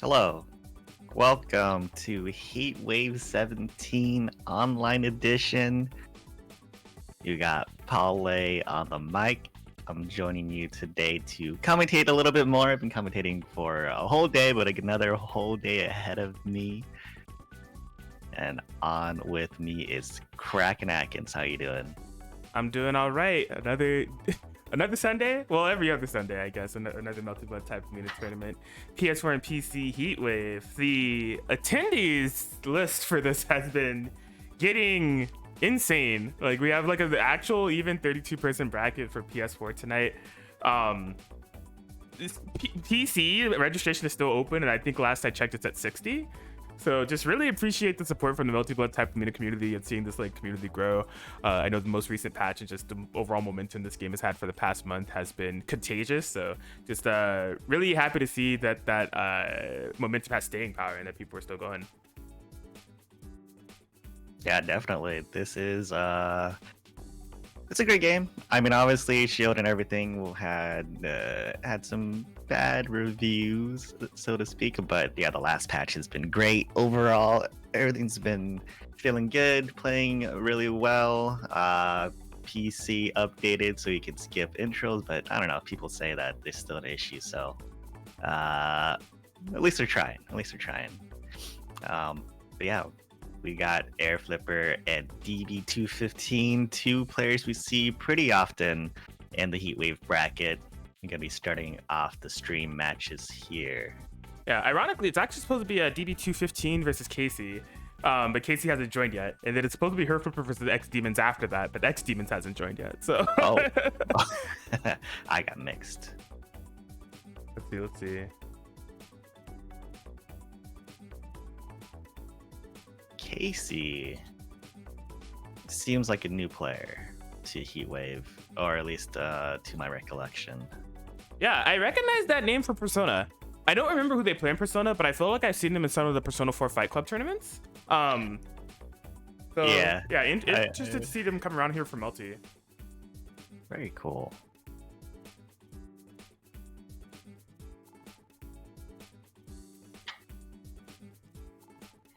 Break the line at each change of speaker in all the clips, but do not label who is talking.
Hello, welcome to Heat Wave 17 Online Edition. You got Paule on the mic. I'm joining you today to commentate a little bit more. I've been commentating for a whole day, but another whole day ahead of me. And on with me is Kraken Atkins. How you doing?
I'm doing all right. Another Sunday? Well, every other Sunday, I guess. Another Melty Blood type community tournament. PS4 and PC Heatwave. The attendees list for this has been getting insane. Like, we have like an actual even 32-person bracket for PS4 tonight. This PC registration is still open, and I think last I checked it's at 60. So just really appreciate the support from the Melty Blood type community and seeing this like community grow. I know the most recent patch and just the overall momentum this game has had for the past month has been contagious. So just really happy to see that momentum has staying power and that people are still going.
Yeah, definitely. This is it's a great game. I mean, obviously, Shield and everything had some bad reviews, so to speak. But yeah, the last patch has been great overall. Everything's been feeling good, playing really well. PC updated so you can skip intros, but I don't know. People say that there's still an issue, so at least they're trying. But yeah. We got Herrflipper and DB215, two players we see pretty often in the Heatwave bracket. I'm going to be starting off the stream matches here.
Yeah, ironically, it's actually supposed to be a DB215 versus Casey, but Casey hasn't joined yet. And then it's supposed to be Herrflipper versus xdeamons after that, but xdeamons hasn't joined yet. So
oh, I got mixed.
Let's see.
Casey seems like a new player to Heatwave, or at least to my recollection.
Yeah, I recognize that name for Persona. I don't remember who they play in Persona, but I feel like I've seen them in some of the Persona 4 Fight Club tournaments. Interested to see them come around here for Melty.
Very cool.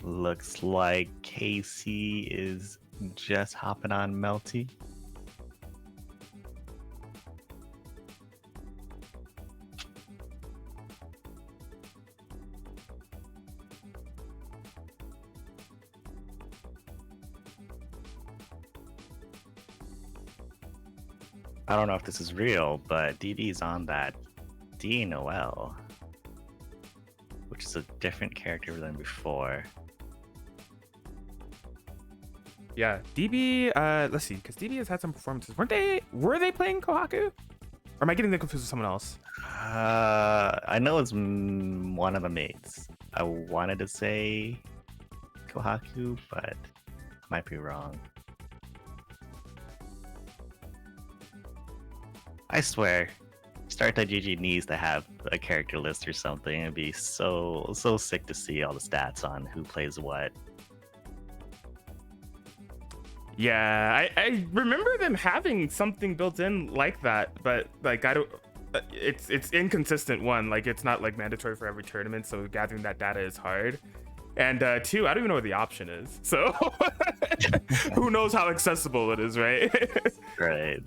Looks like Casey is just hopping on Melty. I don't know if this is real, but DB's on that Noel, which is a different character than before.
Yeah, DB, let's see, because DB has had some performances. Were they playing Kohaku? Or am I getting them confused with someone else?
I know it's one of the mates. I wanted to say Kohaku, but I might be wrong. I swear, Start.gg needs to have a character list or something. It'd be so sick to see all the stats on who plays what.
Yeah, I remember them having something built in like that, but like I don't. It's inconsistent. One, like it's not like mandatory for every tournament, so gathering that data is hard. And two, I don't even know what the option is. So who knows how accessible it is, right?
Right.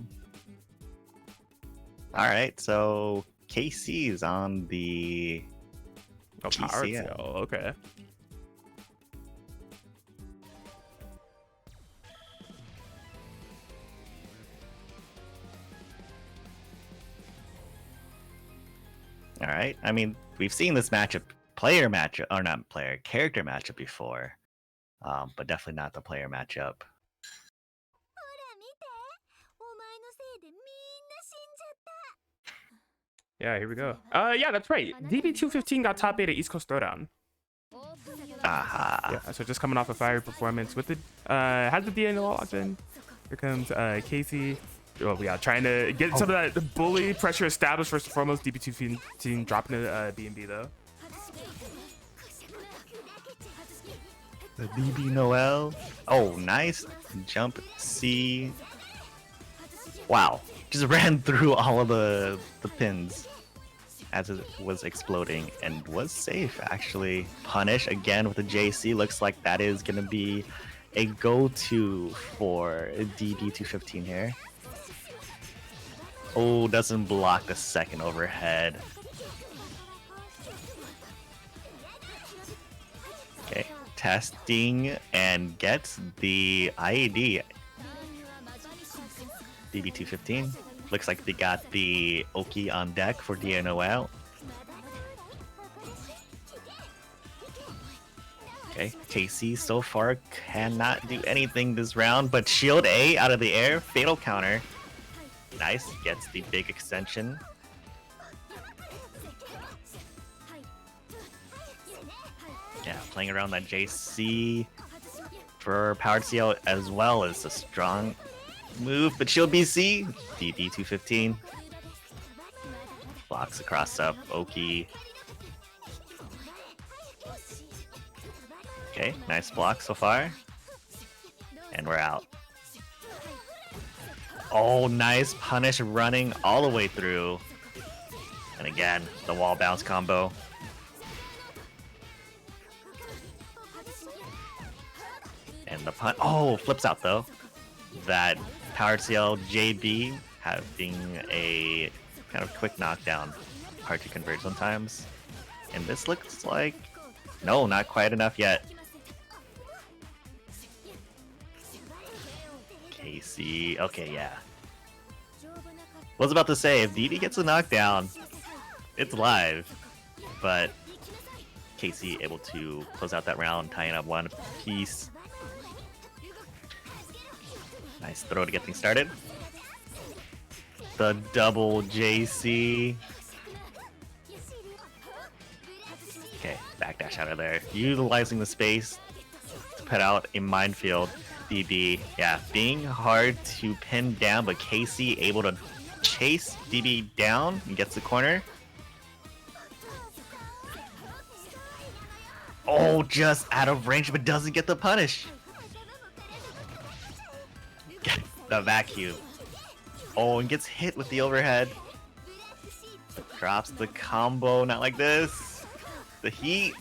All right, so KC is on the
Power Ciel. Okay.
All right. I mean, we've seen this character matchup before, but definitely not the player matchup.
Yeah, here we go. Yeah, that's right. DB215 got top 8 at East Coast Throwdown.
Aha.
Yeah, so just coming off a fire performance with the has the DNA locked in. Here comes Casey. Oh yeah, trying to get some of that bully pressure established first and foremost. DB215 dropping the B&B though.
The DB Noel. Oh, nice jump C. Wow, just ran through all of the pins. as it was exploding and was safe actually. Punish again with the JC. Looks like that is gonna be a go-to for DB215 here. Oh, doesn't block the second overhead. Okay, testing and gets the IED. DB215. Looks like they got the Oki on deck for Noel. Okay, KC so far cannot do anything this round, but shield A out of the air, fatal counter. Nice, gets the big extension. Yeah, playing around that JC for powered Ciel as well as a strong move, but shield BC, DB215. Blocks across up, Oki. Okay, nice block so far. And we're out. Oh, nice punish running all the way through. And again, the wall bounce combo. And the pun. Oh, flips out though. That powered Ciel JB having a kind of quick knockdown. Hard to convert sometimes. And this looks like. No, not quite enough yet. KC. Okay, yeah. Was about to say, if DB gets a knockdown, it's live. But KC able to close out that round, tying up one piece. Nice throw to get things started. The double JC. Okay, backdash out of there. Utilizing the space to put out a minefield. DB, yeah, being hard to pin down, but KC able to chase DB down and gets the corner. Oh, just out of range, but doesn't get the punish. The vacuum. Oh, and gets hit with the overhead. Drops the combo, not like this. The heat.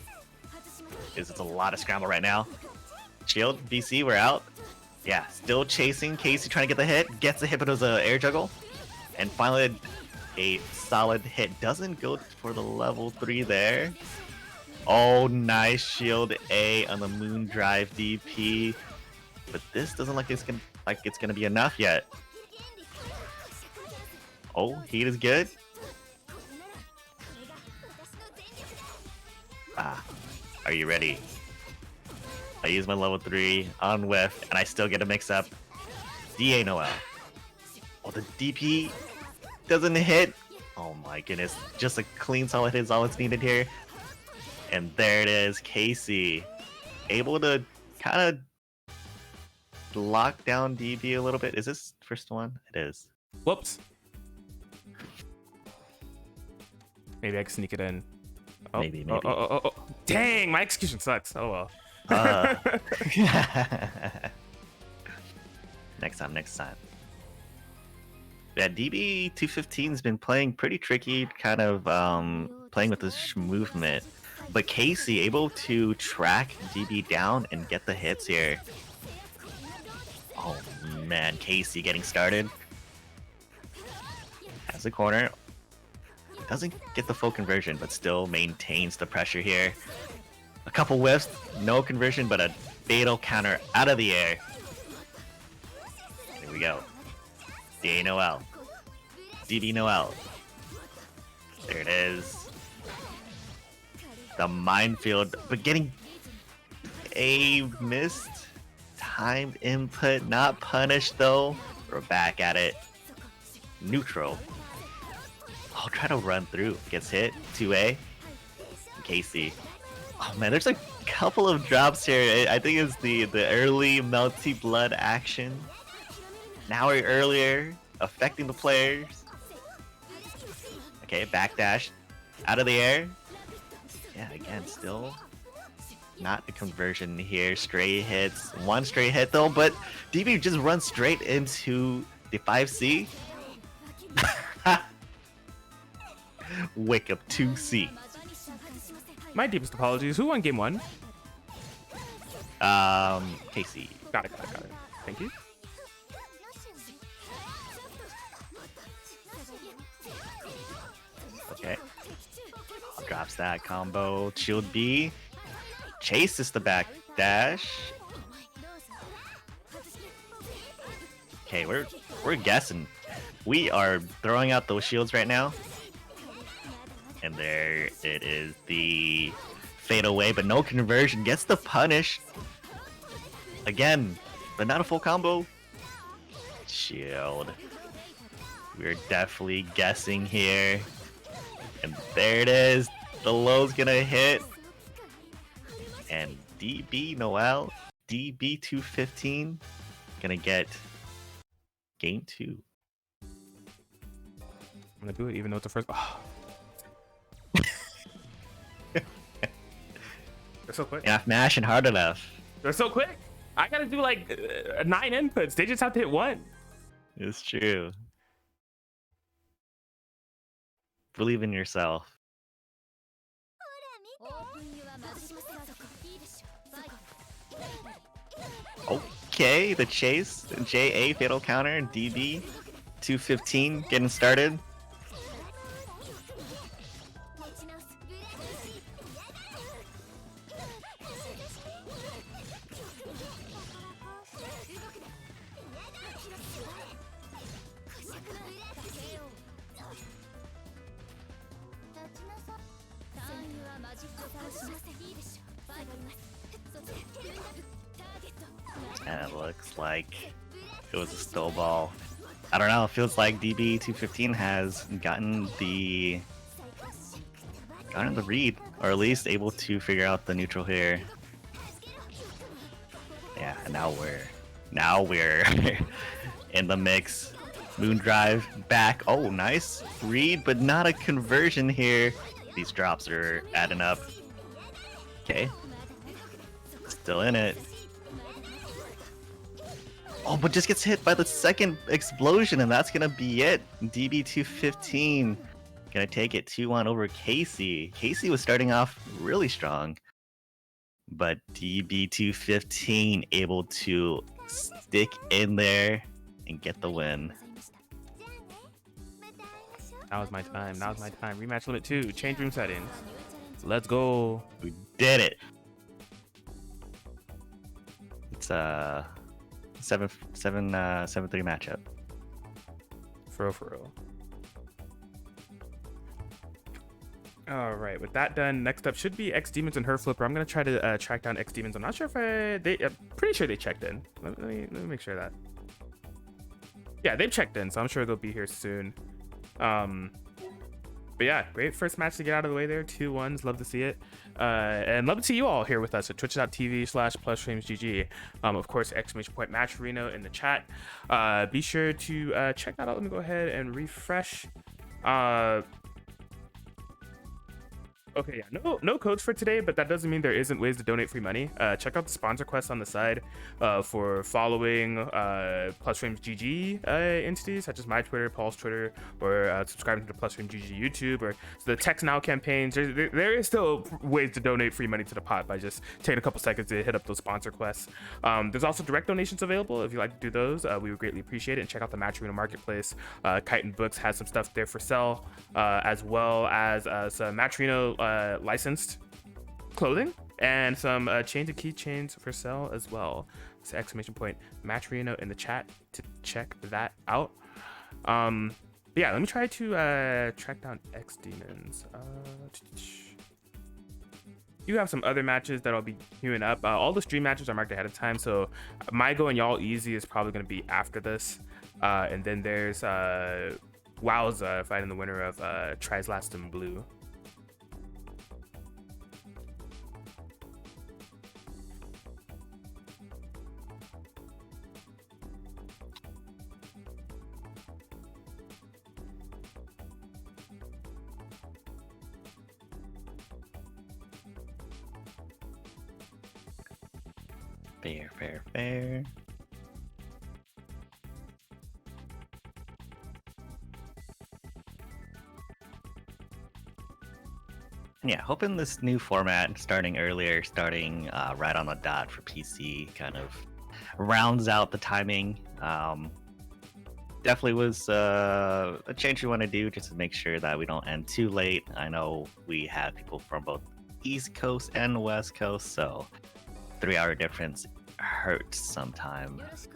It's a lot of scramble right now. Shield, BC, we're out. Yeah, still chasing. Casey trying to get the hit. Gets the hit, but it was an air juggle. And finally, a solid hit. Doesn't go for the level 3 there. Oh, nice shield A on the Moon Drive DP. But this doesn't look like it's gonna be enough yet. Oh, heat is good. Ah, are you ready? I use my level 3 on whiff, and I still get a mix-up. DA Noel. Oh, the DP doesn't hit. Oh my goodness. Just a clean solid hit is all it's needed here. And there it is, Casey. Able to kind of lock down DB a little bit. Is this first one? It is.
Whoops. Maybe I can sneak it in. Oh,
Maybe.
Oh. Dang, my execution sucks. Oh well.
Next time. Yeah, DB215's been playing pretty tricky, kind of playing with this movement. But Casey able to track DB down and get the hits here. Oh man, Casey getting started. Has a corner. Doesn't get the full conversion, but still maintains the pressure here. A couple whiffs, no conversion, but a fatal counter out of the air. Here we go. DA Noel. DB Noel. There it is. The minefield, but getting a missed timed input, not punished though. We're back at it. Neutral. I'll try to run through. Gets hit. 2A. Casey. Oh man, there's a couple of drops here. I think it's the early Melty Blood action. Now or earlier, affecting the players. Okay, backdash. Out of the air. Yeah, again, still not a conversion here. Stray hits. One stray hit though, but DB just runs straight into the 5C. wake up 2C.
My deepest apologies. Who won game 1?
Casey.
Got it. Thank you.
Okay. Drops that combo. Shield B. Chases the back dash. Okay, we're guessing. We are throwing out those shields right now. And there it is, the fade away, but no conversion. Gets the punish. Again, but not a full combo. Shield. We're definitely guessing here. And there it is. The low's gonna hit. And DB Noel, DB 215, gonna get game 2.
I'm gonna do it even though it's the first. Oh. They're so quick.
Enough mash and hard enough.
They're so quick. I gotta do like 9 inputs. They just have to hit 1.
It's true. Believe in yourself. Okay, the chase, JA fatal counter, DB 215 getting started. And it looks like it was a still ball. I don't know, it feels like DB215 has gotten the read, or at least able to figure out the neutral here. Yeah, and now we're in the mix. Moon drive back. Oh, nice read, but not a conversion here. These drops are adding up. Okay. Still in it. Oh, but just gets hit by the second explosion, and that's gonna be it. DB215 gonna take it 2-1 over Casey. Casey was starting off really strong, but DB215 able to stick in there and get the win.
Now is my time. Rematch limit 2. Change room settings. Let's go.
We did it. It's a 7-3 matchup.
For real. All right, with that done, next up should be xdeamons and Herrflipper. I'm gonna try to track down xdeamons. I'm not sure if I'm pretty sure they checked in. Let me make sure that. Yeah, they've checked in, so I'm sure they'll be here soon. But yeah, great first match to get out of the way there. 2-1s, love to see it. And love to see you all here with us at twitch.tv/PlusFramesGG. Of course, !match Reno in the chat. Be sure to check that out. Let me go ahead and refresh. Okay, yeah, no codes for today, but that doesn't mean there isn't ways to donate free money. Check out the sponsor quest on the side for following PlusFramesGG entities, such as my Twitter, Paul's Twitter, or subscribing to the PlusFramesGG YouTube, or the Text Now campaigns. There is still ways to donate free money to the pot by just taking a couple seconds to hit up those sponsor quests. There's also direct donations available if you'd like to do those. We would greatly appreciate it. And check out the Match Arena Marketplace. Kite and Books has some stuff there for sale, as well as some Match Arena licensed clothing and some chains and keychains for sale as well. So Match Reno in the chat to check that out. Yeah, let me try to track down xdeamons. You have some other matches that I'll be queuing up. All the stream matches are marked ahead of time, so Maigo and YallEasy is probably going to be after this, and then there's Wowza fighting the winner of Tries Last in Blue.
Fair. Yeah, hoping this new format, starting earlier, starting right on the dot for PC, kind of rounds out the timing. Definitely was a change we want to do just to make sure that we don't end too late. I know we have people from both East Coast and West Coast, so 3-hour difference hurts sometimes.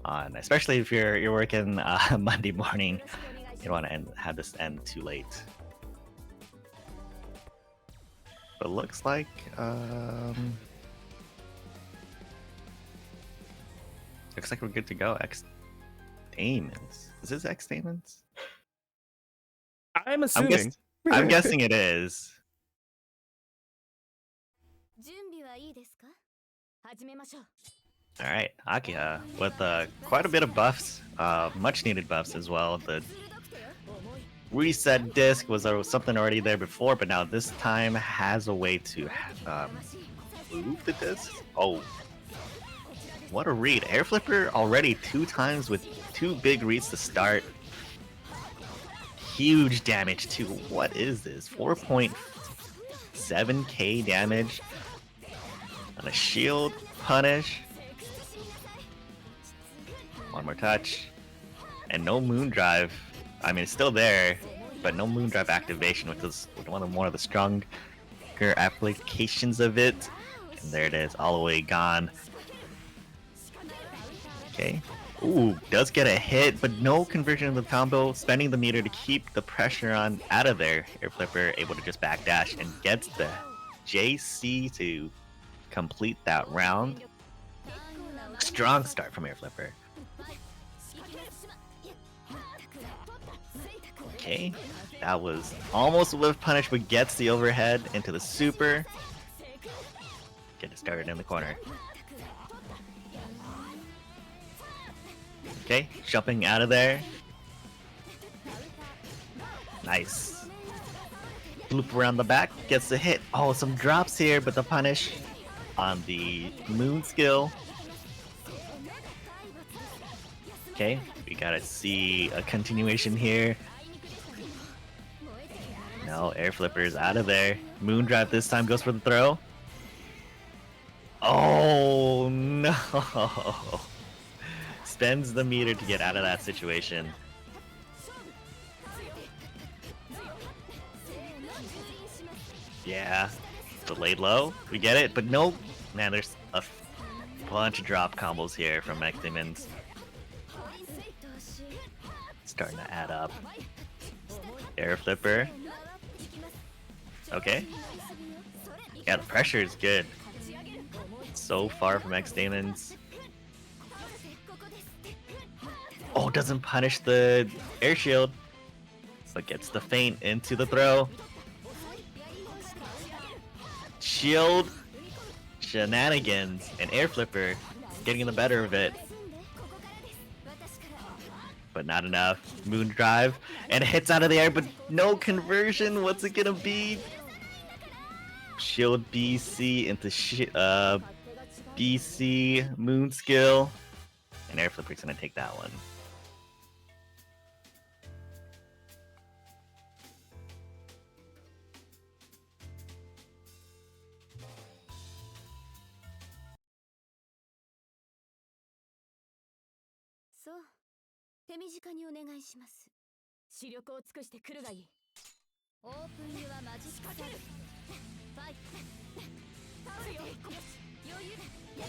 Especially if you're working Monday morning, you don't want to have this end too late. But looks like we're good to go. Xdeamons. Is this Xdeamons?
I'm assuming.
I'm guessing it is. All right, Akiha with quite a bit of buffs, much needed buffs as well. The reset disc was something already there before, but now this time has a way to move the disc. Oh, what a read. Herrflipper already 2 times with 2 big reads to start. Huge damage too. What is this? 4.7k damage on a shield punish. One more touch. And no moon drive. I mean, it's still there, but no moon drive activation, which is one of the stronger applications of it. And there it is, all the way gone. Okay. Ooh, does get a hit, but no conversion of the combo, spending the meter to keep the pressure on out of there. Herrflipper able to just backdash and gets the JC to complete that round. Strong start from Herrflipper. Okay, that was almost a whiff punish, but gets the overhead into the super. Get it started in the corner. Okay, jumping out of there. Nice. Loop around the back, gets the hit. Oh, some drops here, but the punish on the moon skill. Okay, we gotta see a continuation here. No, Herrflipper is out of there. Moon drive this time goes for the throw. Oh no! Spends the meter to get out of that situation. Yeah, delayed low. We get it, but no. Man, there's a bunch of drop combos here from xdeamons. Starting to add up. Herrflipper. Okay. Yeah, the pressure is good. So far from xdeamons. Oh, doesn't punish the air shield, but gets the feint into the throw. Shield shenanigans and Herrflipper getting the better of it. But not enough. Moon drive and it hits out of the air, but no conversion. What's it gonna be? Shield BC into BC moon skill, and Herrflipper's gonna take that one.
So, 手短にお願いします。視力を尽くしてくるがいい。オープンユアマジックサブ。ファイト。タオルよ。余裕。挽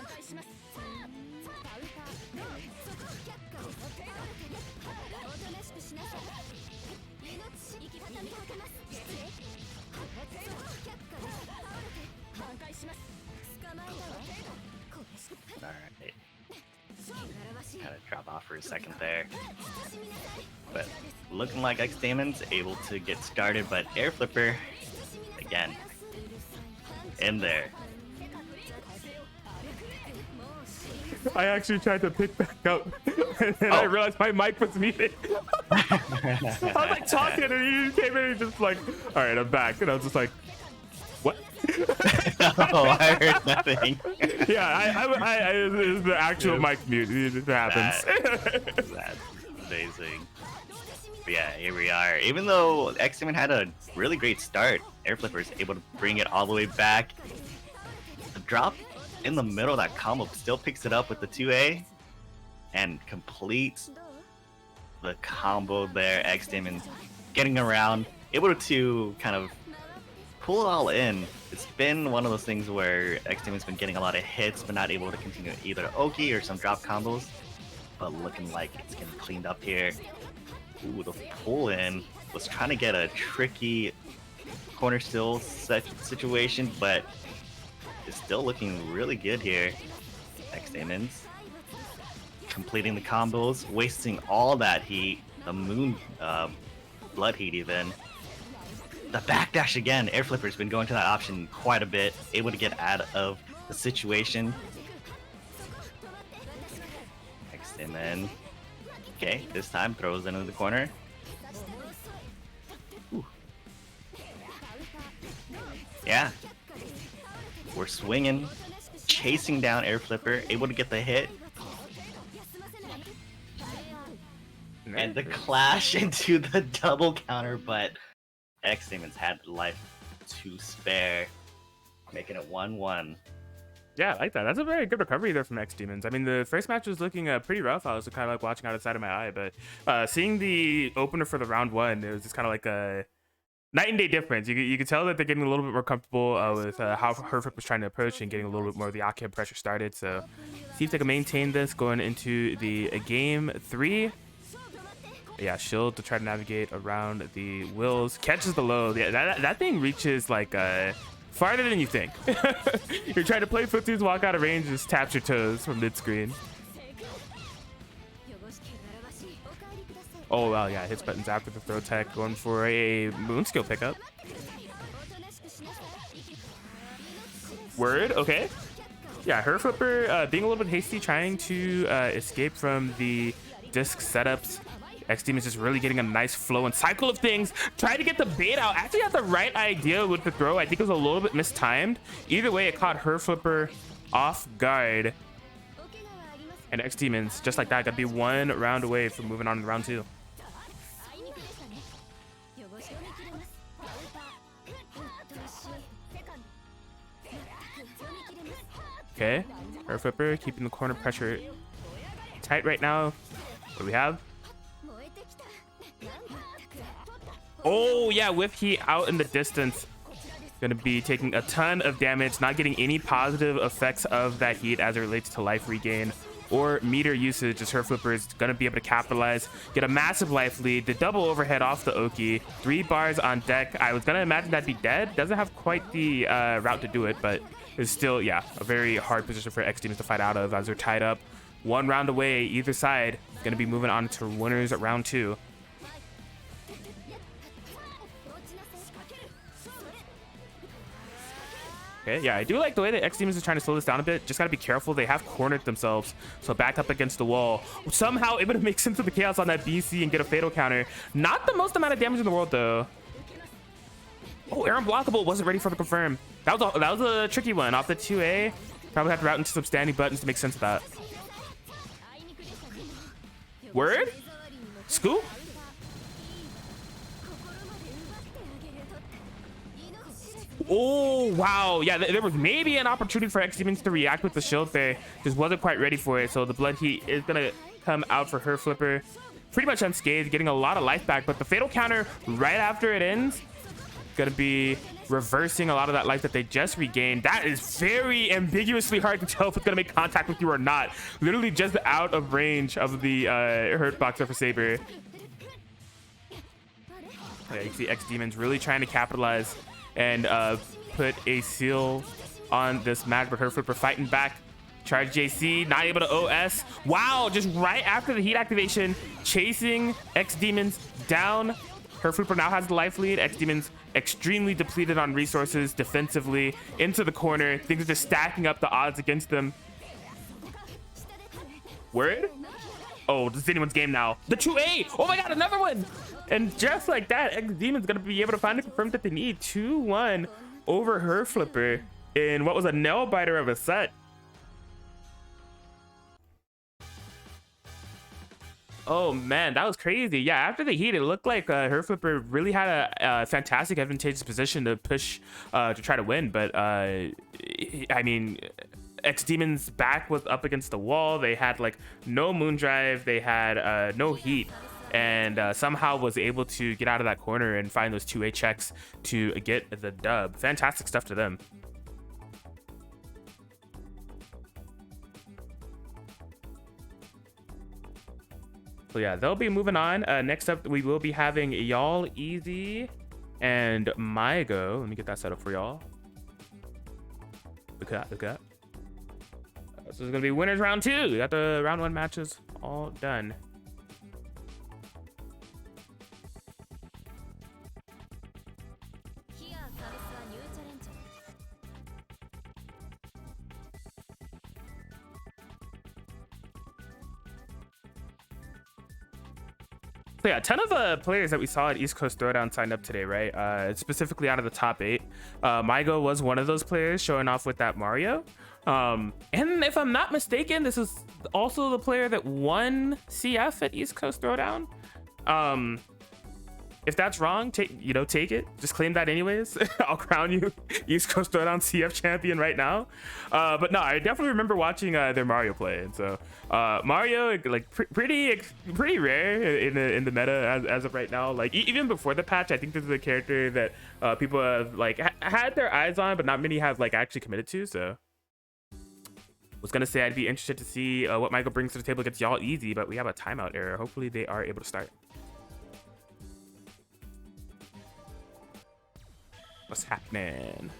回します。カウンター。そこ却下。おとなしくしなさい。命生き方見かけます。失礼。そこ却下。倒れて。挽回します。捕まえたわ。これしか。
Alright. Kind of drop off for a second there. But looking like xdeamons able to get started, but Herrflipper, again, in there.
I actually tried to pick back up, and then I realized my mic was muted. I was like talking, and you came in and just like, all right, I'm back. And I was just like, what?
Oh, I heard nothing.
Yeah, I it was the actual mic mute. It happens.
Amazing. But yeah, here we are. Even though xdeamon had a really great start, Herrflipper is able to bring it all the way back. The drop in the middle of that combo still picks it up with the 2A and completes the combo there. xdeamon getting around, able to kind of pull it all in. It's been one of those things where xdeamon's been getting a lot of hits but not able to continue either Oki or some drop combos. But looking like it's getting cleaned up here. Ooh, the pull in was trying to get a tricky corner still situation, but it's still looking really good here. xdeamons completing the combos, wasting all that heat, the moon blood heat even. The backdash again. Herrflipper's been going to that option quite a bit, able to get out of the situation. xdeamon, okay, this time throws into the corner. Ooh. Yeah, we're swinging, chasing down Herrflipper, able to get the hit. And the clash into the double counter, but xdeamons had life to spare, making it 1-1.
Yeah, I like that. That's a very good recovery there from xdeamons. I mean, the first match was looking pretty rough. I was kind of like watching out of the side of my eye, but seeing the opener for the round one, it was just kind of like a night and day difference. You could tell that they're getting a little bit more comfortable with how Herrflipper was trying to approach and getting a little bit more of the Akiha pressure started. So see if they can maintain this going into the game 3. Yeah, shield to try to navigate around the wills, catches the low. Yeah, that thing reaches like farther than you think. You're trying to play footsies, walk out of range, and just taps your toes from mid screen. Oh wow, yeah, hits buttons after the throw tech, going for a moon skill pickup. Word, okay. Yeah, Herrflipper being a little bit hasty, trying to escape from the disc setups. xdeamons just really getting a nice flow and cycle of things. Tried to get the bait out. Actually had the right idea with the throw. I think it was a little bit mistimed. Either way, it caught Herrflipper off guard. And xdeamons, just like that, got to be 1 round away from moving on to round 2. Okay, Herrflipper keeping the corner pressure tight right now. What do we have? Oh yeah, whiff heat out in the distance. Gonna be taking a ton of damage, not getting any positive effects of that heat as it relates to life regain or meter usage, as Herrflipper is gonna be able to capitalize, get a massive life lead, the double overhead off the Oki, 3 bars on deck. I was gonna imagine that'd be dead. Doesn't have quite the route to do it, but it's still, yeah, a very hard position for xdeamons to fight out of as they're tied up 1 round away either side. Gonna be moving on to winners at round 2. Okay, yeah, I do like the way that xdeamons is trying to slow this down a bit. Just gotta be careful. They have cornered themselves, so back up against the wall. Somehow able to make sense of the chaos on that BC and get a fatal counter. Not the most amount of damage in the world though. Oh, air unblockable, wasn't ready for the confirm. That was a tricky one off the 2A. Probably have to route into some standing buttons to make sense of that. Word? Scoop? Oh wow, yeah, there was maybe an opportunity for xdeamons to react with the shield there, just wasn't quite ready for it. So the blood heat is gonna come out for Herrflipper pretty much unscathed, getting a lot of life back, but the fatal counter right after it ends gonna be reversing a lot of that life that they just regained. That is very ambiguously hard to tell if it's gonna make contact with you or not. Literally just out of range of the hurt boxer for Saber. Yeah, you can see xdeamons really trying to capitalize and put a seal on this match, but Herrflipper fighting back. Charge JC, not able to OS. Wow, just right after the heat activation, chasing xdeamons down. Herrflipper now has the life lead. xdeamons extremely depleted on resources defensively, into the corner. Things are just stacking up the odds against them. Word? Oh, this is anyone's game now. The 2A! Oh my god, another one! And just like that, xdeamons gonna be able to finally confirm that they need 2-1 over Herrflipper in what was a nail biter of a set. Oh man, that was crazy. Yeah, after the heat, it looked like Herrflipper really had a fantastic, advantageous position to push to try to win. But I mean, xdeamons back was up against the wall. They had like no moondrive. They had no heat, and somehow was able to get out of that corner and find those 2A checks to get the dub. Fantastic stuff to them. So yeah, they'll be moving on. Next up, we will be having YallEasy and Maigo. Let me get that set up for y'all. Look at that. This is gonna be winners round 2. We got the round 1 matches all done. So yeah, a ton of players that we saw at East Coast Throwdown signed up today, right? Specifically out of the top 8. Maigo was one of those players showing off with that Mario. And if I'm not mistaken, this is also the player that won CF at East Coast Throwdown. If that's wrong, take it. Just claim that anyways. I'll crown you East Coast Throwdown CF champion right now. But no, I definitely remember watching their Mario play, and so Mario like pretty rare in the meta as of right now. Like even before the patch, I think this is a character that people have like had their eyes on, but not many have like actually committed to. So was gonna say I'd be interested to see what Maigo brings to the table against YallEasy, but we have a timeout error. Hopefully they are able to start. What's happening?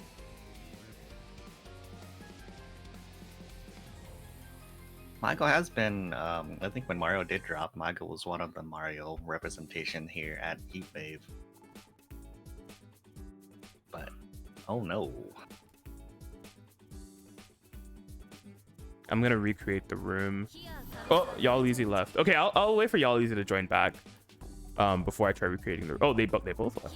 Maigo has been, I think when Mario did drop, Maigo was one of the Mario representation here at Heatwave. But, oh no.
I'm gonna recreate the room. Oh, YallEasy left. Okay, I'll wait for YallEasy to join back before I try recreating the. Oh, they both left.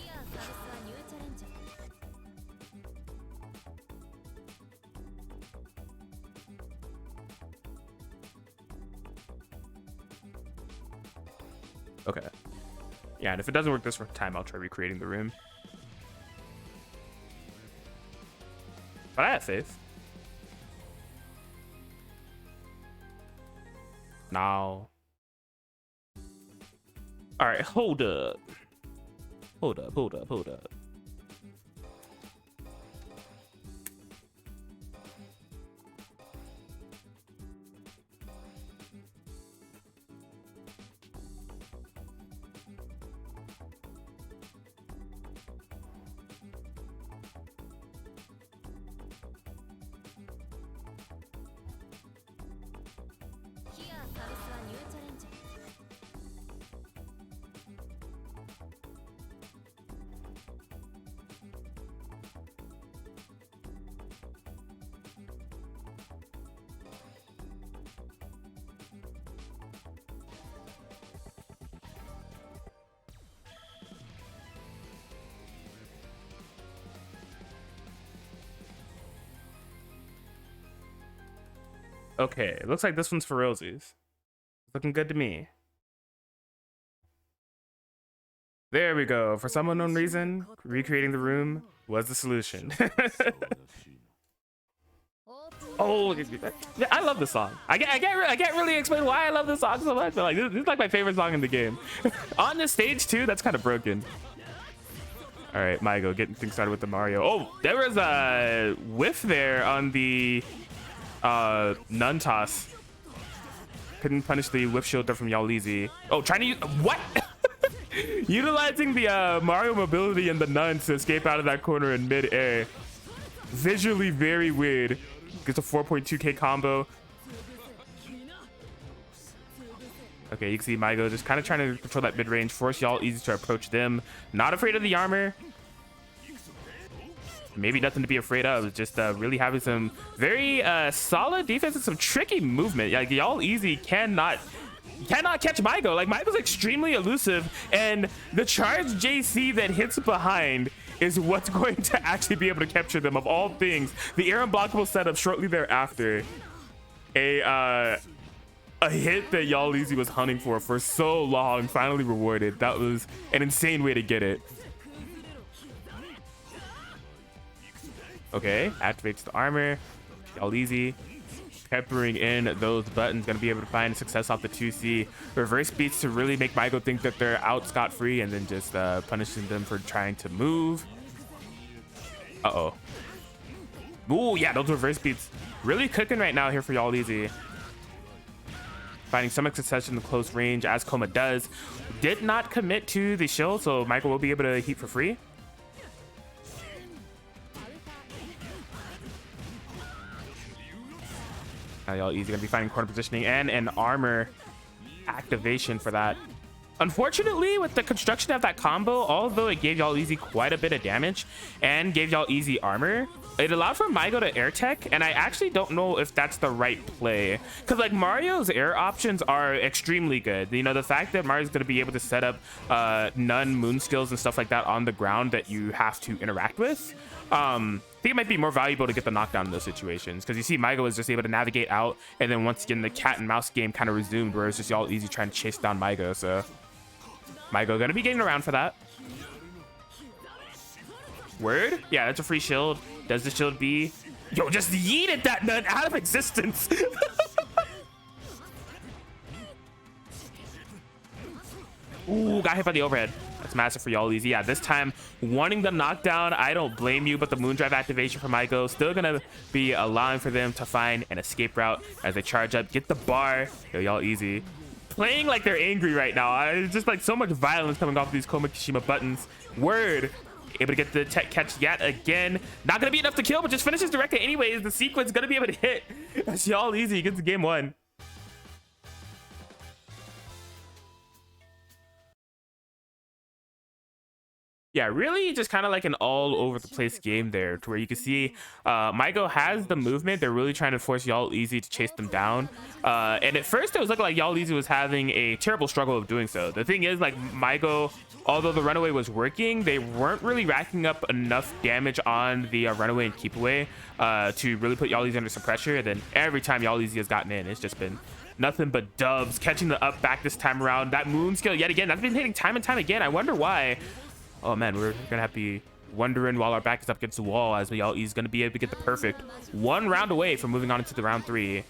Okay. Yeah, and if it doesn't work this time, I'll try recreating the room. But I have faith. Now. Alright, hold up. Hold up. Okay, it looks like this one's for Rosies. Looking good to me. There we go. For some unknown reason, recreating the room was the solution. Oh, I love this song. I can't really explain why I love this song so much, but like this is like my favorite song in the game. On this stage too, that's kind of broken. All right, Maigo, getting things started with the Mario. Oh, there was a whiff there on the nun toss. Couldn't punish the whiff shield from YallEasy. Oh, trying to use what? Utilizing the Mario mobility and the nuns to escape out of that corner in mid-air. Visually very weird. Gets a 4.2k combo. Okay, you can see Maigo just kind of trying to control that mid-range, force YallEasy to approach them. Not afraid of the armor. Maybe nothing to be afraid of. Just really having some very solid defense and some tricky movement. Like YallEasy cannot catch Maigo. Like Maigo's extremely elusive, and the charge JC that hits behind is what's going to actually be able to capture them. Of all things, the air unblockable setup shortly thereafter. a hit that YallEasy was hunting for so long finally rewarded. That was an insane way to get it. Okay, activates the armor. YallEasy peppering in those buttons, gonna be able to find success off the 2C. Reverse beats to really make Maigo think that they're out scot-free, and then just punishing them for trying to move. Uh-oh. Ooh, yeah, those reverse beats really cooking right now here for YallEasy. Finding so much success in the close range, as Kouma does. Did not commit to the shield, so Maigo will be able to heat for free. YallEasy gonna be finding corner positioning and an armor activation for that. Unfortunately, with the construction of that combo, although it gave YallEasy quite a bit of damage and gave YallEasy armor, it allowed for Maigo to air tech, and I actually don't know if that's the right play, because like Mario's air options are extremely good. You know, the fact that Mario's going to be able to set up none moon skills and stuff like that on the ground that you have to interact with, I think it might be more valuable to get the knockdown in those situations, because you see Maigo is just able to navigate out, and then once again the cat and mouse game kind of resumed, where it's just YallEasy trying to chase down Maigo. So Maigo gonna be getting around for that. Word? Yeah, that's a free shield. Does the shield be? Yo, just yeeted that nut out of existence. Ooh, got hit by the overhead. That's massive for YallEasy. Yeah, this time wanting the knockdown, I don't blame you, but the Moondrive activation for Maigo still gonna be allowing for them to find an escape route as they charge up, get the bar. Yo, YallEasy playing like they're angry right now. It's just like so much violence coming off of these Kouma Kishima buttons. Word. Able to get the tech catch yet again. Not gonna be enough to kill, but just finishes directly anyways. The sequence gonna be able to hit. That's YallEasy gets the game one. Yeah, really just kind of like an all over the place game there, to where you can see Maigo has the movement. They're really trying to force YallEasy to chase them down. And at first it was looking like YallEasy was having a terrible struggle of doing so. The thing is, like, Maigo, although the runaway was working, they weren't really racking up enough damage on the runaway and keep away to really put YallEasy under some pressure. And then every time YallEasy has gotten in, it's just been nothing but dubs. Catching the up back this time around. That moon skill yet again, that's been hitting time and time again. I wonder why. Oh man, we're gonna have to be wondering while our back is up against the wall, as YallEasy's gonna be able to get the perfect one round away from moving on into the round 3.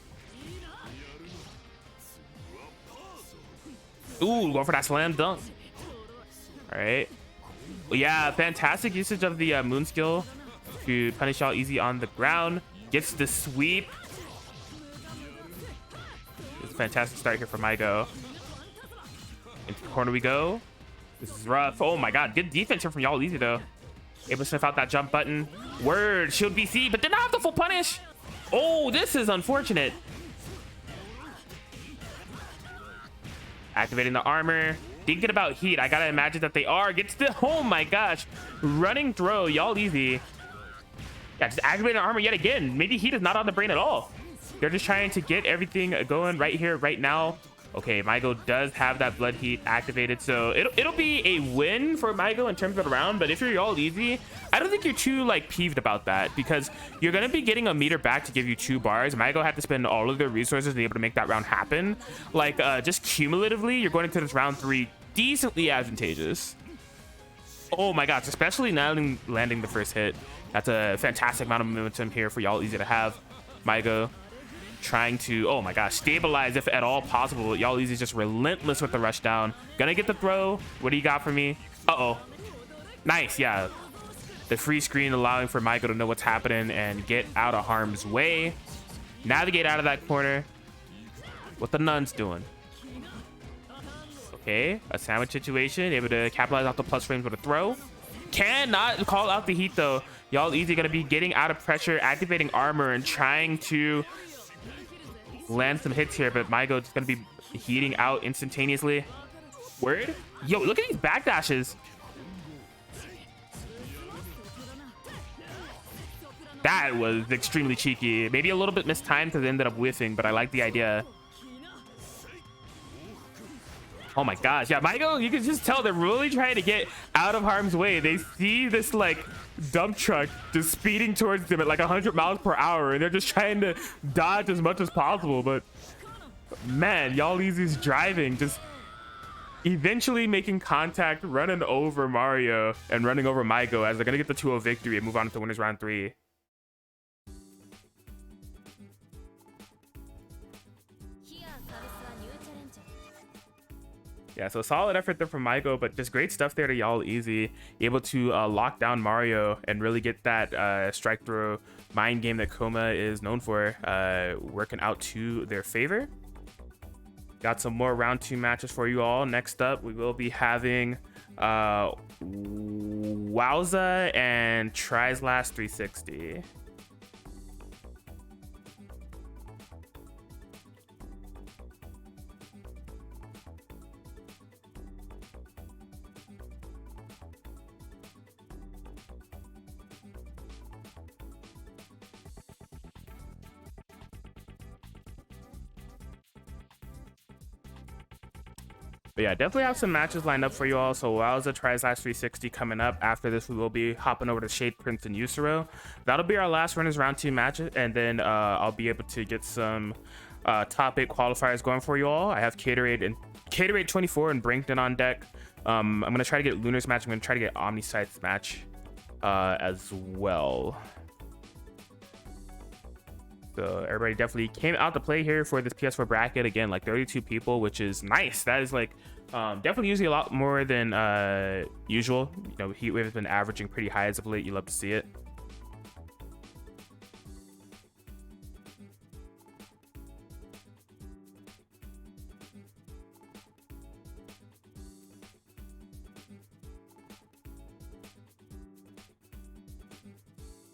Ooh, going for that slam dunk. All right. Well, yeah, fantastic usage of the moon skill to punish YallEasy on the ground. Gets the sweep. It's a fantastic start here for Maigo. Into the corner we go. This is rough. Oh my god, good defense here from YallEasy though. Able to sniff out that jump button. Word, shield BC, but did not have the full punish. Oh, this is unfortunate. Activating the armor. Thinking about heat. I gotta imagine that they are. Gets the, oh my gosh. Running throw, YallEasy. Yeah, just activating the armor yet again. Maybe heat is not on the brain at all. They're just trying to get everything going right here, right now. Okay, Maigo does have that blood heat activated, so it'll be a win for Maigo in terms of the round. But if you're YallEasy, I don't think you're too like peeved about that, because you're gonna be getting a meter back to give you 2 bars. Maigo had to spend all of their resources to be able to make that round happen. Like just cumulatively, you're going into this round 3 decently advantageous. Oh my gosh, especially now landing the first hit. That's a fantastic amount of momentum here for YallEasy to have. Maigo trying to, oh my gosh, stabilize if at all possible. YallEasy is just relentless with the rush down. Gonna get the throw. What do you got for me? Uh-oh. Nice, yeah. The free screen allowing for Maigo to know what's happening and get out of harm's way. Navigate out of that corner. What the nuns doing? Okay, a sandwich situation. Able to capitalize off the plus frames with a throw. Cannot call out the heat though. YallEasy gonna be getting out of pressure, activating armor, and trying to land some hits here, but Maigo just gonna be heating out instantaneously. Word? Yo, look at these backdashes. That was extremely cheeky. Maybe a little bit mistimed because it ended up whiffing, but I like the idea. Oh my gosh, yeah, Maigo, you can just tell they're really trying to get out of harm's way. They see this like dump truck just speeding towards them at like 100 miles per hour, and they're just trying to dodge as much as possible. But Man, YallEasy's driving, just eventually making contact, running over Mario and running over Maigo as they're gonna get the 2-0 victory and move on to winners round 3. Yeah, so solid effort there from Maigo, but just great stuff there to YallEasy, able to lock down Mario and really get that strike throw mind game that Kouma is known for working out to their favor. Got some more round 2 matches for you all. Next up, we will be having Wowza and Tries Last 360. But yeah, definitely have some matches lined up for you all. So Wowza Tries Last 360 coming up. After this, we will be hopping over to Shadeprince and Yusuro. That'll be our last runners round 2 match, and then I'll be able to get some top 8 qualifiers going for you all. I have Caterade 24 and Brankton on deck. I'm gonna try to get Lunar's match. I'm gonna try to get OmniSScythe's match as well. So everybody definitely came out to play here for this PS4 bracket. Again, like 32 people, which is nice. That is like definitely usually a lot more than usual. You know, Heatwave has been averaging pretty high as of late. You love to see it.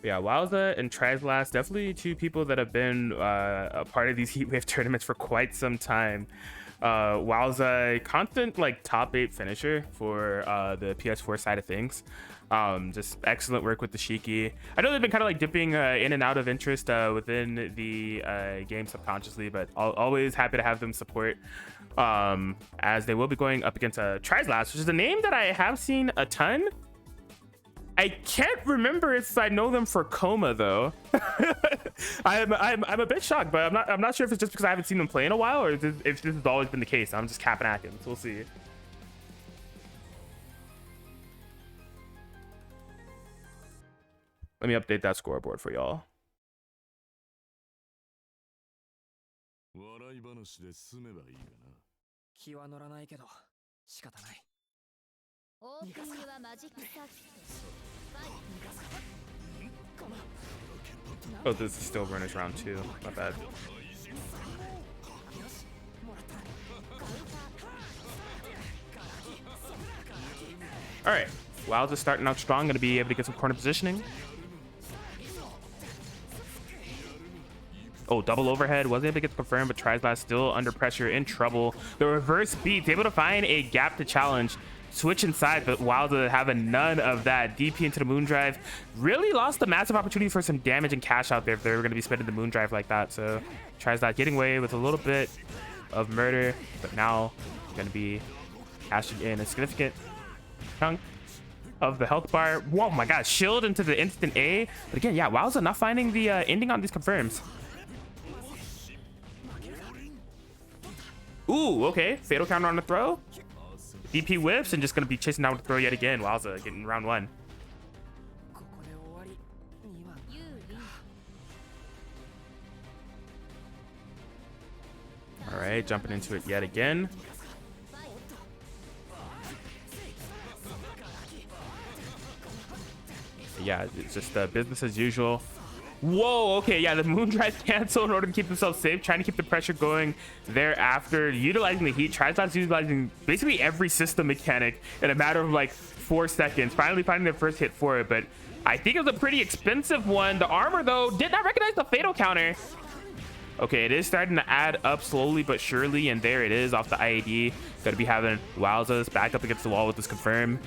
Yeah, Wowza and Tries Last, definitely 2 people that have been a part of these Heatwave tournaments for quite some time. Wowza, constant like top 8 finisher for the PS4 side of things. Just excellent work with the Shiki. I know they've been kind of like dipping in and out of interest within the game subconsciously, but always happy to have them support as they will be going up against Tries Last, which is a name that I have seen a ton. I can't remember if I know them for Kouma though. I'm a bit shocked, but I'm not sure if it's just because I haven't seen them play in a while, or if this has always been the case. I'm just capping at him, so we'll see. Let me update that scoreboard for y'all. Oh, this is still runners round 2. My bad. All right, Wowza's starting out strong. Gonna be able to get some corner positioning. Oh, double overhead. Wasn't able to get the confirm, but Tries Last still under pressure, in trouble. The reverse beats, able to find a gap to challenge. Switch inside, but Wowza having none of that. DP into the moon drive. Really lost the massive opportunity for some damage and cash out there if they were going to be spending the moon drive like that. So Tries Last getting away with a little bit of murder, but now going to be cashing in a significant chunk of the health bar. Whoa, my god, shield into the instant A. But again, yeah, Wowza not finding the ending on these confirms. Ooh, okay, fatal counter on the throw. DP whips and just gonna be chasing down with the throw yet again. Wowza getting round 1. All right, jumping into it yet again. Yeah, it's just business as usual. Whoa, okay, yeah, the moon drive cancel in order to keep themselves safe, trying to keep the pressure going thereafter, utilizing the heat. Tries Last utilizing basically every system mechanic in a matter of like 4 seconds, finally finding their first hit for it, but I think it was a pretty expensive one. The armor, though, did not recognize the fatal counter. Okay, it is starting to add up slowly but surely, and there it is off the IAD. Gonna be having Wowza's back up against the wall with this confirm.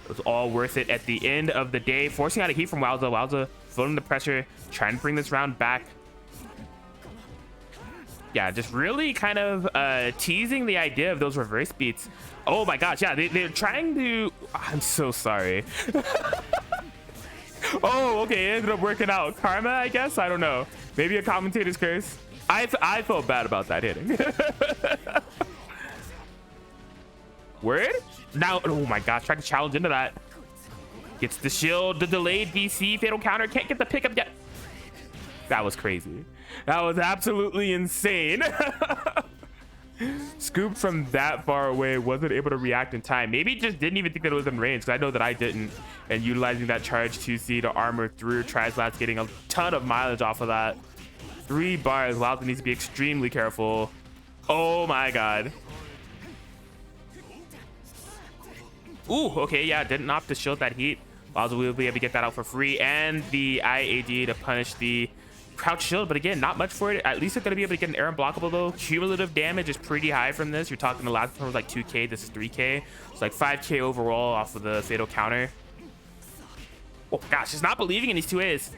It was all worth it at the end of the day, forcing out a heat from Wowza. Wowza floating the pressure, trying to bring this round back. Yeah, just really kind of teasing the idea of those reverse beats. Oh my gosh, yeah, they're trying to... I'm so sorry. Oh, okay, it ended up working out. Karma, I guess? I don't know. Maybe a commentator's curse. I felt bad about that hitting. Word? Now, oh my gosh, tried to challenge into that. Gets the shield, the delayed VC, fatal counter, can't get the pickup yet. That was crazy. That was absolutely insane. Scooped from that far away, wasn't able to react in time. Maybe just didn't even think that it was in range, because I know that I didn't. And utilizing that charge 2C to armor through, Trislats getting a ton of mileage off of that. 3 bars. Wowza needs to be extremely careful. Oh my god. Ooh, okay, yeah, didn't opt to shield that heat. Wowza will be able to get that out for free, and the IAD to punish the crouch shield, but again, not much for it. At least they're going to be able to get an air unblockable though. Cumulative damage is pretty high from this. You're talking the last one was like 2k, this is 3k. It's like 5k overall off of the fatal counter. Oh gosh, just not believing in these 2As.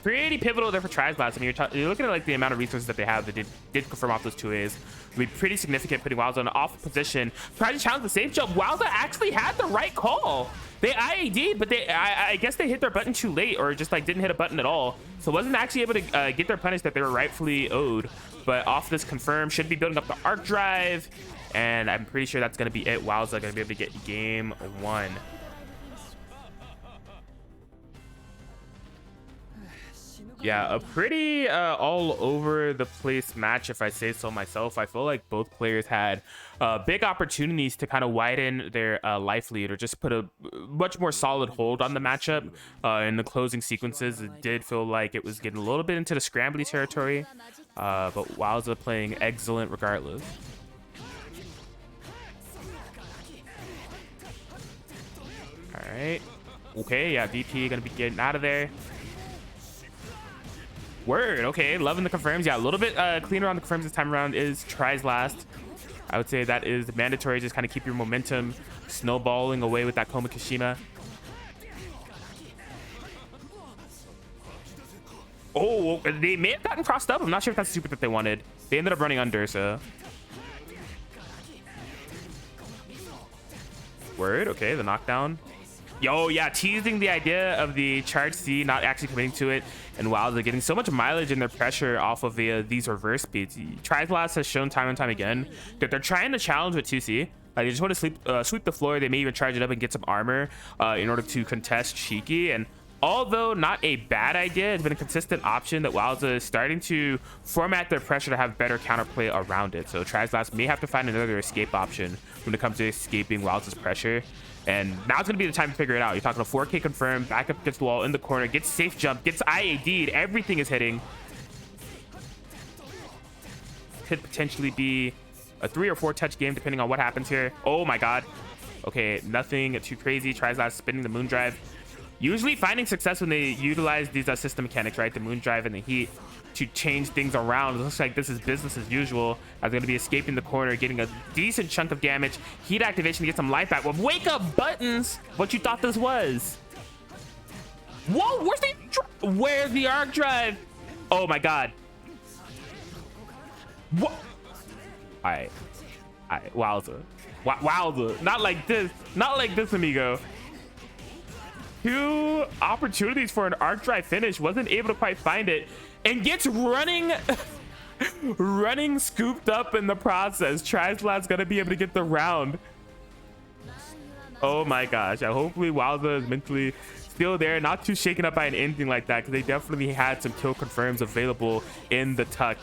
Pretty pivotal there for Trislats. I mean, you're looking at like the amount of resources that they have that did confirm off those 2As. It'll be pretty significant putting Wowza in an off position. Trying to challenge the safe jump. Wowza actually had the right call. They IAD, but I guess they hit their button too late, or just like didn't hit a button at all. So wasn't actually able to get their punish that they were rightfully owed. But off this confirm, should be building up the arc drive. And I'm pretty sure that's going to be it. Wowza going to be able to get game 1. Yeah, a pretty all over the place match, if I say so myself. I feel like both players had big opportunities to kind of widen their life lead, or just put a much more solid hold on the matchup. In the closing sequences, it did feel like it was getting a little bit into the scrambly territory, but Wowza playing excellent regardless. All right. Okay, yeah, VP gonna be getting out of there. Word, okay, loving the confirms. Yeah, a little bit cleaner on the confirms this time around is tries last. I would say that is mandatory. Just kind of keep your momentum snowballing away with that Kouma Kashima. Oh, they may have gotten crossed up. I'm not sure if that's super that they wanted. They ended up running under, so. Word, okay, the knockdown. Yo, yeah, teasing the idea of the charge C, not actually committing to it. And wow, they're getting so much mileage in their pressure off of these reverse speeds. Trislats has shown time and time again that they're trying to challenge with 2C. They just want to sweep the floor. They may even charge it up and get some armor in order to contest Shiki. And although not a bad idea, it's been a consistent option that Wowza is starting to format their pressure to have better counterplay around it. So Trislats may have to find another escape option when it comes to escaping Wowza's pressure. And now it's going to be the time to figure it out. You're talking a 4K confirm, back up against the wall in the corner, gets safe jump, gets IAD'd, everything is hitting. Could potentially be a 3 or 4 touch game depending on what happens here. Oh my god. Okay, nothing too crazy. Trislats spinning the moon drive. Usually finding success when they utilize these system mechanics, right? The moon drive and the heat to change things around. It looks like this is business as usual. I'm going to be escaping the corner, getting a decent chunk of damage. Heat activation to get some life back. Well, wake up buttons. What you thought this was? Whoa, where's the arc drive? Oh my god. What? All right, Wowza. Wowza. Not like this, amigo. 2 opportunities for an arc drive finish, wasn't able to quite find it, and gets running scooped up in the process. Trislats gonna be able to get the round. Oh my gosh. Hopefully Wowza is mentally still there, not too shaken up by anything like that, because they definitely had some kill confirms available in the tuck.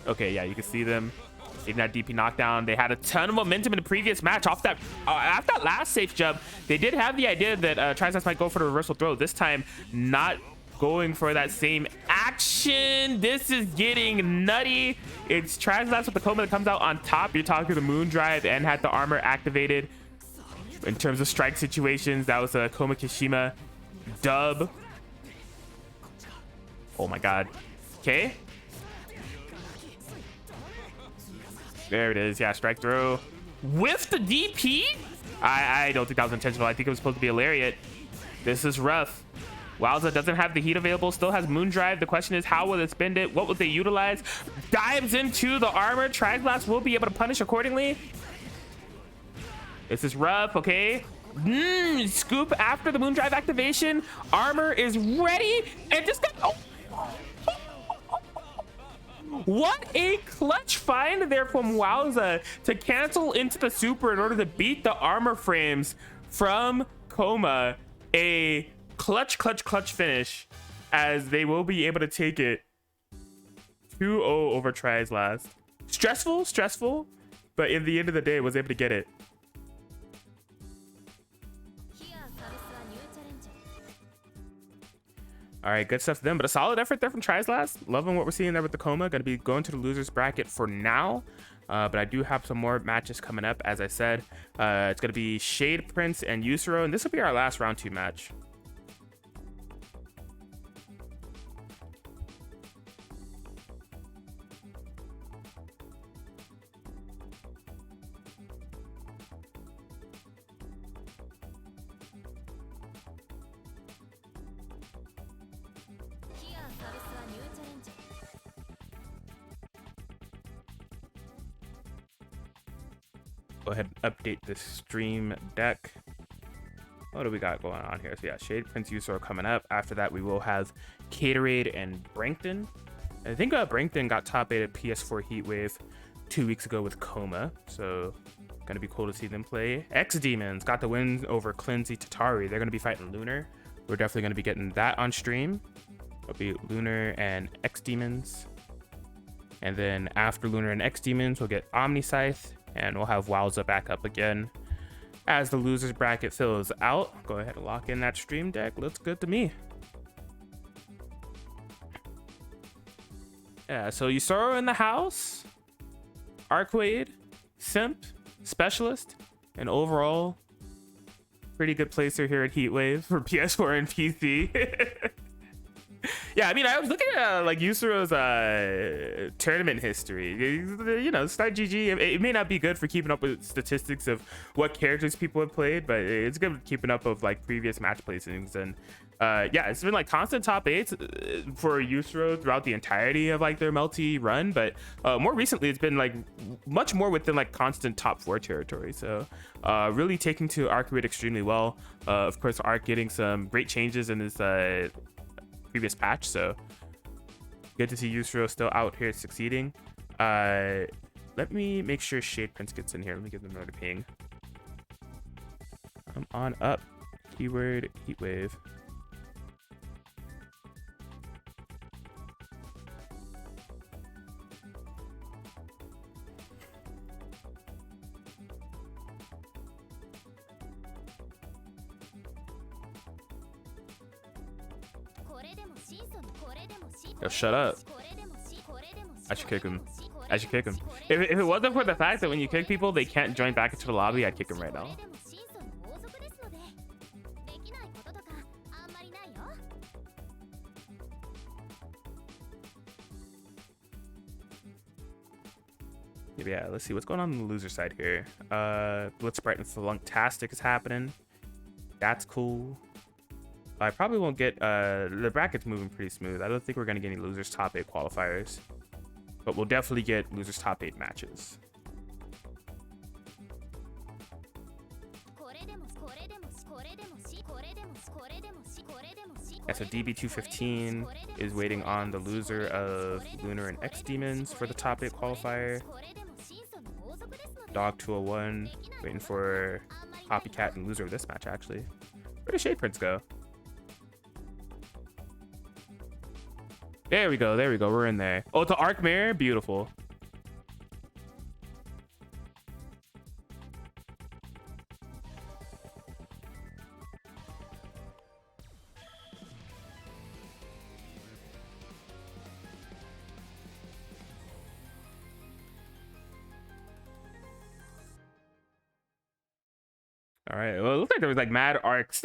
Okay, yeah, you can see them getting that DP knockdown. They had a ton of momentum in the previous match off that after that last safe jump. They did have the idea that Trislats might go for the reversal throw. This time, not going for that same action. This is getting nutty. It's Trislats with the Kouma that comes out on top. You're talking the moon drive and had the armor activated. In terms of strike situations, that was a Kouma Kashima dub. Oh my god. Okay. There it is. Yeah, strike throw with the DP. I don't think that was intentional. I think it was supposed to be a lariat. This is rough. Wowza doesn't have the heat available, still has moon drive. The question is, how will it spend it? What will they utilize? Dives into the armor. Trislats will be able to punish accordingly. This is rough. Okay. Scoop after the moon drive activation. Armor is ready, and just oh. What a clutch find there from Wowza to cancel into the super in order to beat the armor frames from Kouma. A clutch finish, as they will be able to take it 2-0 over tries last. Stressful, but in the end of the day was able to get it. All right, good stuff to them, but a solid effort there from tries last. Loving what we're seeing there with the Kouma. Going to be going to the losers bracket for now, but I do have some more matches coming up. As I said, it's going to be Shadeprince and Yusuro, and this will be our last round 2 match. Go ahead and update the stream deck. What do we got going on here? So yeah, Shadeprince, Yusuro coming up. After that, we will have Arcueid and Brankton. I think Brankton got top 8 at PS4 Heatwave 2 weeks ago with Kouma, so gonna be cool to see them play. Xdeamons got the win over Clinzy Tatari. They're gonna be fighting Lunar. We're definitely gonna be getting that on stream. It'll be Lunar and Xdeamons, and then after Lunar and Xdeamons, we'll get OmniSScythe. And we'll have Wowza back up again as the losers bracket fills out. Go ahead and lock in that stream deck. Looks good to me. Yeah, so Yusuro in the house, Arcueid, Simp, Specialist, and overall pretty good placer here at Heatwave for PS4 and PC. Yeah, I mean, I was looking at like Yusuro's tournament history. You know, Start GG, it may not be good for keeping up with statistics of what characters people have played, but it's good keeping up of like previous match placings. And yeah, it's been like constant top 8s for Yusuro throughout the entirety of like their Melty run, but more recently it's been like much more within like constant top 4 territory. So really taking to Arcueid extremely well. Of course, Arc getting some great changes in his previous patch, so good to see Yusuro still out here succeeding. Let me make sure Shadeprince gets in here. Let me give them another ping. I'm on up. Keyword Heatwave. Yo, shut up. I should kick him. I should kick him. If it wasn't for the fact that when you kick people, they can't join back into the lobby, I'd kick him right now. Yeah, let's see what's going on the loser side here. Blitz Sprite and Flunk-tastic is happening. That's cool. I probably won't get the bracket's moving pretty smooth. I don't think we're gonna get any losers top 8 qualifiers, but we'll definitely get losers top 8 matches. Yeah, so DB215 is waiting on the loser of Lunar and Xdeamons for the top 8 qualifier. Dog 201 waiting for Copycat and loser of this match actually. Where did Shadeprince go? There we go. There we go. We're in there. Oh, to Arc Mirror. Beautiful. All right. Well, it looks like there was like mad arcs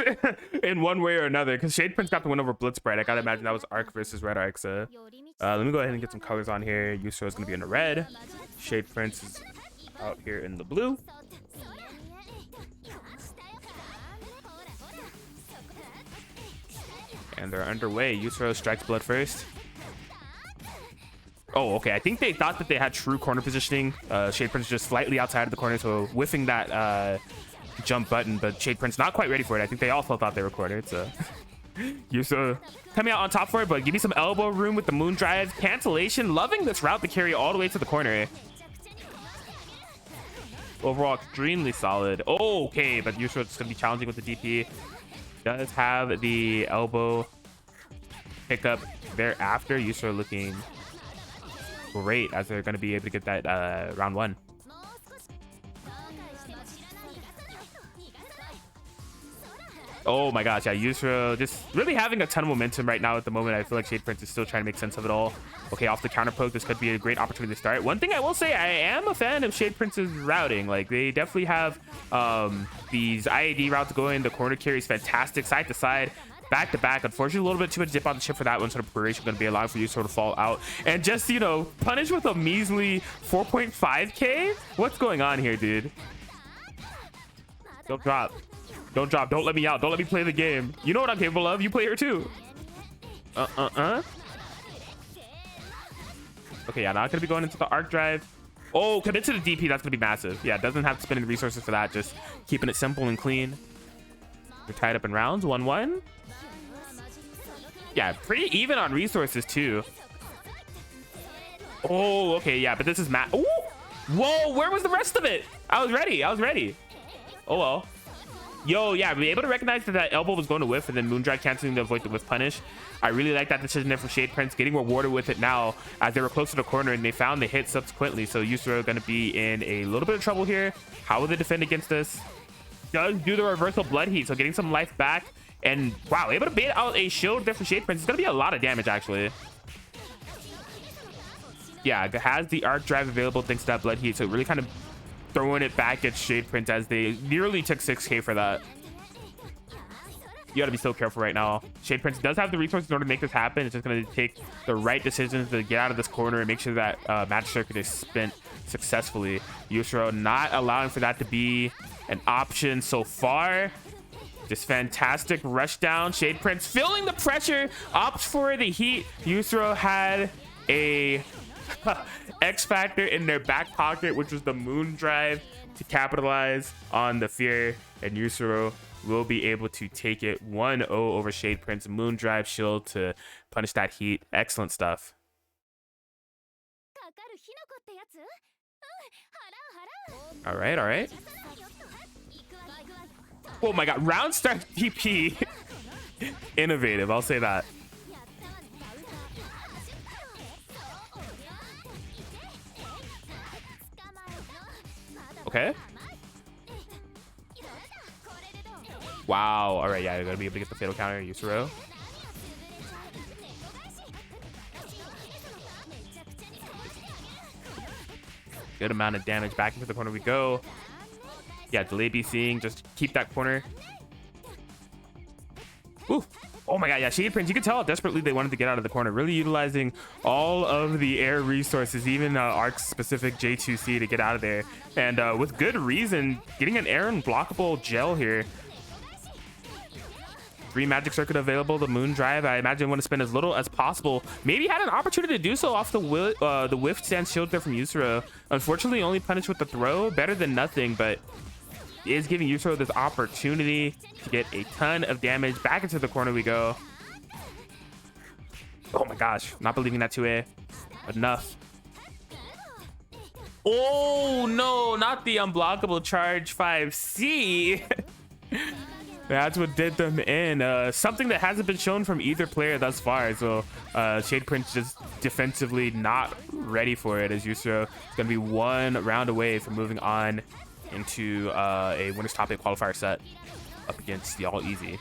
in one way or another because Shadeprince got the win over Blitzbright. I gotta imagine that was Arc versus Red Arc. So let me go ahead and get some colors on here. Yusuro is gonna be in the red. Shadeprince is out here in the blue. And they're underway. Yusuro strikes blood first. Oh, okay. I think they thought that they had true corner positioning. Shadeprince just slightly outside of the corner, so whiffing that jump button, but Shadeprince not quite ready for it. I think they also thought they were cornered, so Yusro coming out on top for it, but give me some elbow room with the moon drive. Cancellation. Loving this route to carry all the way to the corner. Overall, extremely solid. Oh, okay, but Yusro is going to be challenging with the DP. Does have the elbow pickup thereafter. Yusro looking great as they're going to be able to get that round one. Oh my gosh, yeah, Yusro just really having a ton of momentum right now at the moment. I feel like Shadeprince is still trying to make sense of it all. Okay, off the counter poke, this could be a great opportunity to start. One thing I will say, I am a fan of Shadeprince's routing. Like, they definitely have these IAD routes going. The corner carry is fantastic, side to side, back to back. Unfortunately, a little bit too much dip on the chip for that one, so the preparation going to be allowing for Yusro to fall out. And just, you know, punish with a measly 4.5k? What's going on here, dude? Don't drop. Don't drop. Don't let me out. Don't let me play the game. You know what I'm capable of. You play her too. Okay, yeah, not gonna be going into the arc drive. Oh, commit to the DP. That's gonna be massive. Yeah, doesn't have to spend any resources for that. Just keeping it simple and clean. We're tied up in rounds. 1-1. Yeah, pretty even on resources too. Oh, okay, yeah, but this is Ooh! Whoa, where was the rest of it? I was ready. I was ready. Oh well. Yo, yeah, be able to recognize that that elbow was going to whiff and then Moondrive canceling to avoid the whiff punish. I really like that decision there from Shadeprince, getting rewarded with it now as they were close to the corner and they found the hit subsequently. So Yusro going to be in a little bit of trouble here. How will they defend against this? Does do the reversal blood heat, so getting some life back. And wow, able to bait out a shield there from Shadeprince. It's going to be a lot of damage actually. Yeah, it has the arc drive available thanks to that blood heat, so really kind of throwing it back at Shadeprince as they nearly took 6k for that. You gotta be so careful right now. Shadeprince does have the resources in order to make this happen. It's just gonna take the right decisions to get out of this corner and make sure that magic circuit is spent successfully. Yusro not allowing for that to be an option so far. Just fantastic rush down. Shadeprince feeling the pressure, opts for the heat. Yusro had a X factor in their back pocket, which was the moon drive to capitalize on the fear, and Yusro will be able to take it 1-0 over Shadeprince. Moon drive shield to punish that heat. Excellent stuff. All right, all right. Oh my god, round start DP. Innovative, I'll say that. Okay. Wow. All right. Yeah, you're gonna be able to get the fatal counter, Yusro. Good amount of damage. Back into the corner we go. Yeah, delay be seeing. Just keep that corner. Ooh. Oh my god, yeah, Shadeprince, you can tell how desperately they wanted to get out of the corner, really utilizing all of the air resources, even arc specific J2C to get out of there, and with good reason, getting an air unblockable gel here. 3 magic circuit available, the moon drive. I imagine want to spend as little as possible. Maybe had an opportunity to do so off the whiff stance shield there from Yusro. Unfortunately, only punished with the throw. Better than nothing, but is giving Yusro this opportunity to get a ton of damage. Back into the corner we go. Oh my gosh, not believing that 2A. Enough. Oh no, not the unblockable charge 5C. That's what did them in. Something that hasn't been shown from either player thus far. So Shadeprince just defensively not ready for it, as Yusro is going to be 1 round away from moving on into a winner's top 8 qualifier set up against the YallEasy.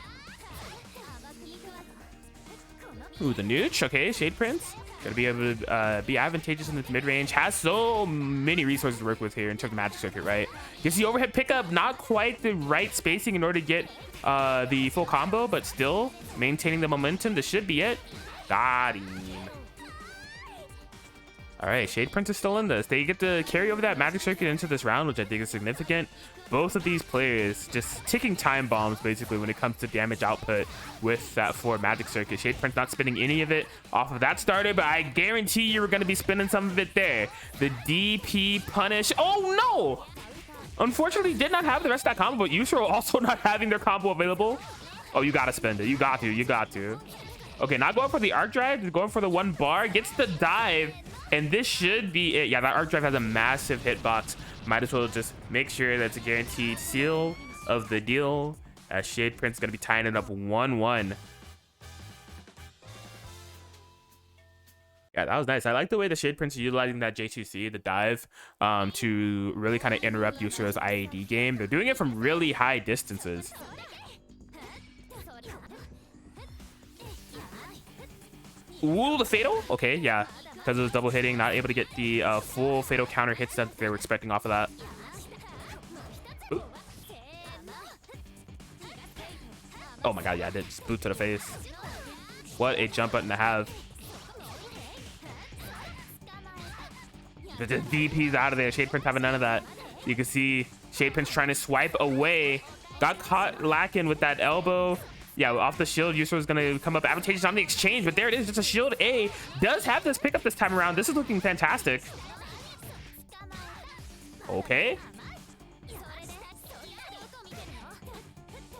Ooh, the Nooch. Okay, Shadeprince gonna be able to be advantageous in the mid-range. Has so many resources to work with here in terms of magic circuit, right? Gets the overhead pickup, not quite the right spacing in order to get the full combo, but still maintaining the momentum. This should be it. Got him. All right, Shadeprince is still in this. They get to carry over that magic circuit into this round, which I think is significant. Both of these players just ticking time bombs, basically, when it comes to damage output with that 4 magic circuit. Shadeprince not spending any of it off of that starter, but I guarantee you were going to be spending some of it there. The DP punish. Oh, no! Unfortunately, did not have the rest of that combo, but Yusro also not having their combo available. Oh, you gotta spend it. You got to. Okay, not going for the arc drive, going for the 1 bar, gets the dive, and this should be it. Yeah, that arc drive has a massive hitbox. Might as well just make sure that's a guaranteed seal of the deal, as Shadeprince is gonna be tying it up 1-1. Yeah, that was nice. I like the way the Shadeprince is utilizing that J2C, the dive, to really kind of interrupt Yusuro's IAD game. They're doing it from really high distances. Ooh, the fatal? Okay, yeah. Because it was double hitting, not able to get the full fatal counter hits that they were expecting off of that. Ooh. Oh my god, yeah, I did just boot to the face. What a jump button to have. The DP's out of there. Shadeprince having none of that. You can see Shadeprince trying to swipe away. Got caught lacking with that elbow. Yeah, off the shield, Yusuro is going to come up advantageous on the exchange, but there it is. Just a shield A. Does have this pickup this time around. This is looking fantastic. Okay.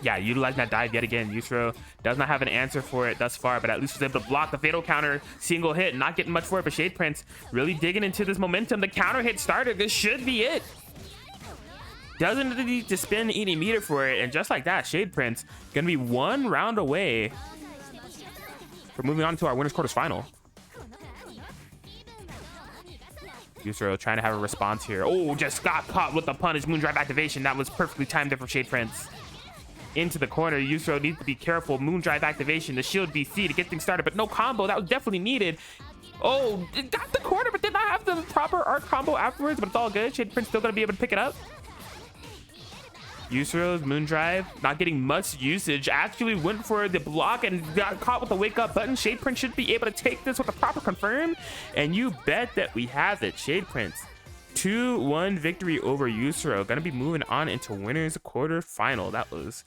Yeah, utilizing that dive yet again. Yusuro does not have an answer for it thus far, but at least was able to block the fatal counter. Single hit, not getting much for it, but Shadeprince really digging into this momentum. The counter hit started. This should be it. Doesn't need to spend any meter for it, and just like that, Shadeprince gonna be 1 round away from moving on to our winners quarters final. Yusuro trying to have a response here. Oh, just got caught with the punish Moondrive activation. That was perfectly timed there for Shadeprince. Into the corner, Yusuro needs to be careful. Moondrive activation, the shield BC to get things started, but no combo. That was definitely needed. Oh, it got the corner, but did not have the proper arc combo afterwards, but it's all good. Shadeprince still gonna be able to pick it up. Yusuro's Moondrive not getting much usage. Actually went for the block and got caught with the wake up button. Shadeprince should be able to take this with a proper confirm, and you bet that we have it. Shadeprince 2-1 victory over Yusuro. Gonna be moving on into winners quarter final. That was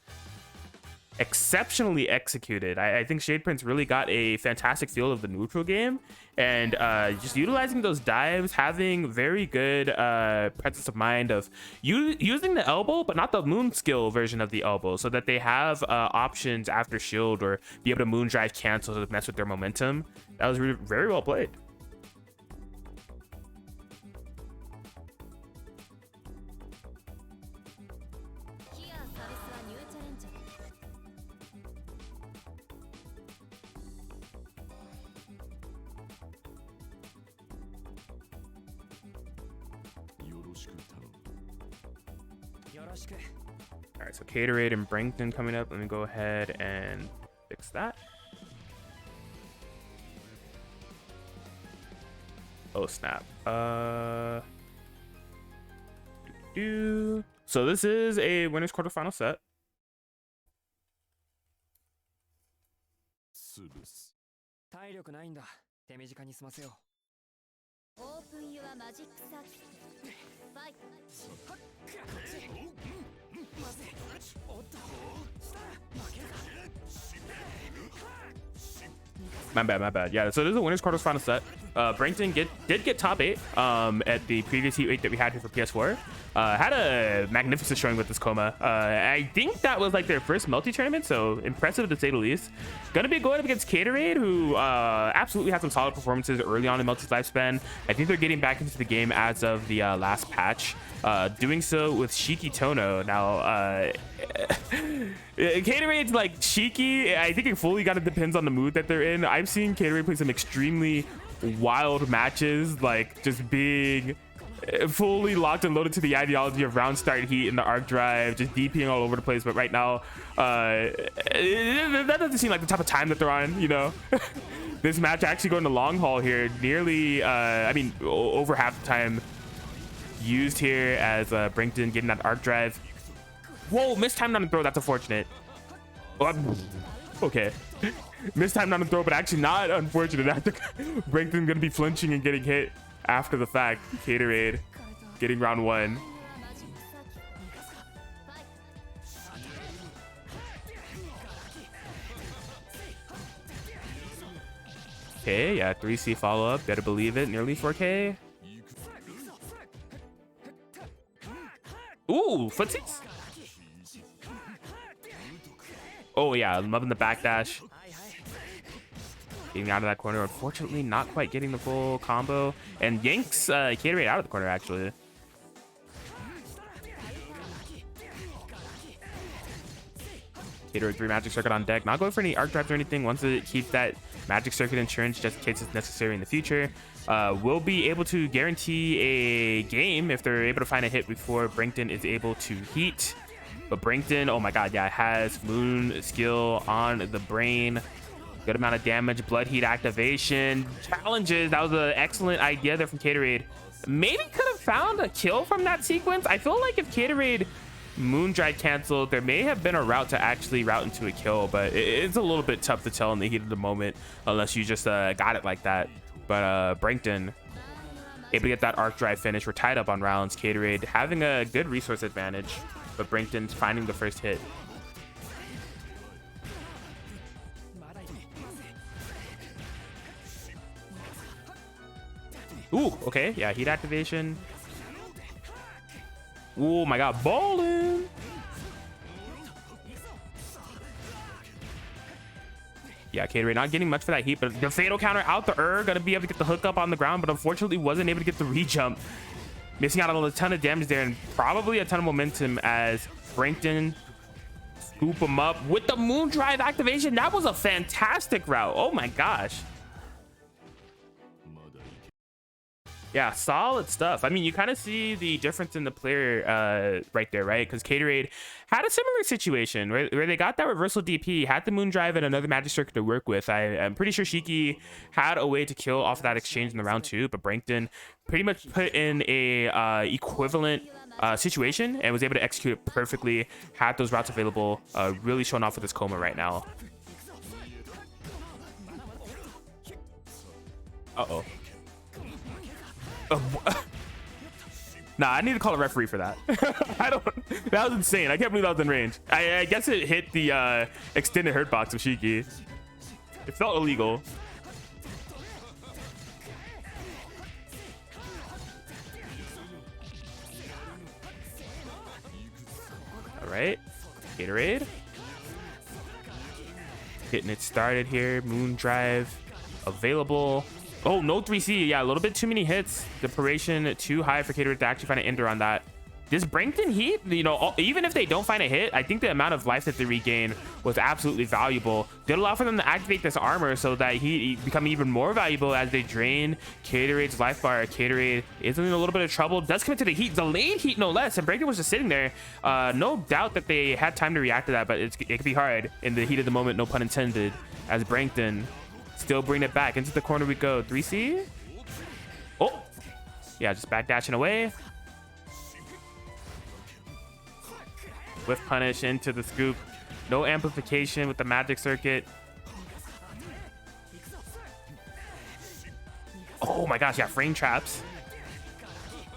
exceptionally executed. I think Shadeprince really got a fantastic feel of the neutral game, and just utilizing those dives, having very good presence of mind of using the elbow, but not the moon skill version of the elbow, so that they have options after shield or be able to moon drive cancel to mess with their momentum. That was really, very well played. All right, so Caterade and Brankton coming up. Let me go ahead and fix that. Oh snap. So this is a winners quarterfinal set.
Open your magic set. Fight.
My bad. Yeah, so this is a winners quarters final set. Brankton did get top 8 at the previous heat 8 that we had here for PS4. Had a magnificent showing with this Kouma. I think that was like their first multi tournament, so impressive to say the least. Gonna be going up against Caterade, who absolutely had some solid performances early on in Melty's lifespan. I think they're getting back into the game as of the last patch. Doing so with Shiki Tono. Now, Caterade's like Shiki. I think it fully kind of depends on the mood that they're in. I've seen Caterade play some extremely wild matches, like just being fully locked and loaded to the ideology of round start heat in the arc drive, just DPing all over the place. But right now, that doesn't seem like the type of time that they're on, you know. This match actually going to long haul here, nearly, I mean, over half the time used here as Brankton getting that arc drive. Whoa, missed time on the throw. That's unfortunate. Okay. Missed time on the throw, but actually not unfortunate. Brankton gonna be flinching and getting hit after the fact. Caterade getting round 1. Okay, yeah, 3C follow up. Better believe it. Nearly 4K. Ooh, footsies. Oh yeah, I'm loving the backdash. Getting out of that corner. Unfortunately, not quite getting the full combo. And yanks Gatorade out of the corner, actually. Gatorade 3 Magic Circuit on deck. Not going for any arc drives or anything. Once it keeps that Magic Circuit insurance just in case it's necessary in the future. Will be able to guarantee a game if they're able to find a hit before Brankton is able to heat. But Brankton, oh my god, yeah, has Moon skill on the brain. Good amount of damage, blood heat activation, challenges. That was an excellent idea there from Gatorade. Maybe could have found a kill from that sequence. I feel like if Gatorade Moondrive canceled, there may have been a route to actually route into a kill, but it's a little bit tough to tell in the heat of the moment unless you just got it like that. But Brankton able to get that arc drive finish. We're tied up on rounds. Gatorade having a good resource advantage, but Brankton's finding the first hit. Ooh, okay, yeah, heat activation. Oh my god, ballin'. Yeah, Gatorade not getting much for that heat, but the fatal counter out the gonna be able to get the hook up on the ground, but unfortunately wasn't able to get the re-jump. Missing out on a ton of damage there and probably a ton of momentum as Brankton scoop him up with the Moondrive activation. That was a fantastic route. Oh my gosh. Yeah, solid stuff. I mean, you kind of see the difference in the player right there, right? Because Gatorade had a similar situation where they got that reversal DP, had the Moondrive and another Magic Circuit to work with. I'm pretty sure Shiki had a way to kill off of that exchange in the round 2, but Brankton pretty much put in a equivalent situation and was able to execute it perfectly, had those routes available, really showing off with this Kouma right now. Uh-oh. Nah, I need to call a referee for that. That was insane. I can't believe that was in range. I guess it hit the extended hurt box of Shiki. It felt illegal. All right, Gatorade getting it started here. Moondrive available. Oh, no 3C. Yeah, a little bit too many hits. Deparation too high for Gatorade to actually find an ender on that. This Brankton heat, you know, even if they don't find a hit, I think the amount of life that they regain was absolutely valuable. Did allow for them to activate this armor so that he become even more valuable as they drain Gatorade's life bar. Gatorade is in a little bit of trouble. Does commit to the heat, delayed heat no less, and Brankton was just sitting there. No doubt that they had time to react to that, but it could be hard in the heat of the moment, no pun intended, as Brankton still bring it back. Into the corner we go. 3C. Oh, yeah, just backdashing away. Whiff punish into the scoop. No amplification with the Magic Circuit. Oh my gosh, yeah, frame traps.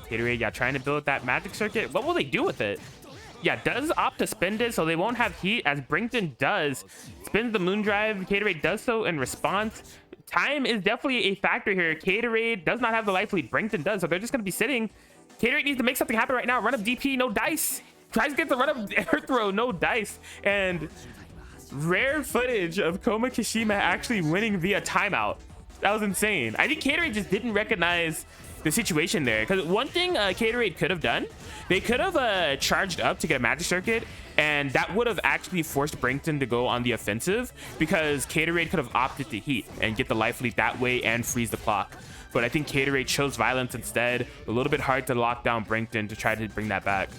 Gatorade, yeah, trying to build that Magic Circuit. What will they do with it? Yeah, does opt to spend it so they won't have heat, as Brankton does. Spins the Moondrive. Gatorade does so in response. Time is definitely a factor here. Gatorade does not have the life lead. Brankton does, so they're just going to be sitting. Gatorade needs to make something happen right now. Run up DP, no dice. Tries to get the run up air throw, no dice. And rare footage of Kouma Kishima actually winning via timeout. That was insane. I think Gatorade just didn't recognize the situation there, because one thing Gatorade could have done, they could have charged up to get a Magic Circuit, and that would have actually forced Brankton to go on the offensive, because Gatorade could have opted to heat and get the life lead that way and freeze the clock. But I think Gatorade chose violence instead. A little bit hard to lock down Brankton to try to bring that back.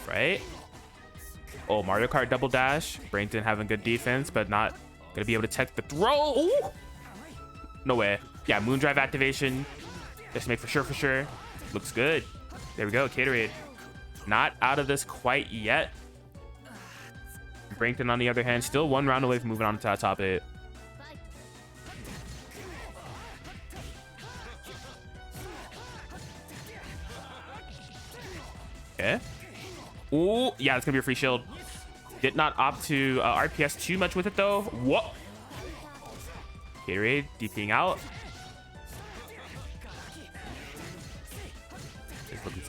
Right? Oh, Mario Kart double dash. Brankton having good defense, but not gonna be able to tech the throw. Ooh! No way. Yeah, Moondrive activation. Just to make for sure. Looks good. There we go, Gatorade. Not out of this quite yet. Brankton, on the other hand, still one round away from moving on to top 8. Okay. Ooh, yeah, it's gonna be a free shield. Did not opt to RPS too much with it though. Whoa. Gatorade DPing out.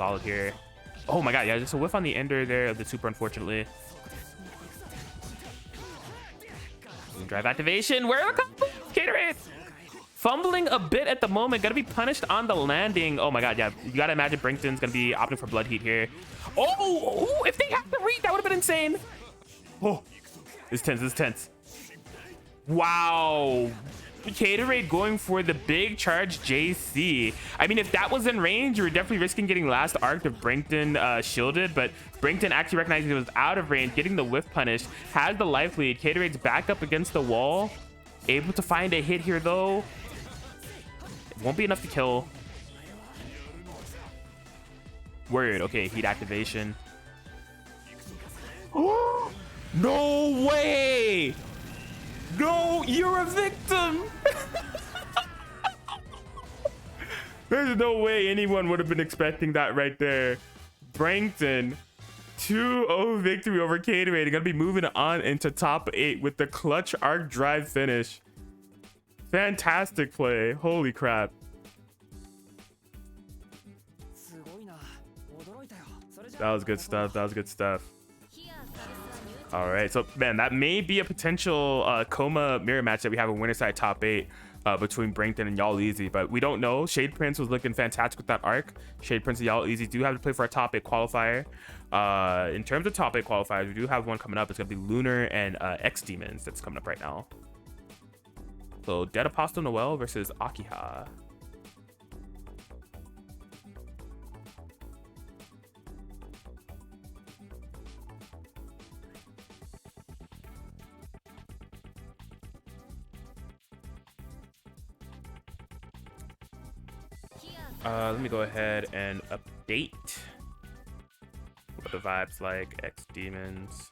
solid here. Oh my god, yeah, just a whiff on the ender there of the super, unfortunately. Drive activation. Where are the combos? Gatorade fumbling a bit at the moment. Gonna be punished on the landing. Oh my god, yeah. You gotta imagine Brankton's gonna be opting for blood heat here. Oh, if they had the read, that would have been insane. Oh, this is tense. This is tense. Wow. Gatorade going for the big charge JC. I mean, if that was in range, you were definitely risking getting last arc of Brankton shielded, but Brankton actually recognizing it was out of range, getting the whiff punish, has the life lead. Gatorade's back up against the wall, able to find a hit here though. It won't be enough to kill. Word, okay, heat activation. Oh, no way! No, you're a victim. There's no way anyone would have been expecting that right there. Brankton, 2-0 victory over Gatorade. Gonna be moving on into top 8 with the clutch arc drive finish. Fantastic play. Holy crap. That was good stuff. That was good stuff. All right, so man, that may be a potential Kouma mirror match that we have in winner side top 8 between Brankton and YallEasy, but we don't know. Shadeprince was looking fantastic with that arc. Shadeprince and YallEasy do have to play for a top 8 qualifier. In terms of top 8 qualifiers, we do have one coming up. It's gonna be Lunar and xdeamons that's coming up right now. So Dead Apostle Noel versus Akiha. Let me go ahead and update what the vibes like. xdeamons,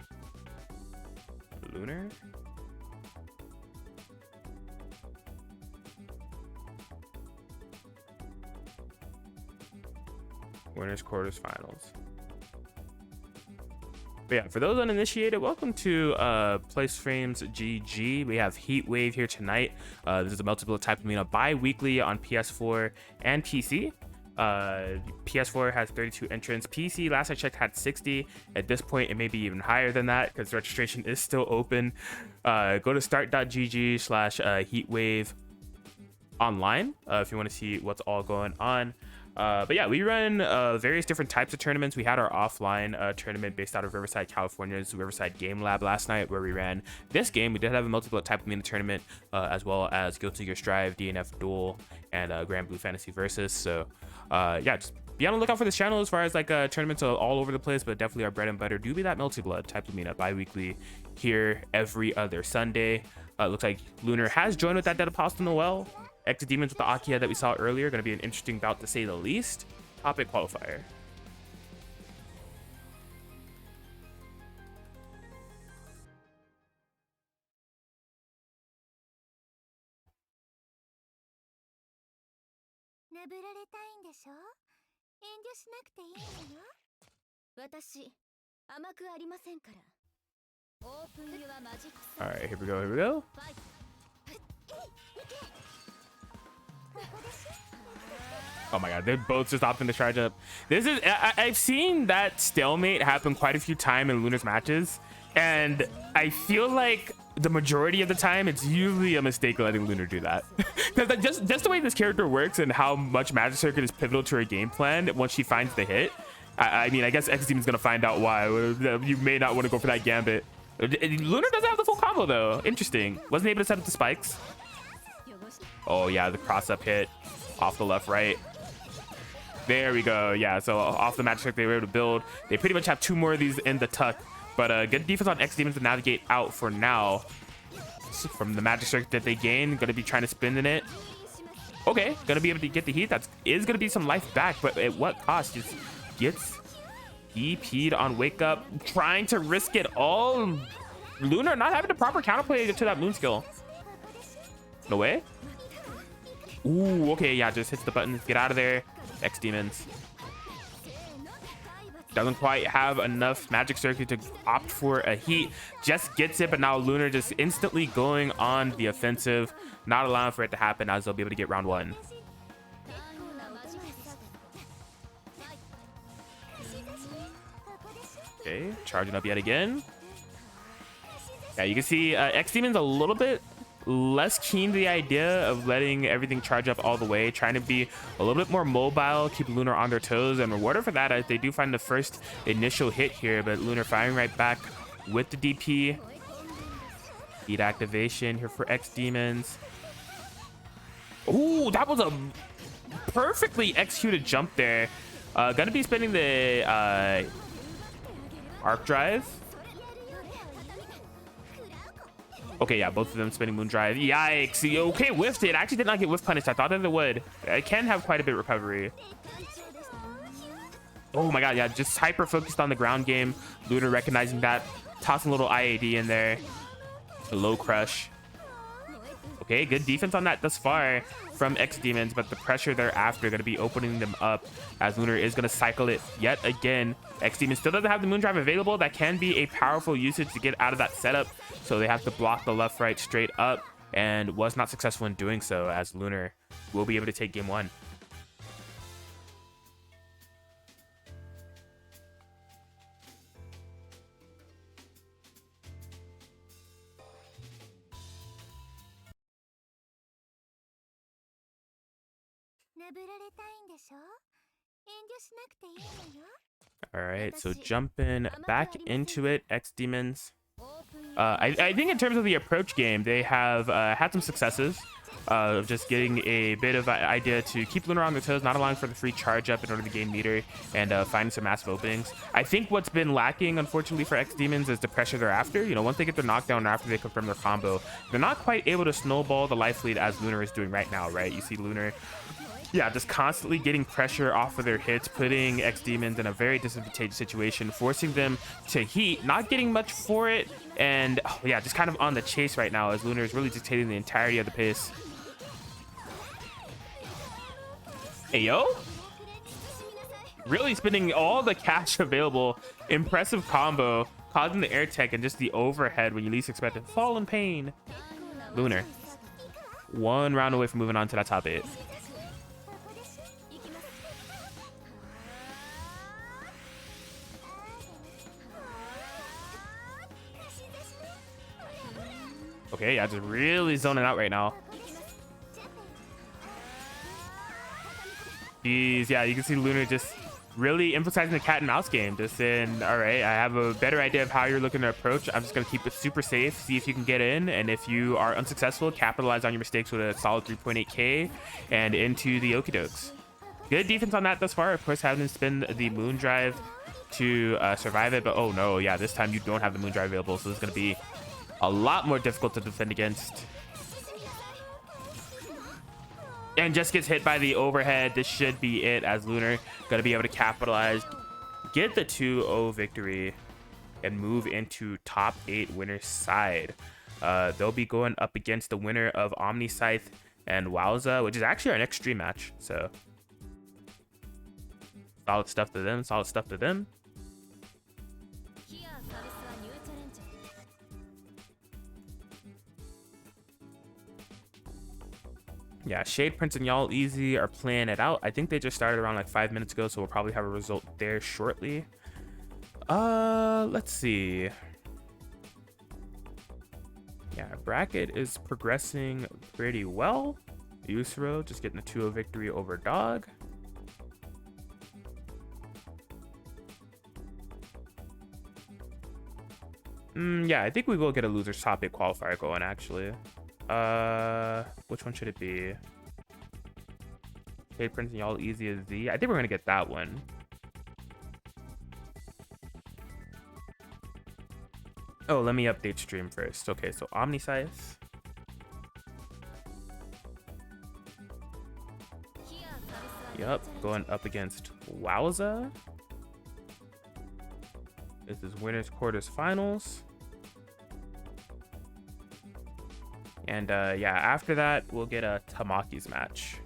Lunar. Winners, quarters, finals. But yeah, for those uninitiated, welcome to PlusFramesGG. We have Heat Wave here tonight. This is a Melty Blood type Lumina bi-weekly on PS4 and PC. PS4 has 32 entrants. PC, last I checked, had 60. At this point, it may be even higher than that because registration is still open. Go to start.gg/heatwave online if you want to see what's all going on. But yeah, we run various different types of tournaments. We had our offline tournament based out of Riverside, California's Riverside Game Lab last night, where we ran this game. We did have a Melty Blood type Lumina tournament, as well as Guilty Gear Strive, DNF Duel, and Grand Blue Fantasy Versus. So yeah, just be on the lookout for this channel as far as like tournaments all over the place, but definitely our bread and butter do be that Melty Blood type Lumina bi-weekly here every other Sunday. Looks like Lunar has joined with that Dead Apostle Noel. xdeamons with the Akiha that we saw earlier. Going to be an interesting bout to say the least. Top 8 qualifier. All right, here we go. Here we go. Oh my god, they're both just opting to charge up. This is I've seen that stalemate happen quite a few times in Lunar's matches, and I feel like the majority of the time it's usually a mistake letting Lunar do that. Because just the way this character works and how much Magic Circuit is pivotal to her game plan once she finds the hit. I mean, I guess xdeamon's gonna find out why. You may not want to go for that gambit. Lunar doesn't have the full combo though. Interesting. Wasn't able to set up the spikes. Oh yeah, the cross up hit off the left right. There we go. Yeah, so off the Magic Circuit they were able to build. They pretty much have 2 more of these in the tuck, but good defense on xdeamons to navigate out for now. So from the Magic Circuit that they gain, gonna be trying to spin in it. Okay, gonna be able to get the heat. That is gonna be some life back, but at what cost? Just gets DP'd on wake up, trying to risk it all. Lunar not having the proper counterplay to that moon skill. No way. Ooh, okay, yeah, just hits the button. Get out of there. xdeamons doesn't quite have enough Magic Circuit to opt for a heat. Just gets it, but now Lunar just instantly going on the offensive, not allowing for it to happen, as they'll be able to get round 1. Okay, charging up yet again. Yeah, you can see xdeamons a little bit less keen to the idea of letting everything charge up all the way, trying to be a little bit more mobile, keep Lunar on their toes, and rewarded for that, they do find the first initial hit here, but Lunar firing right back with the DP. Speed activation here for xdeamons. Ooh, that was a perfectly executed jump there. Gonna be spending the arc drive. Okay, yeah, both of them spinning moon drive. Yikes. Okay, whiffed it. Actually did not get whiff punished. I thought that it would. It can have quite a bit of recovery. Oh my god, yeah, just hyper focused on the ground game. Lunar recognizing that, tossing a little IAD in there. A low crush. Okay, good defense on that thus far from xdeamons, but the pressure thereafter going to be opening them up as Lunar is going to cycle it yet again. xdeamons still doesn't have the moon drive available. That can be a powerful usage to get out of that setup, so they have to block the left right straight up, and was not successful in doing so, as Lunar will be able to take game one. All right, so jumping back into it, xdeamons. I think in terms of the approach game, they have had some successes of just getting a bit of an idea to keep Lunar on their toes, not allowing for the free charge up in order to gain meter, and finding some massive openings. I think what's been lacking, unfortunately, for xdeamons is the pressure they're after. You know, once they get their knockdown after they confirm their combo, they're not quite able to snowball the life lead as Lunar is doing right now, right? You see Lunar, yeah, just constantly getting pressure off of their hits, putting xdeamons in a very disadvantageous situation, forcing them to heat, not getting much for it, and yeah, just kind of on the chase right now as Lunar is really dictating the entirety of the pace. Hey, yo. Really spending all the cash available. Impressive combo, causing the air tech and just the overhead when you least expect it. Fall in pain. Lunar. One round away from moving on to that top 8. Okay, yeah, just really zoning out right now. Jeez, yeah, you can see Lunar just really emphasizing the cat and mouse game. Just saying, all right, I have a better idea of how you're looking to approach. I'm just going to keep it super safe, see if you can get in. And if you are unsuccessful, capitalize on your mistakes with a solid 3.8k and into the okie dokes. Good defense on that thus far. Of course, having to spin the moon drive to survive it. But oh no, yeah, this time you don't have the moon drive available. So this is going to be a lot more difficult to defend against. And just gets hit by the overhead. This should be it, as Lunar going to be able to capitalize, get the 2-0 victory, and move into top 8 winner's side. They'll be going up against the winner of OmniSScythe and YallEasy, which is actually our next stream match. So solid stuff to them. Solid stuff to them. Yeah, Shadeprince and YallEasy are playing it out. I think they just started around like 5 minutes ago, so we'll probably have a result there shortly. Let's see. Yeah, bracket is progressing pretty well. Yusro just getting a 2-0 victory over Dog. Yeah, I think we will get a loser's top 8 qualifier going, actually. Which one should it be? Shadeprince and YallEasy is Z. I think we're gonna get that one. Oh, let me update stream first. Okay, so OmniSScythe. Yup, going up against YallEasy. This is winners quarters finals. And yeah, after that, we'll get a Tamaki's match.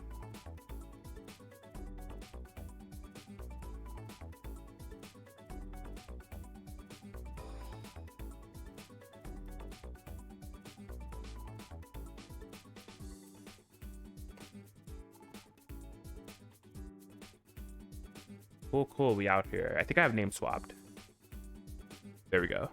Cool, we out here. I think I have name swapped. There we go.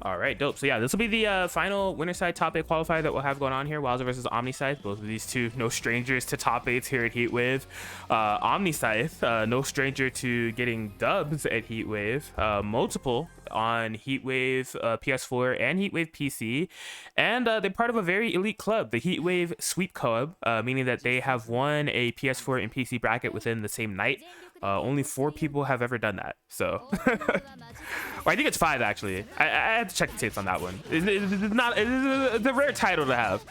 All right, dope. So yeah, this will be the final winner side top 8 qualifier that we'll have going on here. YallEasy versus OmniSScythe. Both of these two, no strangers to top 8s here at Heatwave. OmniSScythe, no stranger to getting dubs at Heatwave. Multiple on Heatwave PS4 and Heatwave PC. And they're part of a very elite club, the Heatwave Sweep Co-op, meaning that they have won a PS4 and PC bracket within the same night. Only 4 people have ever done that. So, or I think it's 5 actually. I had to check the tapes on that one. It's a rare title to have.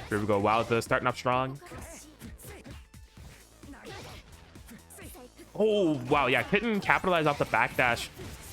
Here we go. YallEasy starting off strong. Oh wow, yeah, couldn't capitalize off the backdash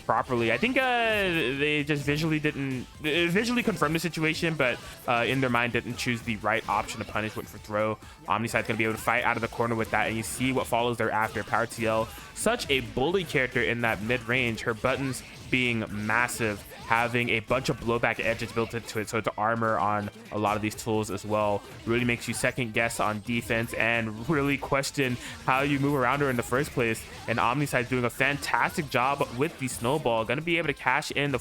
properly. I think they just visually confirmed the situation, but in their mind didn't choose the right option to punish. Went for throw. OmniSScythe gonna be able to fight out of the corner with that, and you see what follows thereafter. Power TL, such a bully character in that mid range. Her buttons being massive, having a bunch of blowback edges built into it, so it's armor on a lot of these tools as well. Really makes you second guess on defense and really question how you move around her in the first place. And OmniSScythe doing a fantastic job with the snowball, gonna be able to cash in the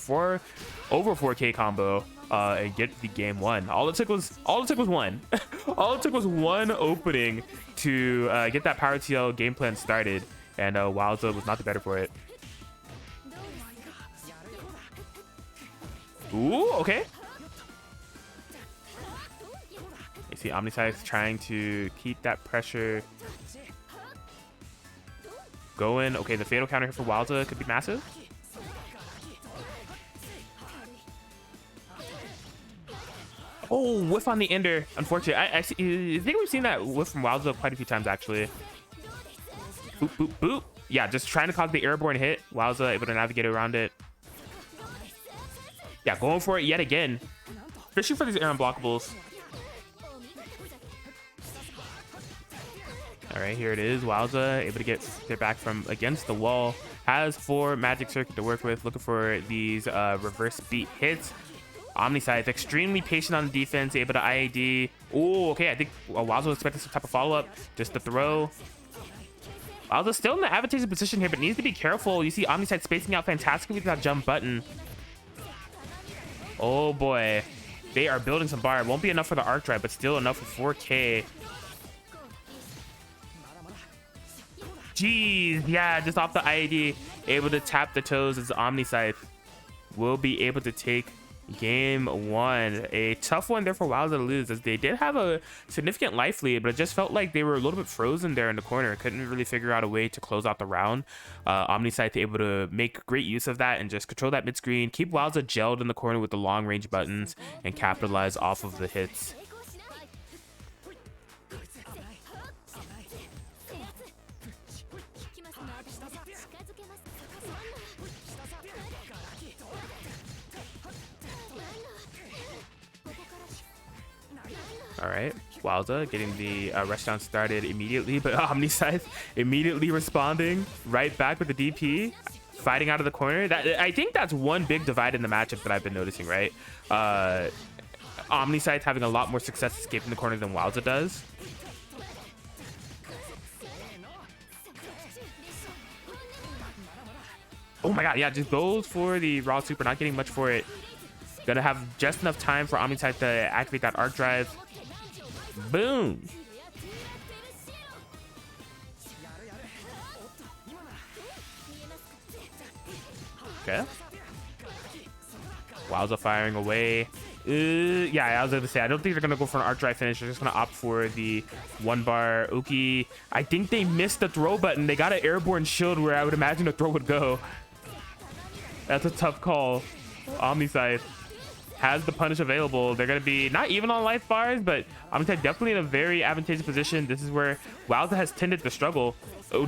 over 4K combo and get the game won. All it took was one. All it took was one opening to get that Power TL game plan started, and YallEasy was not the better for it. Ooh, okay. You see OmniSScythe trying to keep that pressure going. Okay, the fatal counter here for YallEasy could be massive. Oh, whiff on the ender. Unfortunately, I think we've seen that whiff from YallEasy quite a few times actually. Boop, boop, boop. Yeah, just trying to cause the airborne hit. YallEasy able to navigate around it. Yeah, going for it yet again. Fishing for these air unblockables. All right, here it is. YallEasy able to get back from against the wall. Has 4 magic circuit to work with. Looking for these reverse beat hits. OmniSScythe extremely patient on the defense. Able to IAD. Oh, okay. I think YallEasy was expecting some type of follow up. Just the throw. YallEasy still in the advantageous position here, but needs to be careful. You see OmniSScythe spacing out fantastically with that jump button. Oh boy, they are building some bar. It won't be enough for the arc drive, but still enough for 4K. Jeez, yeah, just off the IAD, able to tap the toes as OmniSScythe will be able to take game 1. A tough one there for YallEasy to lose, as they did have a significant life lead, but it just felt like they were a little bit frozen there in the corner. Couldn't really figure out a way to close out the round. OmniSScythe able to make great use of that and just control that mid screen, keep YallEasy gelled in the corner with the long range buttons, and capitalize off of the hits. All right, YallEasy getting the rush down started immediately, but OmniSScythe immediately responding right back with the DP, fighting out of the corner. I think that's one big divide in the matchup that I've been noticing, right? OmniSScythe having a lot more success escaping the corner than YallEasy does. Oh my god, yeah, just goes for the raw super, not getting much for it. Gonna have just enough time for OmniSScythe to activate that arc drive. Boom. Okay. YallEasy firing away. Yeah, I was gonna say, I don't think they're gonna go for an arc drive finish. They're just gonna opt for the 1-bar Uki. I think they missed the throw button. They got an airborne shield where I would imagine a throw would go. That's a tough call. OmniSScythe has the punish available. They're going to be not even on life bars, but OmniSScythe definitely in a very advantageous position. This is where YallEasy has tended to struggle.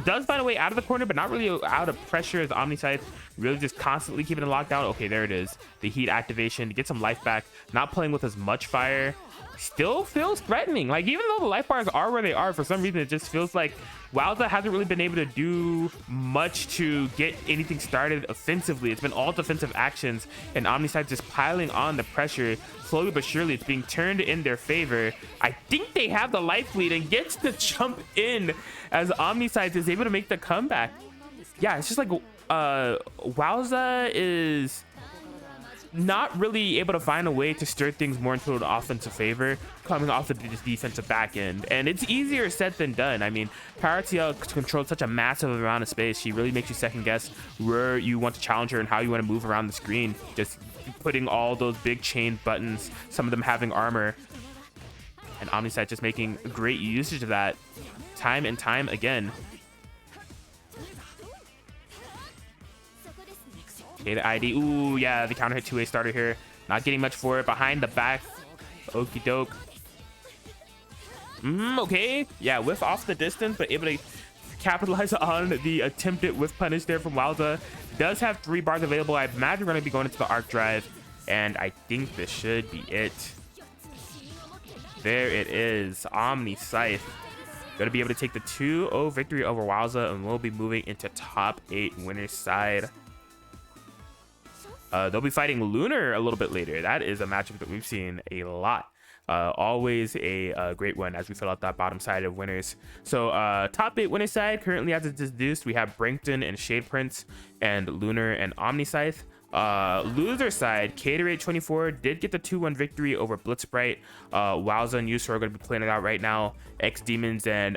does find a way out of the corner, but not really out of pressure, as OmniSScythe really just constantly keeping it locked down. Okay, there it is. The heat activation to get some life back. Not playing with as much fire. Still feels threatening. Like, even though the life bars are where they are, for some reason it just feels like YallEasy hasn't really been able to do much to get anything started offensively. It's been all defensive actions, and OmniSScythe just piling on the pressure. Slowly but surely it's being turned in their favor. I think they have the life lead and gets to jump in as OmniSScythe is able to make the comeback. Yeah, it's just like YallEasy is not really able to find a way to stir things more into an offensive favor coming off of this defensive back end, and it's easier said than done. I mean, Ciel controls such a massive amount of space. She really makes you second guess where you want to challenge her and how you want to move around the screen, just putting all those big chain buttons, some of them having armor, and OmniSScythe just making great usage of that time and time again. Okay, the ID. Ooh, yeah, the counter hit 2A starter here. Not getting much for it. Behind the back. Okie doke. Okay. Yeah, whiff off the distance, but able to capitalize on the attempted whiff punish there from YallEasy. Does have 3 bars available. I imagine we're going to be going into the arc drive, and I think this should be it. There it is. OmniSScythe going to be able to take the 2-0 victory over YallEasy, and we'll be moving into top 8 winners side. They'll be fighting Lunar a little bit later. That is a matchup that we've seen a lot. Always a great one as we fill out that bottom side of winners. So top 8 winners side, currently as it's deduced, we have Brankton and Shadeprince and Lunar and OmniSScythe. Loser side, Caterade24 did get the 2-1 victory over Blitzbright. YallEasy and Yusor are going to be playing it out right now. xdeamons and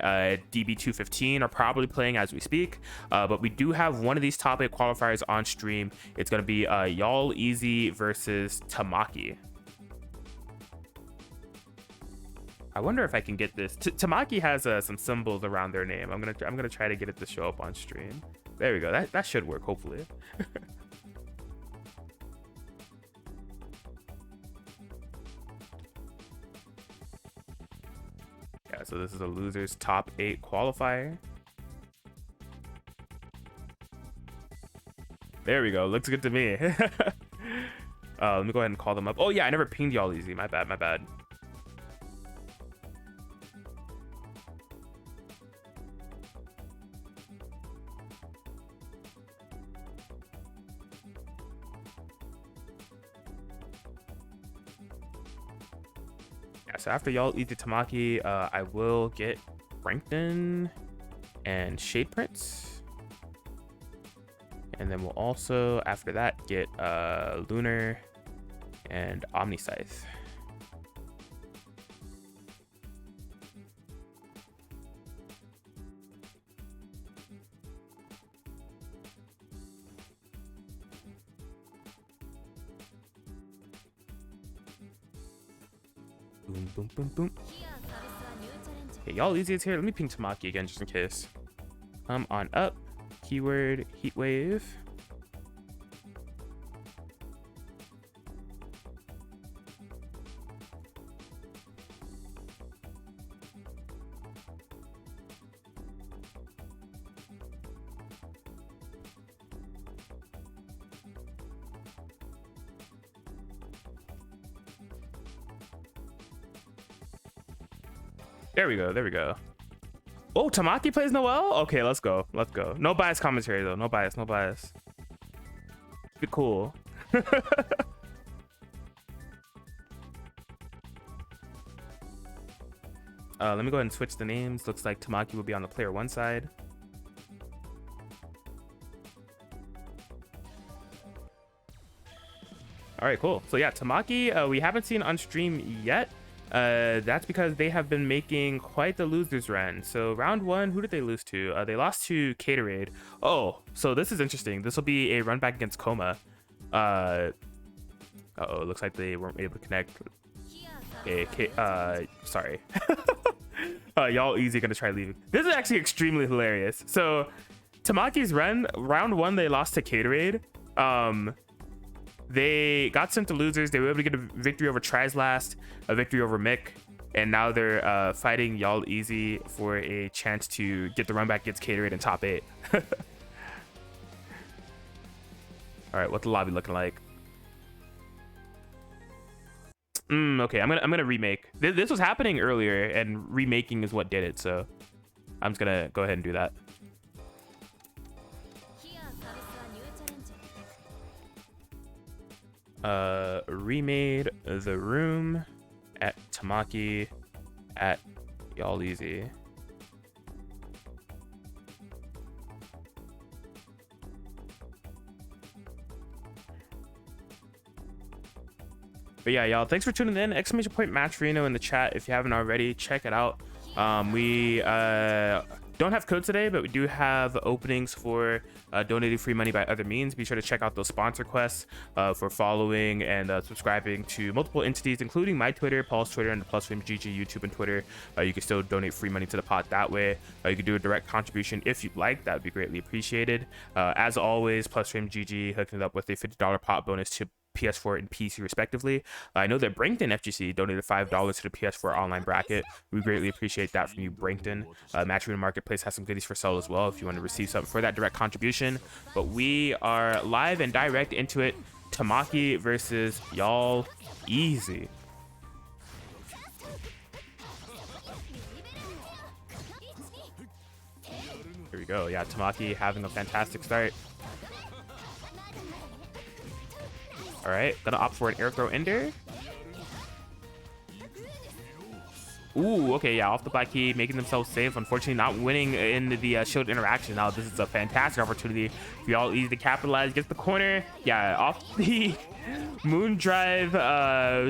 DB215 are probably playing as we speak. But we do have one of these top 8 qualifiers on stream. It's going to be YallEasy versus Tamaki. I wonder if I can get this. Tamaki has some symbols around their name. I'm gonna try to get it to show up on stream. There we go. That should work, hopefully. Yeah, so this is a loser's top 8 qualifier. There we go. Looks good to me. Let me go ahead and call them up. Oh yeah, I never pinged YallEasy. My bad. So after YallEasy Tamaki, I will get Brankton and Shadeprince. And then we'll also, after that, get Lunar and OmniSScythe. Boom. Okay, YallEasy is here. Let me ping Tamaki again just in case. Come on up. Keyword Heatwave. There we go. Oh, Tamaki plays Noel? Okay, let's go. No bias commentary though. No bias. Be cool. Let me go ahead and switch the names. Looks like Tamaki will be on the player 1 side. All right, cool. So yeah, Tamaki, we haven't seen on stream yet. That's because they have been making quite the losers run. So round 1, who did they lose to? They lost to Caterade. Oh, so this is interesting. This will be a run back against Kouma. Uh-oh, looks like they weren't able to connect. Okay, sorry. YallEasy gonna try leaving. This is actually extremely hilarious. So Tamaki's round 1, they lost to Caterade. They got sent to losers. They were able to get a victory over Trislast, a victory over Mick, and now they're fighting YallEasy for a chance to get the run back gets catered in top 8. All right, what's the lobby looking like? Okay, I'm gonna remake. This was happening earlier, and remaking is what did it. So I'm just gonna go ahead and do that. Remade the room at Tamaki at YallEasy. But yeah, y'all, thanks for tuning in. Exclamation point match Reno in the chat if you haven't already. Check it out. We don't have codes today, but we do have openings for donating free money by other means. Be sure to check out those sponsor quests for following and subscribing to multiple entities, including my Twitter, Paul's Twitter, and the PlusFramesGG YouTube and Twitter. You can still donate free money to the pot that way. You can do a direct contribution if you'd like. That would be greatly appreciated. As always, PlusFramesGG hooking it up with a $50 pot bonus to PS4 and PC respectively. I know that Brankton FGC donated $5 to the PS4 online bracket. We greatly appreciate that from you, Brankton. Match Arena Marketplace has some goodies for sale as well if you want to receive something for that direct contribution. But we are live and direct into it. Tamaki versus YallEasy. Here we go. Yeah, Tamaki having a fantastic start. All right, gonna opt for an air throw ender. Ooh, okay, yeah, off the black key, making themselves safe. Unfortunately, not winning in the shield interaction. Now, this is a fantastic opportunity for YallEasy to capitalize. Gets the corner. Yeah, off the moon drive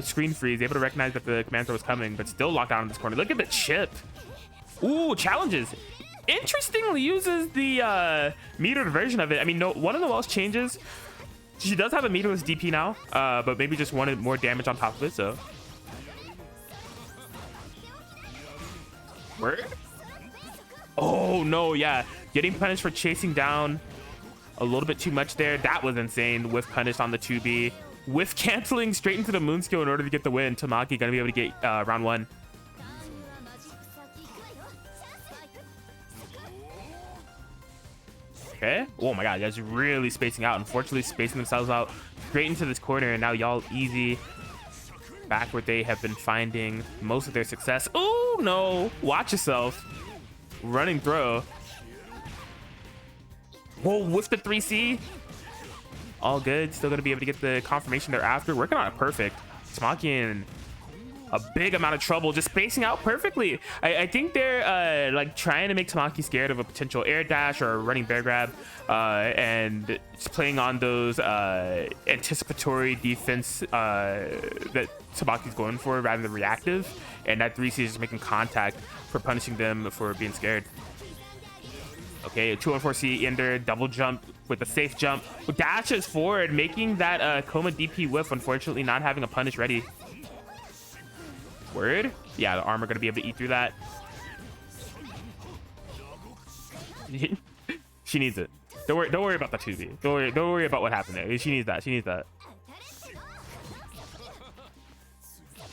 screen freeze. Able to recognize that the command throw was coming, but still locked down in this corner. Look at the chip. Ooh, challenges. Interestingly, uses the metered version of it. I mean, no, one of Noel's changes. She does have a meterless DP now, but maybe just wanted more damage on top of it, so. Where? Oh, no, yeah. Getting punished for chasing down a little bit too much there. That was insane. Whiff punish on the 2B. Whiff canceling straight into the moon skill in order to get the win. Tamaki gonna be able to get round 1. Okay. Oh my god, guys really spacing out. Unfortunately, spacing themselves out straight into this corner, and now YallEasy back where they have been finding most of their success. Oh no! Watch yourself. Running throw. Whoa, with the 3C. All good. Still gonna be able to get the confirmation thereafter. Working on it perfect. Tamaki in a big amount of trouble, just spacing out perfectly. I think they're like trying to make Tamaki scared of a potential air dash or a running bear grab, and just playing on those anticipatory defense that Tamaki's going for rather than reactive, and that 3C is just making contact for punishing them for being scared. Okay, a 2-on-4C ender, double jump with a safe jump, dashes forward, making that Kouma DP whiff. Unfortunately, not having a punish ready. Word? Yeah, the armor gonna be able to eat through that. She needs it. Don't worry about the 2B. Don't worry about what happened there. She needs that. She needs that.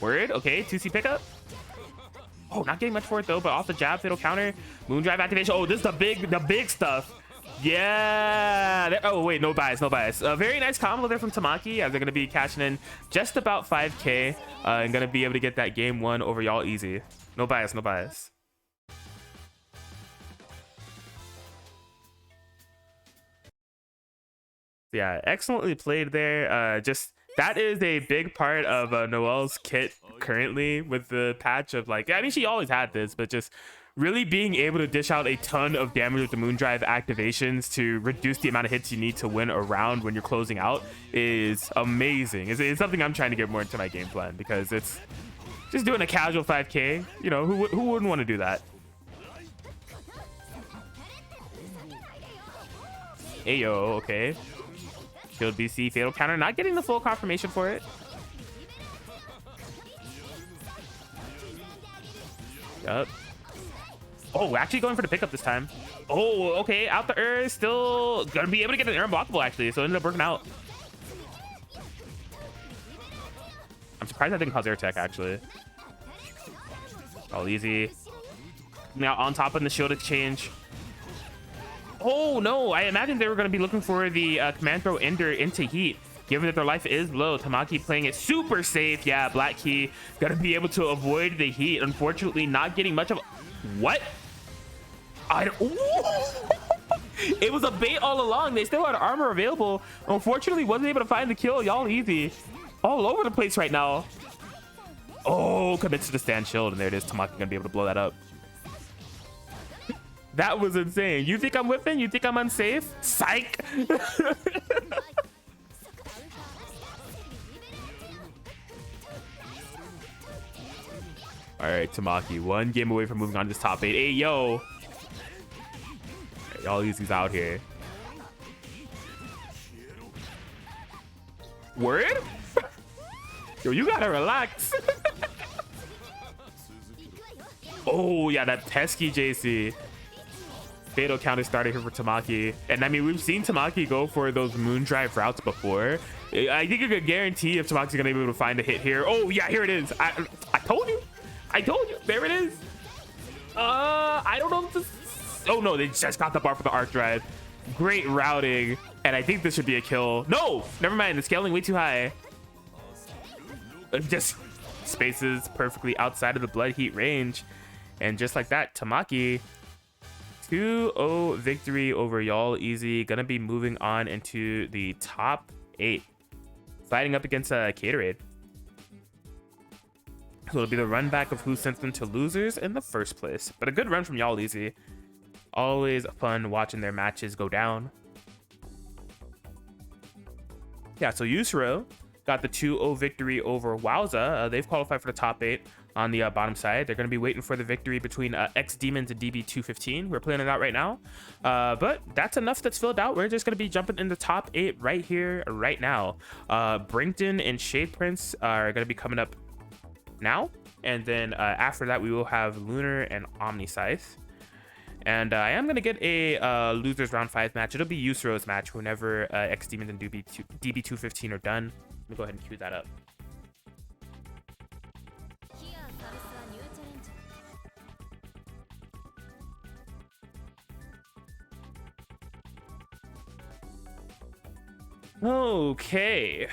Word? Okay, 2C pickup. Oh, not getting much for it though, but off the jab, fatal counter, moon drive activation. Oh, this is the big stuff. Yeah. Oh wait, no bias, no bias. A very nice combo there from Tamaki, as they're gonna be cashing in just about 5K and gonna be able to get that game 1 over YallEasy. No bias, no bias. Yeah, excellently played there. Just that is a big part of Noel's kit currently with the patch of, like, I mean, she always had this, but just really being able to dish out a ton of damage with the moon drive activations to reduce the amount of hits you need to win a round when you're closing out is amazing. It's something I'm trying to get more into my game plan, because it's just doing a casual 5K. You know, who wouldn't want to do that? Ayo, okay. Shield BC, fatal counter, not getting the full confirmation for it. Yup. Oh, actually going for the pickup this time. Oh, okay, out the earth, still gonna be able to get an air unblockable actually, so it ended up working out. I'm surprised that didn't cause air tech actually. YallEasy. Now on top of the shield exchange. Oh no, I imagine they were going to be looking for the command throw ender into heat. Given that their life is low, Tamaki playing it super safe. Yeah, Black Key gonna be able to avoid the heat. Unfortunately, not getting much of what? I don't. It was a bait all along. They still had armor available. Unfortunately, wasn't able to find the kill. YallEasy all over the place right now. Oh, commits to the stand shield, and there it is. Tamaki gonna be able to blow that up. That was insane. You think I'm whipping? You think I'm unsafe? Psych. All right, Tamaki, one game away from moving on to this top 8. Hey, yo. YallEasy's out here. Word? Yo, you gotta relax. Oh, yeah, that pesky JC. Fatal counter started here for Tamaki. And I mean, we've seen Tamaki go for those moon drive routes before. I think you could guarantee if Tamaki's gonna be able to find a hit here. Oh, yeah, here it is. I told you. I told you. There it is. I don't know if this... Oh, no, they just got the bar for the arc drive. Great routing. And I think this should be a kill. No, never mind. The scaling way too high. Just spaces perfectly outside of the blood heat range. And just like that, Tamaki, 2-0 victory over YallEasy. Gonna be moving on into the top 8. Fighting up against Gatorade. So it'll be the run back of who sent them to losers in the first place. But a good run from YallEasy. Always fun watching their matches go down. Yeah, so Yusro got the 2-0 victory over Wowza. They've qualified for the top 8 on the bottom side. They're going to be waiting for the victory between xdeamons and DB215. We're playing it out right now. But that's enough that's filled out. We're just going to be jumping in the top 8 right here, right now. Brankton and Shadeprince are going to be coming up now, and then after that we will have Lunar and OmniSScythe, and I am gonna get a losers round 5 match. It'll be Yusro's match whenever xdeamons and DB215 are done. Let me go ahead and cue that up. Okay.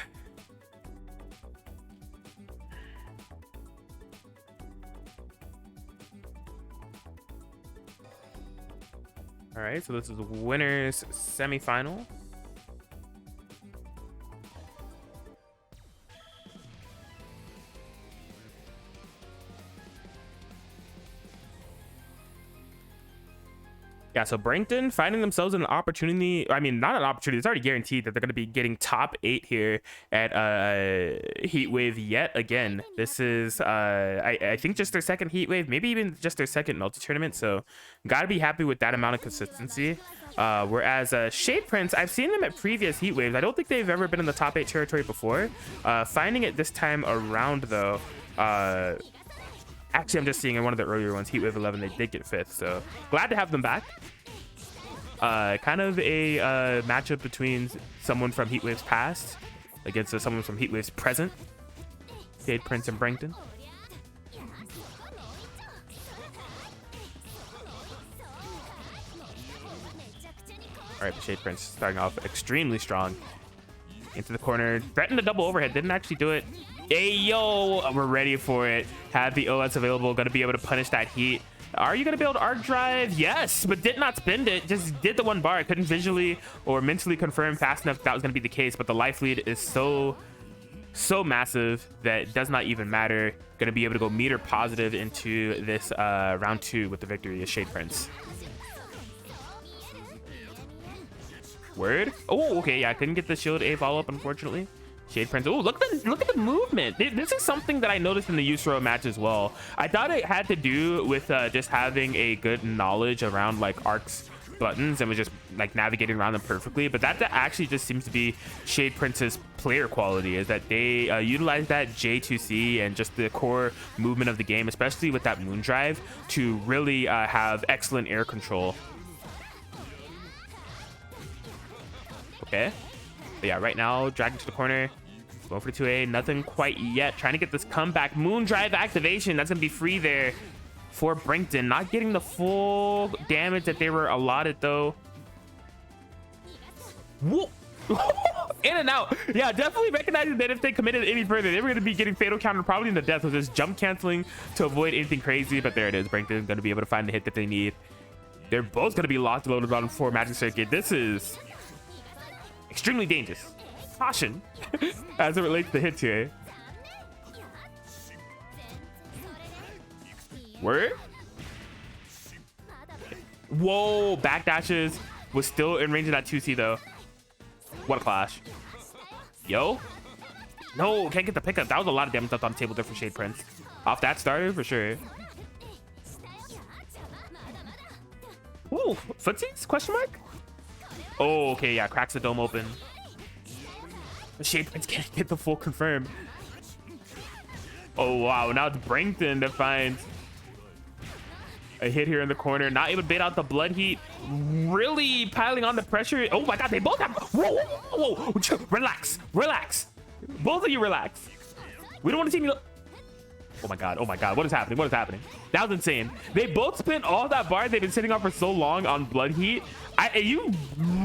All right, so this is the winners semifinal. Yeah, so Brankton finding themselves in an opportunity. I mean, not an opportunity. It's already guaranteed that they're going to be getting top 8 here at Heatwave yet again. This is, I think, just their second Heatwave, maybe even just their second multi-tournament. So, got to be happy with that amount of consistency. Whereas Shadeprince, I've seen them at previous Heatwaves. I don't think they've ever been in the top 8 territory before. Finding it this time around, though, actually, I'm just seeing in one of the earlier ones, Heatwave 11, they did get 5th. So, glad to have them back. Kind of a matchup between someone from Heatwave's past against someone from Heatwave's present. Shadeprince and Brankton. All right, the Shadeprince starting off extremely strong. Into the corner, threatened a double overhead, didn't actually do it. Hey, yo, we're ready for it. Have the OS available, gonna be able to punish that heat. Are you gonna be able to arc drive? Yes, but did not spend it. Just did the one bar. I couldn't visually or mentally confirm fast enough that was gonna be the case, but the life lead is so massive that it does not even matter. Gonna be able to go meter positive into this round 2 with the victory as Shadeprince. Word. Oh, okay, yeah, I couldn't get the shield A follow-up, unfortunately. Shadeprince. Oh, look at the movement. This is something that I noticed in the Yusro match as well. I thought it had to do with just having a good knowledge around like Arc's buttons and was just like navigating around them perfectly. But that actually just seems to be Shadeprince's player quality, is that they utilize that J2C and just the core movement of the game, especially with that moon drive, to really have excellent air control. Okay. But yeah, right now, dragging to the corner. Going for 2A. Nothing quite yet. Trying to get this comeback. Moon drive activation. That's going to be free there. for Brankton. Not getting the full damage that they were allotted though. Whoa. In and out. Yeah, definitely recognizing that if they committed any further, they were going to be getting fatal counter probably in the death. So just jump canceling to avoid anything crazy. But there it is. Brankton going to be able to find the hit that they need. They're both going to be locked loaded on 4 magic circuit. This is extremely dangerous. Caution as it relates to hits here. Word? Whoa, backdashes was still in range of that 2C though. What a clash. Yo. No, can't get the pickup. That was a lot of damage left on the table there for Shadeprince. Off that starter for sure. Ooh, footsies? Question mark? Oh, okay, yeah, cracks the dome open. Shadeprince can't get the full confirm. Oh, wow, now it's Brankton to find a hit here in the corner. Not able to bait out the blood heat. Really piling on the pressure. Oh my god, they both have. Whoa, whoa, whoa, whoa. Relax, relax. Both of you relax. We don't want to see me. Oh my god, what is happening? What is happening? That was insane. They both spent all that bar they've been sitting on for so long on blood heat. You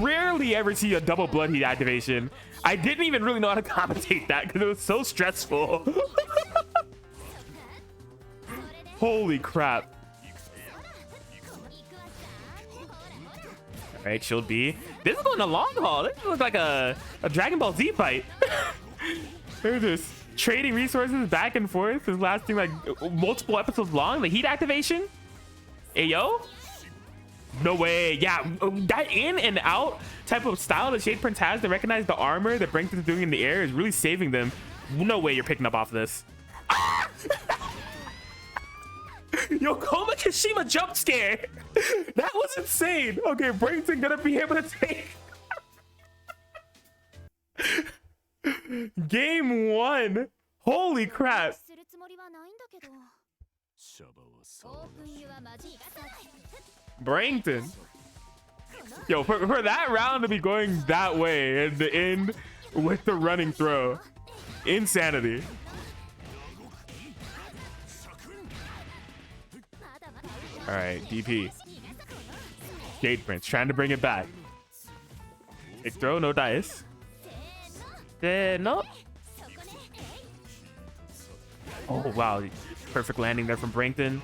rarely ever see a double blood heat activation. I didn't even really know how to commentate that because it was so stressful. Holy crap. All right, shield B. This is going a long haul. This looks like a Dragon Ball Z fight. They're just trading resources back and forth. It's lasting like multiple episodes long. The heat activation. Hey, yo. No way. Yeah, that in and out type of style that Shadeprince has to recognize the armor that Brankton's doing in the air is really saving them. No way you're picking up off this. Yo, Kouma Kashima jump scare. That was insane. Okay, Brankton gonna be able to take game 1. Holy crap. Brankton. Yo, for that round to be going that way and the end with the running throw. Insanity. All right, DP. Shadeprince trying to bring it back. Big throw, no dice. No. Oh, wow. Perfect landing there from Brankton.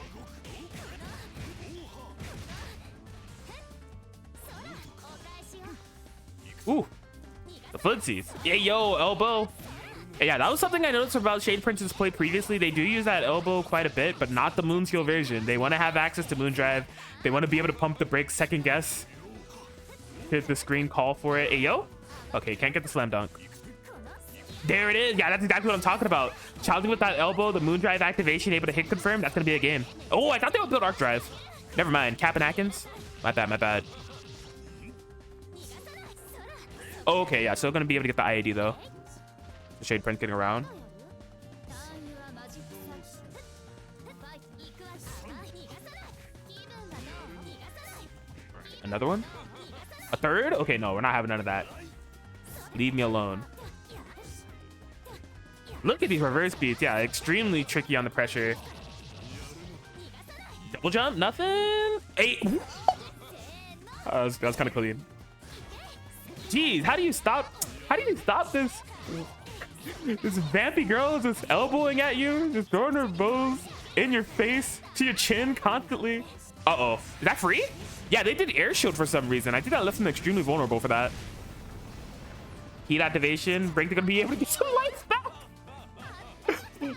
Ooh. The footsies. Yeah, yo, elbow. Yeah, that was something I noticed about Shadeprince's play previously. They do use that elbow quite a bit, but not the Moonskill version. They want to have access to Moondrive. They want to be able to pump the brakes, second guess. Hit the screen, call for it. Hey, yo. Okay, can't get the slam dunk. There it is. Yeah, that's exactly what I'm talking about. Challenging with that elbow, the Moondrive activation, able to hit confirm. That's going to be a game. Oh, I thought they would build Arc Drive. Never mind. Cap and Atkins. My bad, my bad. Okay, yeah, still going to be able to get the IAD, though. The Shadeprince getting around. Another one? A third? Okay, no, we're not having none of that. Leave me alone. Look at these reverse beats. Yeah, extremely tricky on the pressure. Double jump? Nothing? 8. That was kind of clean. Jeez, how do you stop? How do you stop this? This vampy girl is just elbowing at you, just throwing her bows in your face, to your chin constantly. Uh-oh. Is that free? Yeah, they did air shield for some reason. I think that left them extremely vulnerable for that. Heat activation. Brankton gonna be able to get some life back.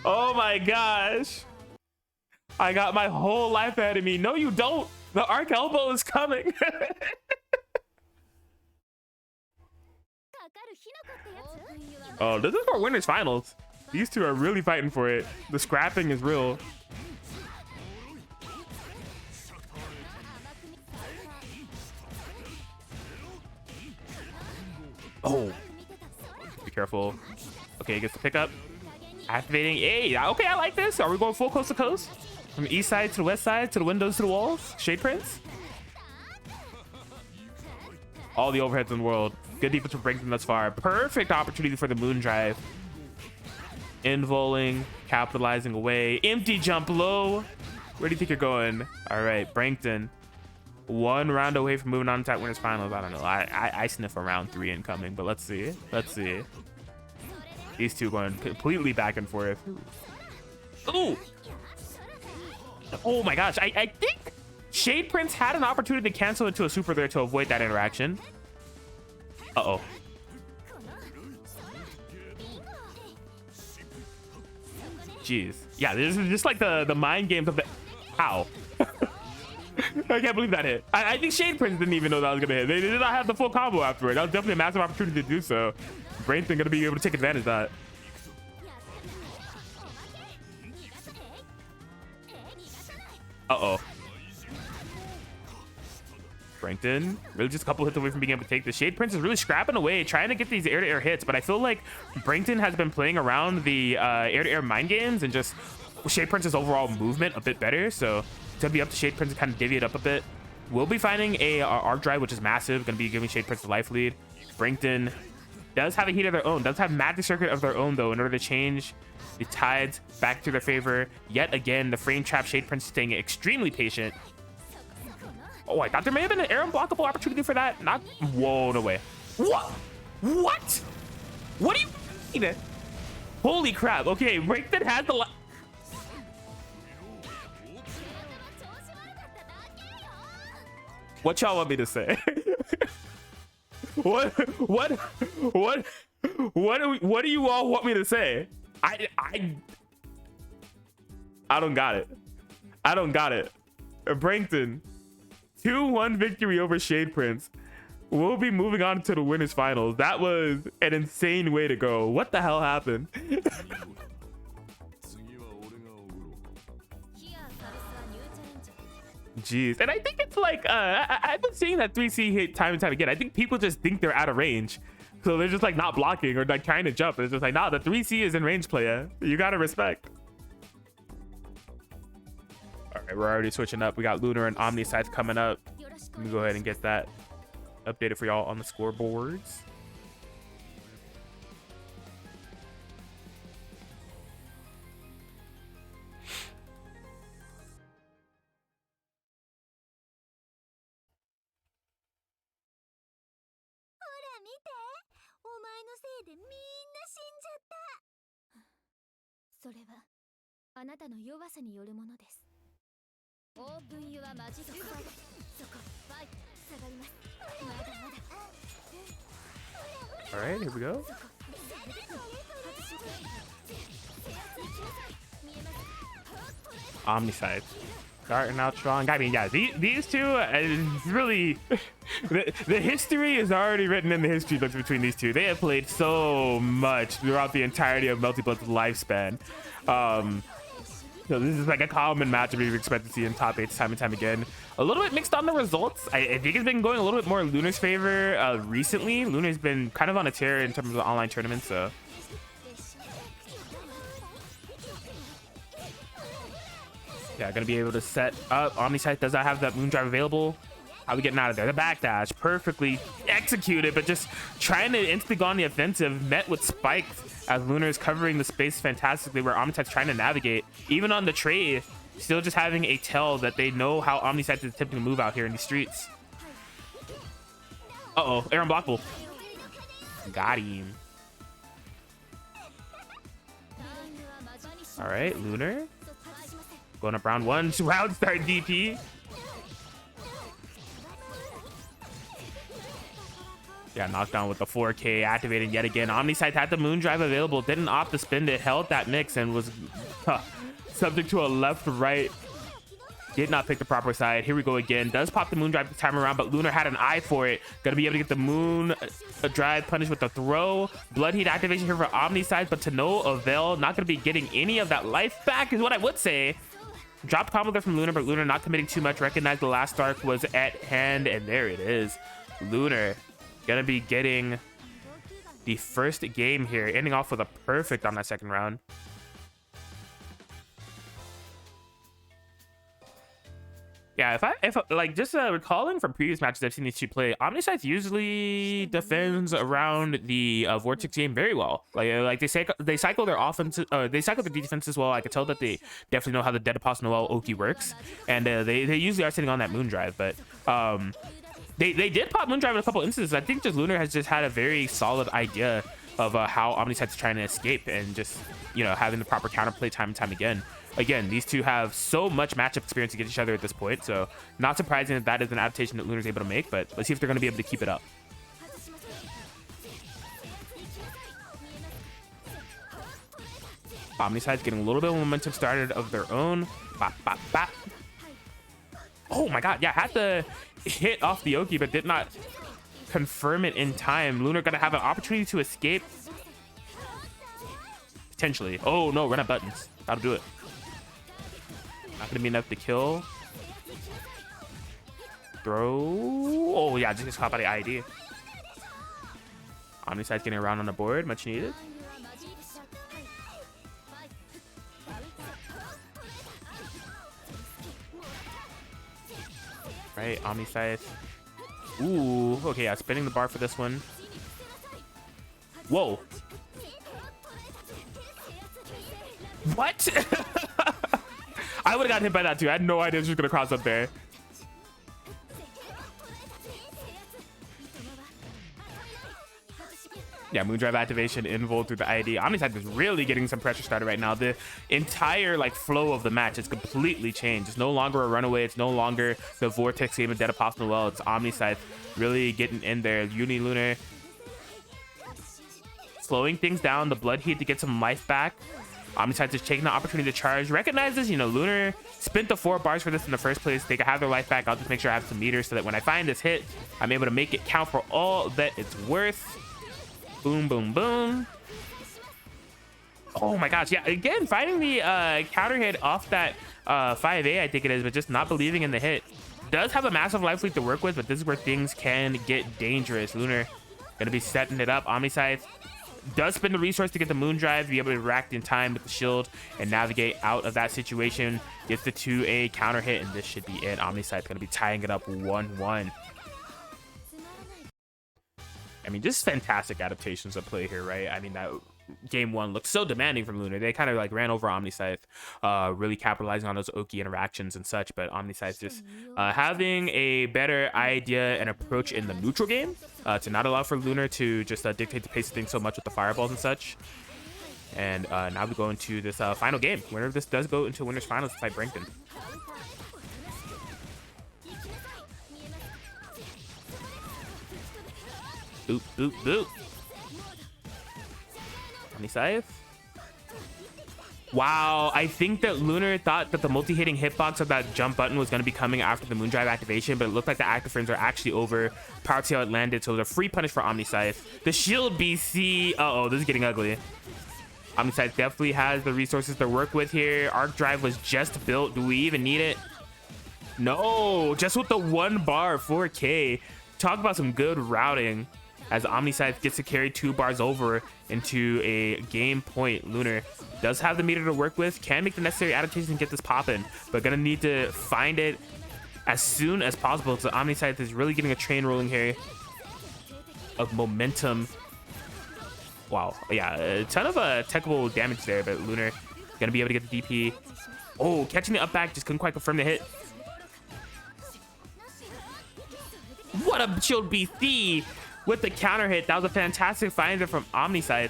Oh my gosh. I got my whole life ahead of me. No, you don't. The arc elbow is coming. Oh, this is for winners finals. These two are really fighting for it. The scrapping is real. Oh, be careful. Okay, gets the pickup. Activating. Hey, okay, I like this. Are we going full coast to coast? From east side to the west side to the windows to the walls. Shadeprince. All the overheads in the world. Good defense from Brankton thus far. Perfect opportunity for the Moondrive. Involing, capitalizing away. Empty jump low. Where do you think you're going? All right, Brankton. 1 round away from moving on to that winners finals. I don't know. I sniff a round 3 incoming, but let's see. Let's see. These two going completely back and forth. Ooh. Oh my gosh. I think Shadeprince had an opportunity to cancel into a super there to avoid that interaction. Uh-oh. Jeez. Yeah, this is just like the mind games of the... Ow. I can't believe that hit. I think Shadeprince didn't even know that was gonna hit. They did not have the full combo after it. That was definitely a massive opportunity to do so. Brankton gonna be able to take advantage of that. Uh-oh. Brankton really just a couple hits away from being able to take the Shadeprince is really scrapping away, trying to get these air-to-air hits, but I feel like Brankton has been playing around the air-to-air mind games and just Shadeprince's overall movement a bit better, so it's gonna be up to Shadeprince to kind of divvy it up a bit. We'll be finding a arc drive, which is massive, gonna be giving Shadeprince the life lead. Brankton does have a heat of their own, does have magic circuit of their own though, in order to change the tides back to their favor. Yet again, the frame trap Shadeprince staying extremely patient. Oh, I thought there may have been an air unblockable opportunity for that. Not. Whoa, no way. What? What? What do you mean? Holy crap. Okay, Brankton had the. What y'all want me to say? What do you all want me to say? I don't got it. I don't got it. Brankton. 2-1 victory over Shadeprince. We'll be moving on to the winners finals. That was an insane way to go. What the hell happened? Jeez. And I think it's like I've been seeing that 3C hit time and time again. I think people just think they're out of range, so they're just like not blocking or like trying to jump. It's just like, nah, the 3C is in range, player. You gotta respect. All right, we're already switching up. We got Lunar and OmniSScythe coming up. Let me go ahead and get that updated for y'all on the scoreboards. All right, here we go. OmniSScythe starting out strong. I mean, yeah, these two really the history is already written in the history books between these two. They have played so much throughout the entirety of Melty Blood's lifespan. So this is like a common matchup you expect to see in top 8 time and time again. A little bit mixed on the results. I think it's been going a little bit more Lunar's favor recently. Lunar's been kind of on a tear in terms of the online tournament, so. Yeah, gonna be able to set up. OmniSScythe does not have that moon drive available. How are we getting out of there? The backdash, perfectly executed, but just trying to instantly go on the offensive, met with spikes as Lunar is covering the space fantastically, where OmniSScythe's trying to navigate. Even on the trade, still just having a tell that they know how OmniSScythe is attempting to move out here in these streets. Uh-oh, air unblockable. Got him. All right, Lunar. Going up round 1, round start DP. Yeah, knocked down with the 4K, activated yet again. OmniSScythe had the moon drive available, didn't opt to spend it, held that mix, and was subject to a left-right. Did not pick the proper side. Here we go again. Does pop the moon drive this time around, but Lunar had an eye for it. Gonna be able to get the moon drive punished with the throw. Blood heat activation here for OmniSScythe, but to no avail. Not gonna be getting any of that life back is what I would say. Dropped combo there from Lunar, but Lunar not committing too much. Recognized the last arc was at hand, and there it is. Lunar gonna be getting the first game here, ending off with a perfect on that second round. Yeah, if like just recalling from previous matches I've seen these two play, OmniSScythe usually defends around the Vortex game very well. Like they cycle their offense, they cycle their defense as well. I could tell that they definitely know how the Dead Apostle Noel Oki works, and they usually are sitting on that moon drive. But they did pop moon drive in a couple instances. I think just Lunar has just had a very solid idea of how OmniSScythe is trying to escape, and just, you know, having the proper counterplay time and time again. Again, these two have so much matchup experience against each other at this point, so not surprising that that is an adaptation that Lunar's able to make, but let's see if they're going to be able to keep it up. OmniSScythe getting a little bit of momentum started of their own. Bop, bop, bop. Oh my god, yeah, had the hit off the Oki, but did not confirm it in time. Lunar going to have an opportunity to escape. Potentially. Oh no, run out buttons. That'll do it. Not gonna be enough to kill. Throw. Oh yeah, just caught by the ID. OmniSScythe getting around on the board, much needed. Right, OmniSScythe. Ooh, okay, yeah, spinning the bar for this one. Whoa. What? I would have gotten hit by that too. I had no idea she was gonna cross up there. Yeah, Moondrive activation, invul through the ID. OmniSScythe is really getting some pressure started right now. The entire like flow of the match is completely changed. It's no longer a runaway. It's no longer the Vortex game of Dead Apostle Noel. It's OmniSScythe really getting in there. Lunar slowing things down. The blood heat to get some life back. OmniSScythe is taking the opportunity to charge. Recognizes, you know, Lunar spent the 4 bars for this in the first place. They can have their life back. I'll just make sure I have some meters so that when I find this hit, I'm able to make it count for all that it's worth. Boom, boom, boom. Oh my gosh, yeah, again, finding the counter hit off that 5A, I think it is, but just not believing in the hit. Does have a massive life lead to work with, but this is where things can get dangerous. Lunar gonna be setting it up. OmniSScythe does spend the resource to get the moon drive, be able to react in time with the shield and navigate out of that situation. Gets the 2A counter hit, and this should be it. OmniSScythe gonna be tying it up 1-1. I mean, just fantastic adaptations at play here, right? I mean, that game 1 looked so demanding from Lunar. They kind of like ran over OmniSScythe, really capitalizing on those Oki interactions and such, but OmniSScythe just having a better idea and approach in the neutral game to not allow for Lunar to just dictate the pace of things so much with the fireballs and such. And now we go into this final game. Winner of this does go into winners finals to fight Brankton. Boop, boop, boop. OmniSScythe. Wow, I think that Lunar thought that the multi-hitting hitbox of that jump button was going to be coming after the Moondrive activation, but it looked like the active frames are actually over. Power to how it landed, so it was a free punish for OmniSScythe. The shield BC. Uh-oh, this is getting ugly. OmniSScythe definitely has the resources to work with here. Arc Drive was just built. Do we even need it? No, just with the 1 bar, 4K. Talk about some good routing. As OmniSScythe gets to carry 2 bars over into a game point. Lunar does have the meter to work with, can make the necessary adaptations and get this popping, but gonna need to find it as soon as possible. So OmniSScythe is really getting a train rolling here of momentum. Wow, yeah, a ton of technical damage there, but Lunar gonna be able to get the DP. Oh, catching the up back, just couldn't quite confirm the hit. What a shield BC! With the counter hit. That was a fantastic finder from OmniSScythe.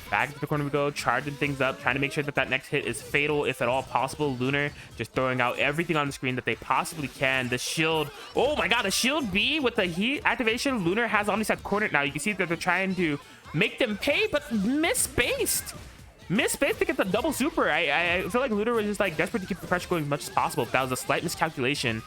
Back to the corner we go, charging things up, trying to make sure that that next hit is fatal if at all possible. Lunar just throwing out everything on the screen that they possibly can. The shield, oh my god, the shield B with the heat activation. Lunar has OmniSScythe cornered now. You can see that they're trying to make them pay, but misspaced to get the double super. I feel like Lunar was just like desperate to keep the pressure going as much as possible. That was a slight miscalculation.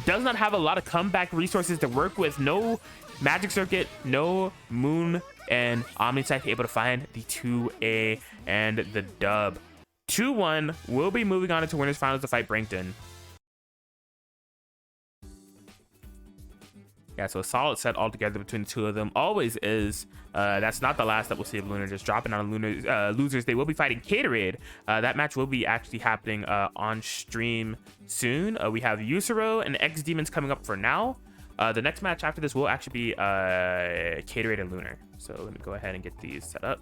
Does not have a lot of comeback resources to work with. No magic circuit, no moon, and OmniSScythe able to find the 2A and the dub. 2-1. We'll be moving on into winners finals to fight Brankton. Yeah, so a solid set altogether between the two of them. Always is. That's not the last that we'll see of Lunar. Just dropping on Lunar losers. They will be fighting Caterade. That match will be actually happening on stream soon. We have Yusuro and xdeamons coming up for now. The next match after this will actually be Caterade and Lunar. So let me go ahead and get these set up.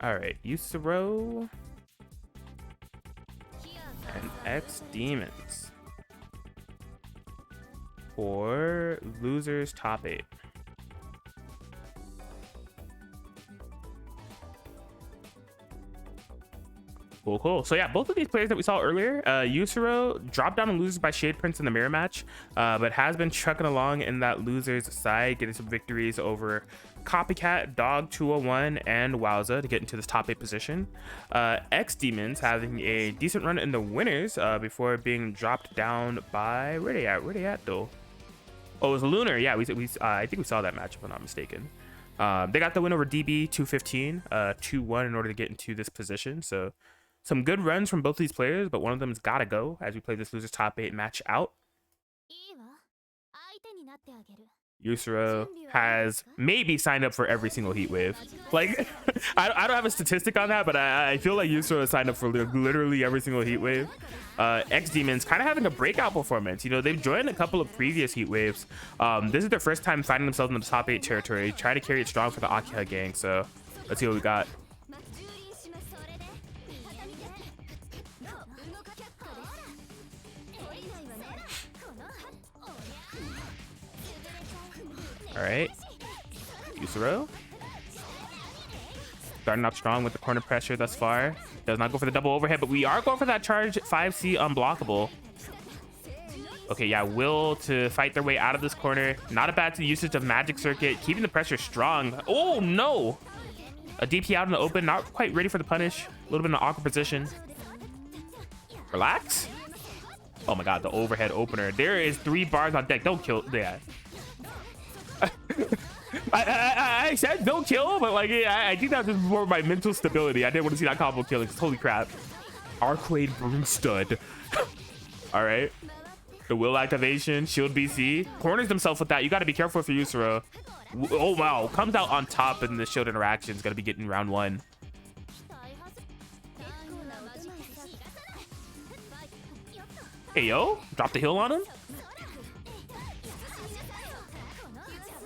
All right, Yusuro and xdeamons for losers top 8. Cool. So yeah, both of these players that we saw earlier, Yusuro dropped down and loses by Shadeprince in the mirror match, but has been trucking along in that losers side, getting some victories over Copycat, Dog 201, and Wowza to get into this top 8 position. xdeamons having a decent run in the winners before being dropped down by where they at though? Oh, it was Lunar. Yeah, I think we saw that match if I'm not mistaken. They got the win over DB 215, 2-1 in order to get into this position. So some good runs from both these players, but one of them's gotta go as we play this losers top 8 match out. Yusuro has maybe signed up for every single heat wave. Like, I don't have a statistic on that, but I feel like Yusuro has signed up for literally every single heat wave. xdeamons kind of having a breakout performance. You know, they've joined a couple of previous heat waves. This is their first time finding themselves in the top 8 territory. Try to carry it strong for the Akiha gang. So let's see what we got. All right, Yusuro starting up strong with the corner pressure thus far. Does not go for the double overhead, but we are going for that charge 5C unblockable. Okay, yeah, will to fight their way out of this corner. Not a bad usage of magic circuit, keeping the pressure strong. Oh no, a DP out in the open, not quite ready for the punish. A little bit in an awkward position. Relax. Oh my god, the overhead opener. There is 3 bars on deck. Don't kill. Yeah. I said don't kill, but like I think that's just more my mental stability. I didn't want to see that combo killing. Holy crap. Arcueid Broomstud. All right. The will activation, shield BC. Corners themselves with that. You got to be careful for Yusuro. Oh wow. Comes out on top in the shield interaction. Is going to be getting round 1. Hey yo. Drop the heal on him.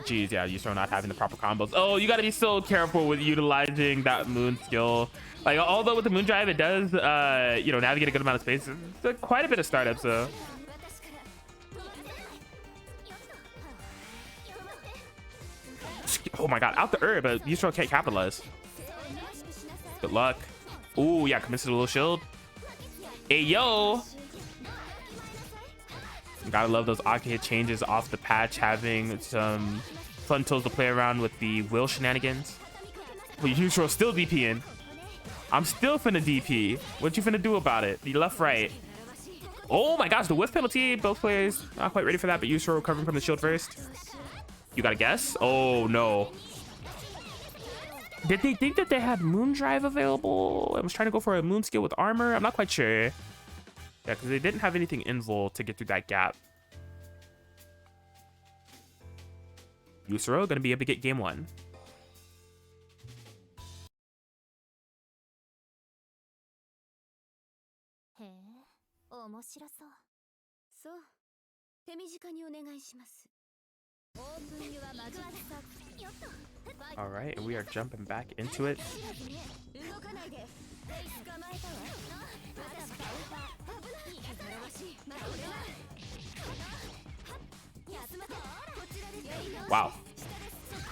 Jeez, yeah, Yusuro not having the proper combos. Oh, you got to be so careful with utilizing that moon skill. Like, although with the moon drive, it does, you know, navigate a good amount of space. It's quite a bit of startup, so. Oh my god, out the herb, but Yusuro can't capitalize. Good luck. Ooh, yeah, commits to a little shield. Hey, yo. Gotta love those Akiha changes off the patch, having some fun tools to play around with the will shenanigans. But Yusuro still DPing. I'm still finna DP. What you finna do about it? The left, right. Oh my gosh, the whiff penalty. Both players not quite ready for that, but Yusuro recovering from the shield first. You gotta guess? Oh no. Did they think that they had moon drive available? I was trying to go for a moon skill with armor. I'm not quite sure. Yeah, because they didn't have anything invul to get through that gap. Yusuro gonna be able to get game 1. All right, and we are jumping back into it. Wow.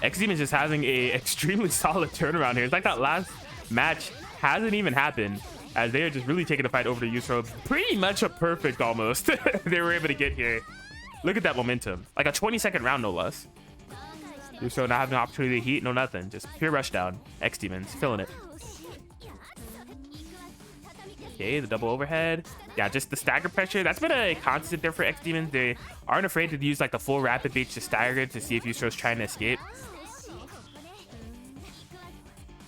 xdeamons is having a extremely solid turnaround here. It's like that last match hasn't even happened, as they are just really taking the fight over to Yusuro. Pretty much a perfect almost. They were able to get here. Look at that momentum. Like a 20-second round, no less. Yusro not having an opportunity to heat, no nothing. Just pure rush down. xdeamons, feeling it. Okay, the double overhead. Yeah, just the stagger pressure. That's been a constant there for xdeamons. They aren't afraid to use like the full rapid beach to stagger to see if Yusro's trying to escape.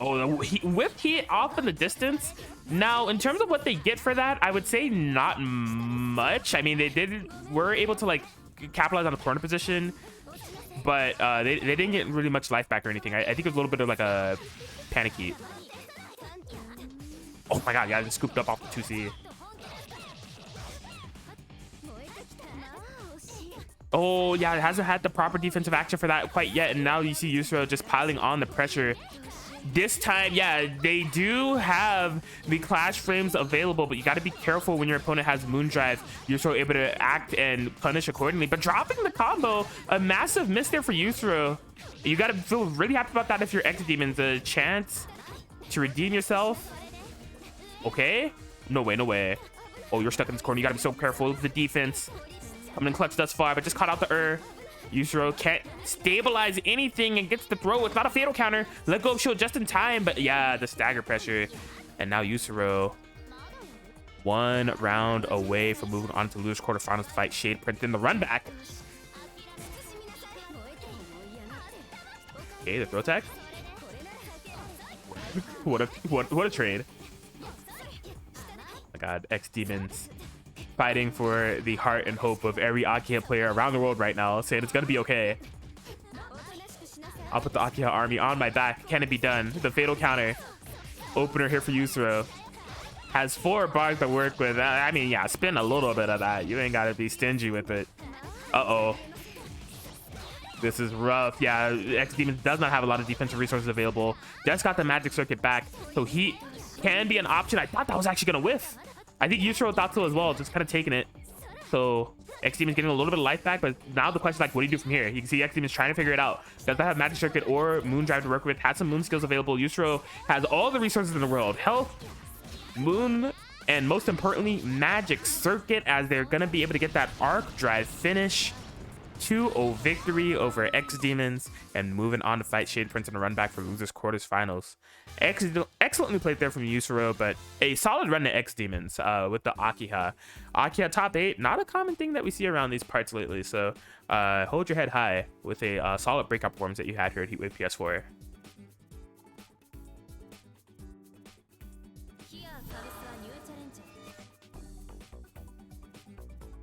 Oh, the whip heat off in the distance. Now, in terms of what they get for that, I would say not much. I mean, were able to like capitalize on the corner position, but they didn't get really much life back or anything. I think it was a little bit of like a panic heat. Oh my god, yeah, just scooped up off the 2C. Oh yeah, it hasn't had the proper defensive action for that quite yet, and now you see Yusro just piling on the pressure. This time, yeah, they do have the clash frames available, but you got to be careful when your opponent has Moondrive. Yusro able to act and punish accordingly. But dropping the combo, a massive miss there for Yusro. You got to feel really happy about that if you're xdeamons. A chance to redeem yourself. Okay. No way, no way. Oh, you're stuck in this corner. You got to be so careful with the defense. I'm in clutch thus far, but just caught out the Yusro can't stabilize anything and gets the throw. It's not a fatal counter. Let go of shield just in time, but yeah, the stagger pressure. And now Yusro, 1 round away from moving on to Lunar quarterfinals to fight Shadeprince in the run back. Okay, the throw tech. what a trade. My god, xdeamons fighting for the heart and hope of every Akiha player around the world right now, saying it's gonna be okay. I'll put the Akiha army on my back. Can it be done? The fatal counter opener here for Yusro. Has 4 bars to work with. I mean, yeah, spin a little bit of that. You ain't gotta be stingy with it. Uh-oh. This is rough. Yeah, xdeamons does not have a lot of defensive resources available. Just got the magic circuit back, so he can be an option. I thought that was actually gonna whiff. I think Yusro thought so as well, just kind of taking it. So xdeamons getting a little bit of life back, but now the question is like, what do you do from here? You can see xdeamons trying to figure it out. Does not have magic circuit or moon drive to work with. Has some moon skills available. Yusro has all the resources in the world: health, moon, and most importantly, magic circuit, as they're gonna be able to get that arc drive finish. 2-0 victory over xdeamons, and moving on to fight Shadeprince in a run back for losers quarters finals. Excellently played there from Yusro, but a solid run to xdeamons with the Akiha. Akiha top 8, not a common thing that we see around these parts lately, so hold your head high with a solid breakout performance that you had here at Heatwave PS4.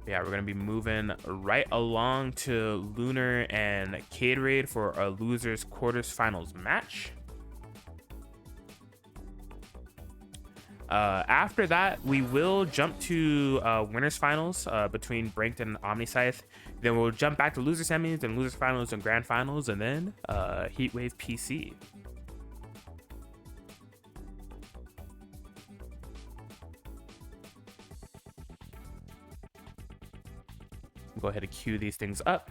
Yeah, we're gonna be moving right along to Lunar and Arcueid for a losers quarters finals match. After that, we will jump to winners finals between Brankton and OmniSScythe. Then we'll jump back to loser semis, then losers finals and grand finals, and then Heatwave PC. Go ahead and queue these things up.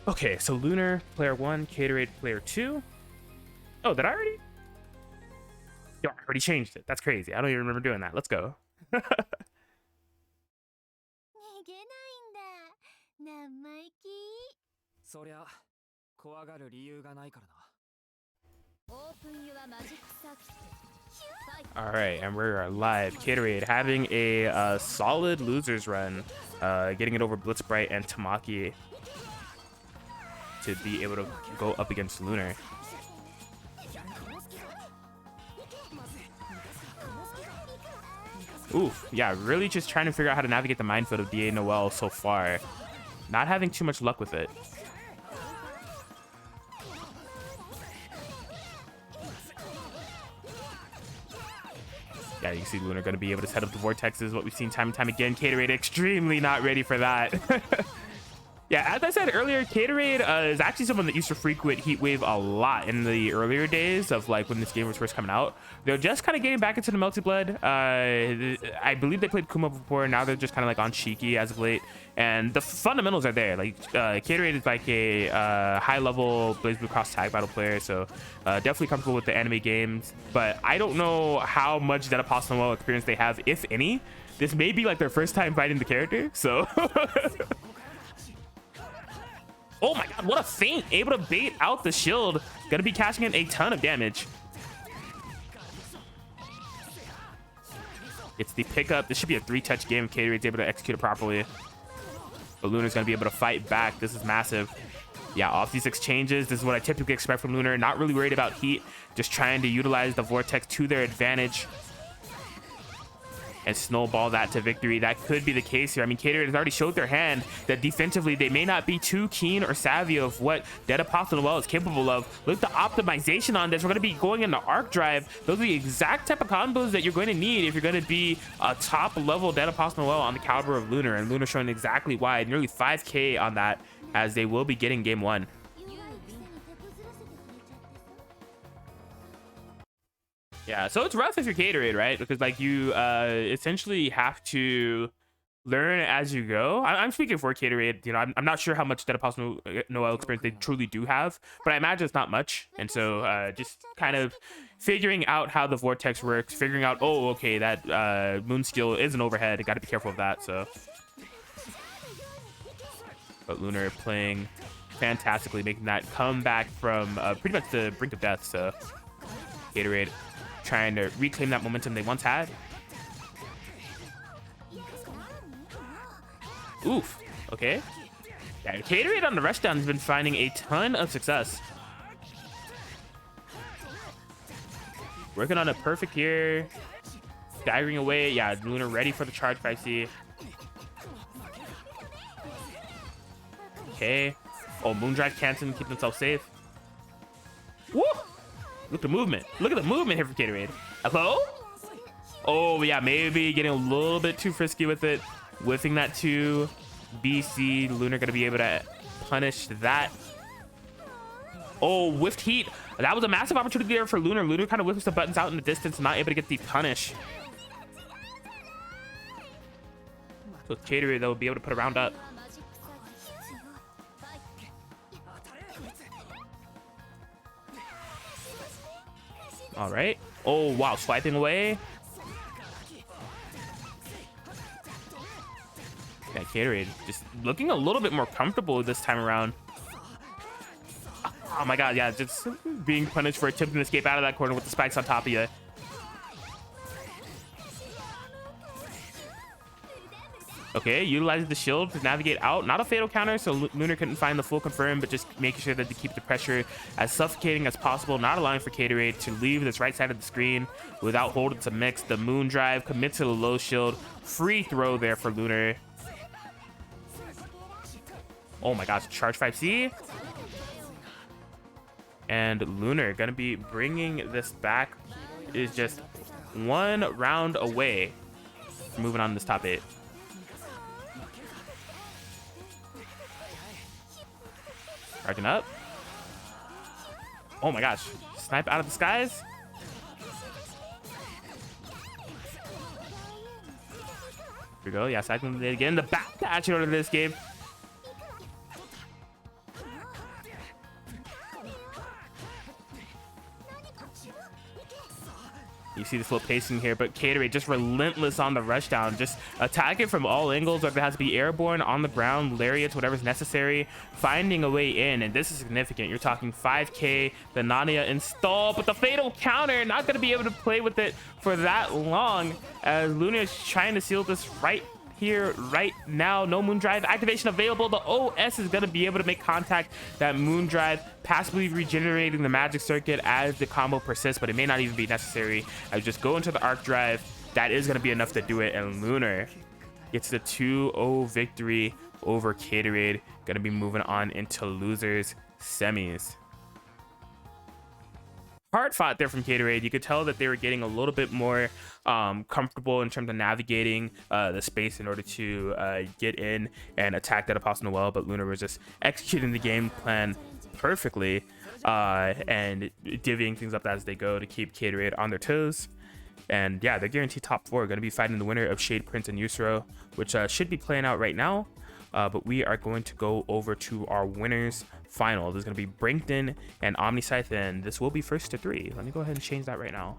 Okay, so Lunar, player 1, Arcueid, player 2. Oh, did I already? Yo, I already changed it. That's crazy. I don't even remember doing that. Let's go. All right, and we're live. Arcueid having a solid losers run, getting it over Blitzbright and Tamaki to be able to go up against Lunar. Oof, yeah, really just trying to figure out how to navigate the minefield of DA Noel so far. Not having too much luck with it. Yeah, you can see Lunar going to be able to set up the vortexes, what we've seen time and time again. Arcueid extremely not ready for that. Yeah, as I said earlier, Gatorade is actually someone that used to frequent Heatwave a lot in the earlier days of like when this game was first coming out. They're just kind of getting back into the Melty Blood. I believe they played Kouma before. Now they're just kind of like on Shiki as of late. And the fundamentals are there. Like Gatorade is like a high-level Blaze Blue Cross tag battle player, so definitely comfortable with the anime games. But I don't know how much Dead Apostle Noel experience they have, if any. This may be like their first time fighting the character, so... Oh my god, what a feint! Able to bait out the shield. Gonna be cashing in a ton of damage. It's the pickup. This should be a 3-touch game if Gatorade's able to execute it properly. But Lunar's gonna be able to fight back. This is massive. Yeah, off these exchanges, this is what I typically expect from Lunar. Not really worried about heat, just trying to utilize the Vortex to their advantage and snowball that to victory. That could be the case here. I mean, Gatorade has already showed their hand that defensively they may not be too keen or savvy of what Dead Apostle Noel is capable of. Look at the optimization on this. We're going to be going into Arc Drive. Those are the exact type of combos that you're going to need if you're going to be a top level Dead Apostle Noel on the caliber of Lunar. And Lunar showing exactly why. Nearly 5k on that, as they will be getting game 1. Yeah, so it's rough if you're Gatorade, right? Because like you essentially have to learn as you go. I'm speaking for Gatorade. You know, I'm not sure how much Dead Apostle Noel experience they truly do have, but I imagine it's not much. And so just kind of figuring out how the Vortex works, figuring out, oh, okay, that Moon skill is an overhead. Got to be careful of that. So, but Lunar playing fantastically, making that comeback from pretty much the brink of death. So Gatorade trying to reclaim that momentum they once had. Oof. Okay. Yeah, Gatorade on the rushdown has been finding a ton of success. Working on a perfect here. Staggering away. Yeah, Lunar ready for the charge 5C. Okay. Oh, Moondrive cancel, keep themselves safe. Woo! Look at the movement. Look at the movement here for Gatorade. Hello? Oh, yeah, maybe getting a little bit too frisky with it. Whiffing that to BC. Lunar going to be able to punish that. Oh, whiffed heat. That was a massive opportunity there for Lunar. Lunar kind of whiffs the buttons out in the distance, not able to get the punish. So Gatorade, they'll be able to put a round up. All right. Oh, wow. Swiping away. Yeah, Gatorade just looking a little bit more comfortable this time around. Oh, my God. Yeah, just being punished for attempting to escape out of that corner with the spikes on top of you. Okay, utilizing the shield to navigate out. Not a fatal counter, so Lunar couldn't find the full confirm, but just making sure that they keep the pressure as suffocating as possible, not allowing for Gatorade to leave this right side of the screen without holding to mix. The Moon Drive commits to the low shield. Free throw there for Lunar. Oh my gosh, charge 5C. And Lunar gonna be bringing this back. It is just one round away from moving on to this top 8. Charging up. Oh my gosh. Snipe out of the skies. Here we go. Yeah, cycling it again. The back dash in order to this game. You see this little pacing here, but Gatorade just relentless on the rushdown. Just attack it from all angles, whether it has to be airborne, on the ground, lariats, whatever's necessary. Finding a way in, and this is significant. You're talking 5k, the Nania install, but the fatal counter, not going to be able to play with it for that long, as Lunar is trying to seal this right here, right now. No Moon Drive activation available. The OS is going to be able to make contact. That Moon Drive passively regenerating the magic circuit as the combo persists, but it may not even be necessary. I just go into the Arc Drive. That is going to be enough to do it, and Lunar gets the 2-0 victory over Gatorade. Going to be moving on into losers semis. hard fought there from Gatorade. You could tell that they were getting a little bit more comfortable in terms of navigating the space in order to get in and attack that Apostle Noel, but Lunar was just executing the game plan perfectly and divvying things up as they go to keep Gatorade on their toes. And yeah, they're guaranteed top 4, going to be fighting the winner of Shadeprince and Yusro, which should be playing out right now. But we are going to go over to our winners final. There's going to be Brankton and OmniSScythe, and this will be first to 3. Let me go ahead and change that right now.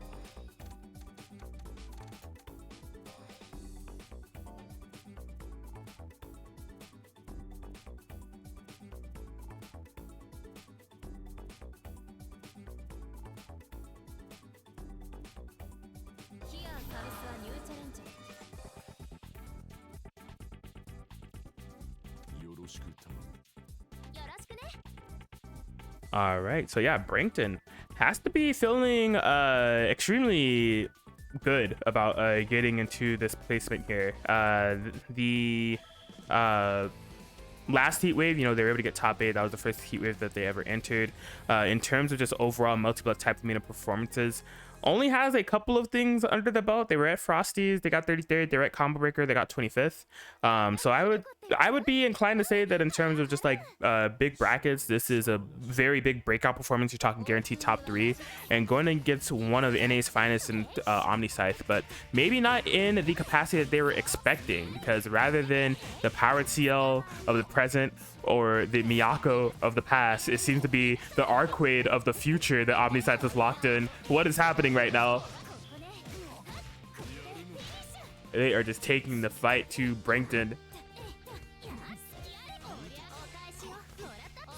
All right, so yeah, Brankton has to be feeling extremely good about getting into this placement here. The last heat wave, you know, they were able to get top 8. That was the first heat wave that they ever entered. In terms of just overall Melty Blood type Lumina performances, only has a couple of things under the belt. They were at Frosties, they got 33rd. They were at Combo Breaker, they got 25th. So I would be inclined to say that in terms of just like big brackets, this is a very big breakout performance. You're talking guaranteed top 3 and going against one of NA's finest in OmniSScythe, but maybe not in the capacity that they were expecting, because rather than the powered Ciel of the present or the Miyako of the past, it seems to be the Arcueid of the future that OmniSScythe is locked in. What is happening right now? They are just taking the fight to Brankton.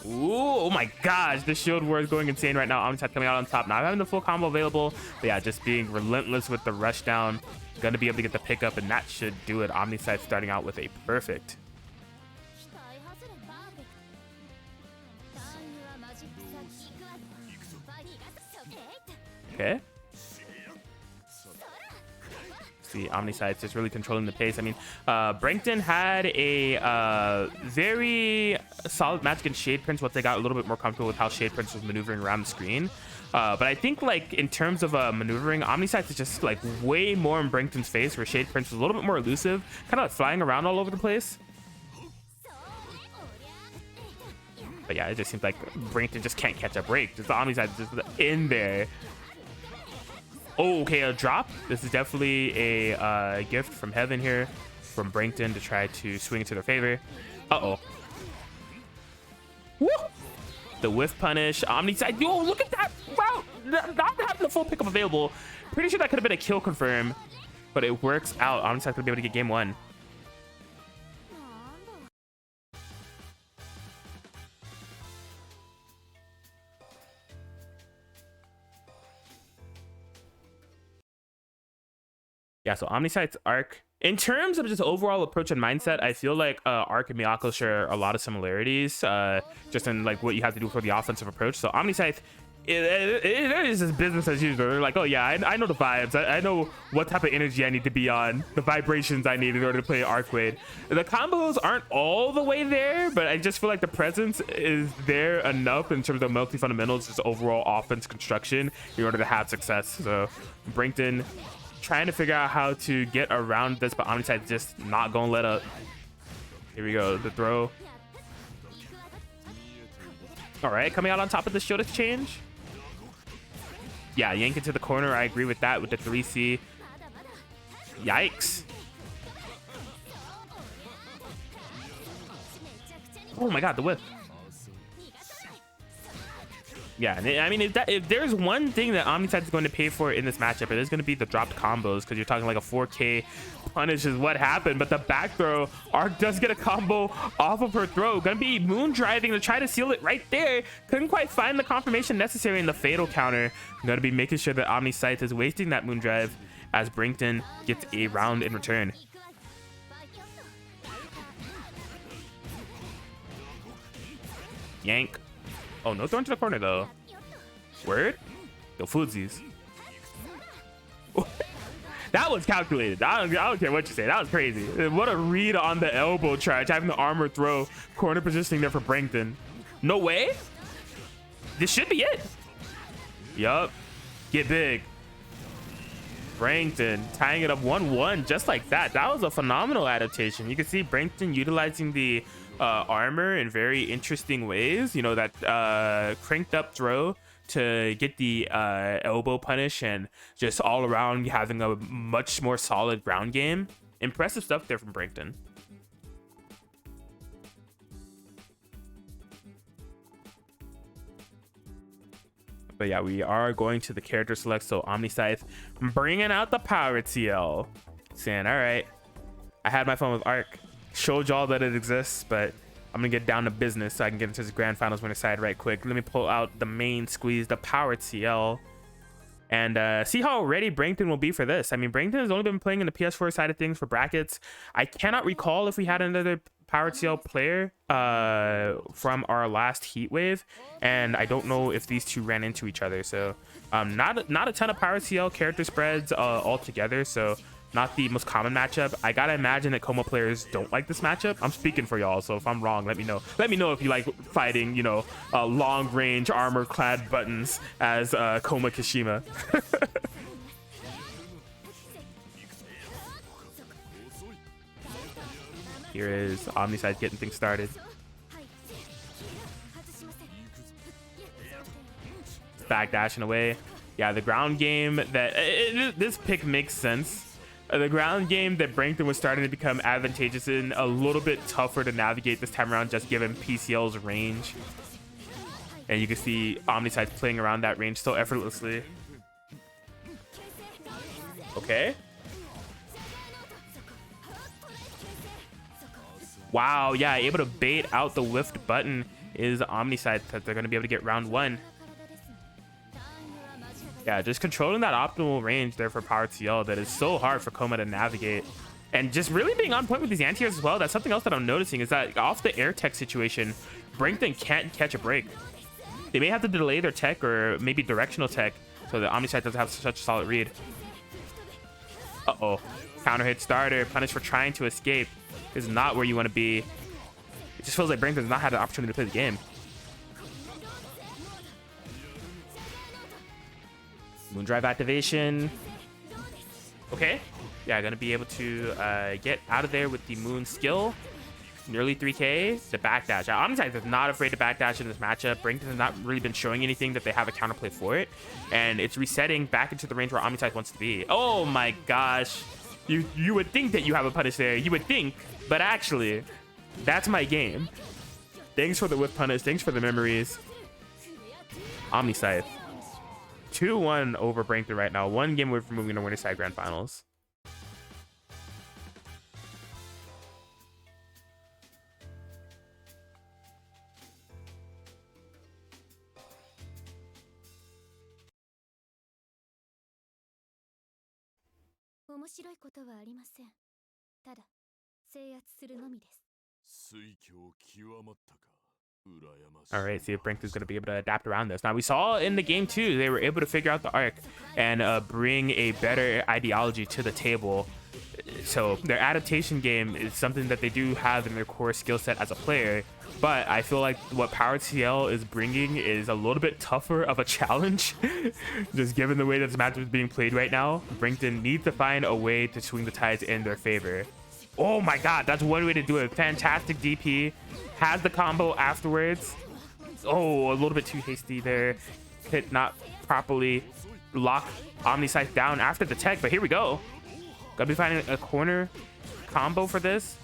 Ooh, oh my gosh, the shield war is going insane right now. OmniSScythe coming out on top, not having the full combo available, but yeah, just being relentless with the rush down. Gonna be able to get the pickup, and that should do it. OmniSScythe starting out with a perfect. Okay. See, OmniSScythe just really controlling the pace. I mean, Brankton had a very solid match against Shadeprince once they got a little bit more comfortable with how Shadeprince was maneuvering around the screen. But I think, like, in terms of maneuvering, OmniSScythe is just like way more in Brankton's face, where Shadeprince was a little bit more elusive, kind of like flying around all over the place. But yeah, it just seems like Brankton just can't catch a break. Just the OmniSScythe just in there. Oh, okay, a drop. This is definitely a gift from heaven here from Brankton to try to swing it to their favor. Uh-oh. Woo! The whiff punish. OmniSScythe. Yo, look at that. Wow. Not having the full pickup available. Pretty sure that could have been a kill confirm, but it works out. OmniSScythe could be able to get game 1. Yeah, so OmniSScythe's Arc, in terms of just overall approach and mindset, I feel like Arc and Miyako share a lot of similarities, just in like what you have to do for the offensive approach. So OmniSScythe, it is just business as usual. They're like, oh yeah, I know the vibes. I know what type of energy I need to be on, the vibrations I need in order to play Arcueid. The combos aren't all the way there, but I just feel like the presence is there enough in terms of Melty fundamentals, just overall offense construction in order to have success. So Brankton trying to figure out how to get around this, but OmniSScythe just not gonna let up. Here we go, the throw. All right, coming out on top of the shield exchange. Yeah, yank it to the corner. I agree with that with the 3C. Yikes. Oh my god, the whip. Yeah, I mean, if there's one thing that OmniSScythe is going to pay for in this matchup, it is going to be the dropped combos, because you're talking like a 4K punish is what happened. But the back throw, Arc does get a combo off of her throw. Going to be moon driving to try to seal it right there. Couldn't quite find the confirmation necessary in the fatal counter. Going to be making sure that OmniSScythe is wasting that moon drive as Brankton gets a round in return. Yank. Oh, no throw into the corner, though. Word? Yo, foodsies. That was calculated. I don't care what you say. That was crazy. What a read on the elbow charge. Having the armor throw. Corner positioning there for Brankton. No way? This should be it. Yup. Get big. Brankton tying it up 1-1 just like that. That was a phenomenal adaptation. You can see Brankton utilizing the armor in very interesting ways. You know, that cranked up throw to get the elbow punish, and just all around having a much more solid ground game. Impressive stuff there from Brankton. But yeah, we are going to the character select. So OmniSScythe bringing out the power TL, saying, all right, I had my fun with Arc, showed y'all that it exists, but I'm gonna get down to business so I can get into this grand finals winner side right quick. Let me pull out the main squeeze, the power TL, and see how ready Brankton will be for this. I mean, Brankton has only been playing in the PS4 side of things for brackets. I cannot recall if we had another power TL player from our last heat wave, and I don't know if these two ran into each other. So not a ton of power TL character spreads altogether, so not the most common matchup. I gotta imagine that Kouma players don't like this matchup. I'm speaking for y'all, so if I'm wrong, let me know. Let me know if you like fighting, you know, long range armor clad buttons as Kouma Kashima. Here is OmniSScythe getting things started. Back dashing away. Yeah, the ground game that this pick makes sense. The ground game that Brankton was starting to become advantageous in, a little bit tougher to navigate this time around, just given PCL's range. And you can see OmniSScythe playing around that range so effortlessly. Okay. Wow, yeah, able to bait out the whiffed button is OmniSScythe that they're going to be able to get round one. Yeah, just controlling that optimal range there for power TL that is so hard for Kouma to navigate. And just really being on point with these anti-airs as well. That's something else that I'm noticing, is that off the air tech situation, Brankton can't catch a break. They may have to delay their tech or maybe directional tech so that OmniSScythe doesn't have such a solid read. Uh-oh. Counter hit starter, punished for trying to escape. Is not where you want to be. It just feels like Brankton has not had an opportunity to play the game. Moondrive activation. Okay. Yeah, gonna be able to get out of there with the moon skill. Nearly 3k. The backdash. OmniSScythe is not afraid to backdash in this matchup. Brankton has not really been showing anything that they have a counterplay for it. And it's resetting back into the range where OmniSScythe wants to be. Oh my gosh. You would think that you have a punish there. You would think. But actually, that's my game. Thanks for the whip punish. Thanks for the memories. OmniSScythe. 2-1 over Brankton right now. One game away from moving to winner side grand finals. All right, see if Brankton's going to be able to adapt around this. Now, we saw in the game, too, they were able to figure out the arc and bring a better ideology to the table. So their adaptation game is something that they do have in their core skill set as a player. But I feel like what Power TL is bringing is a little bit tougher of a challenge. Just given the way that this match is being played right now, Brankton needs to find a way to swing the tides in their favor. Oh my god, that's one way to do it. Fantastic DP. Has the combo afterwards. Oh, a little bit too hasty there. Hit not properly. Lock OmniSScythe down after the tech, but here we go. Gotta be finding a corner combo for this.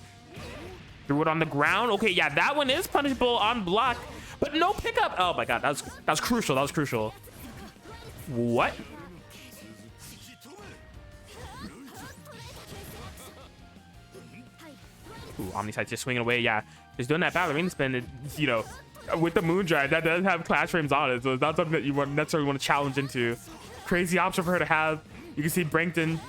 Threw it on the ground. Okay, yeah, that one is punishable on block, but no pickup. Oh my god, that was crucial. That was crucial. What? Ooh, OmniSScythe just swinging away. Yeah, just doing that ballerina spin. You know, with the moon drive, that does have clash frames on it, so it's not something that you necessarily want to challenge into. Crazy option for her to have. You can see Brankton,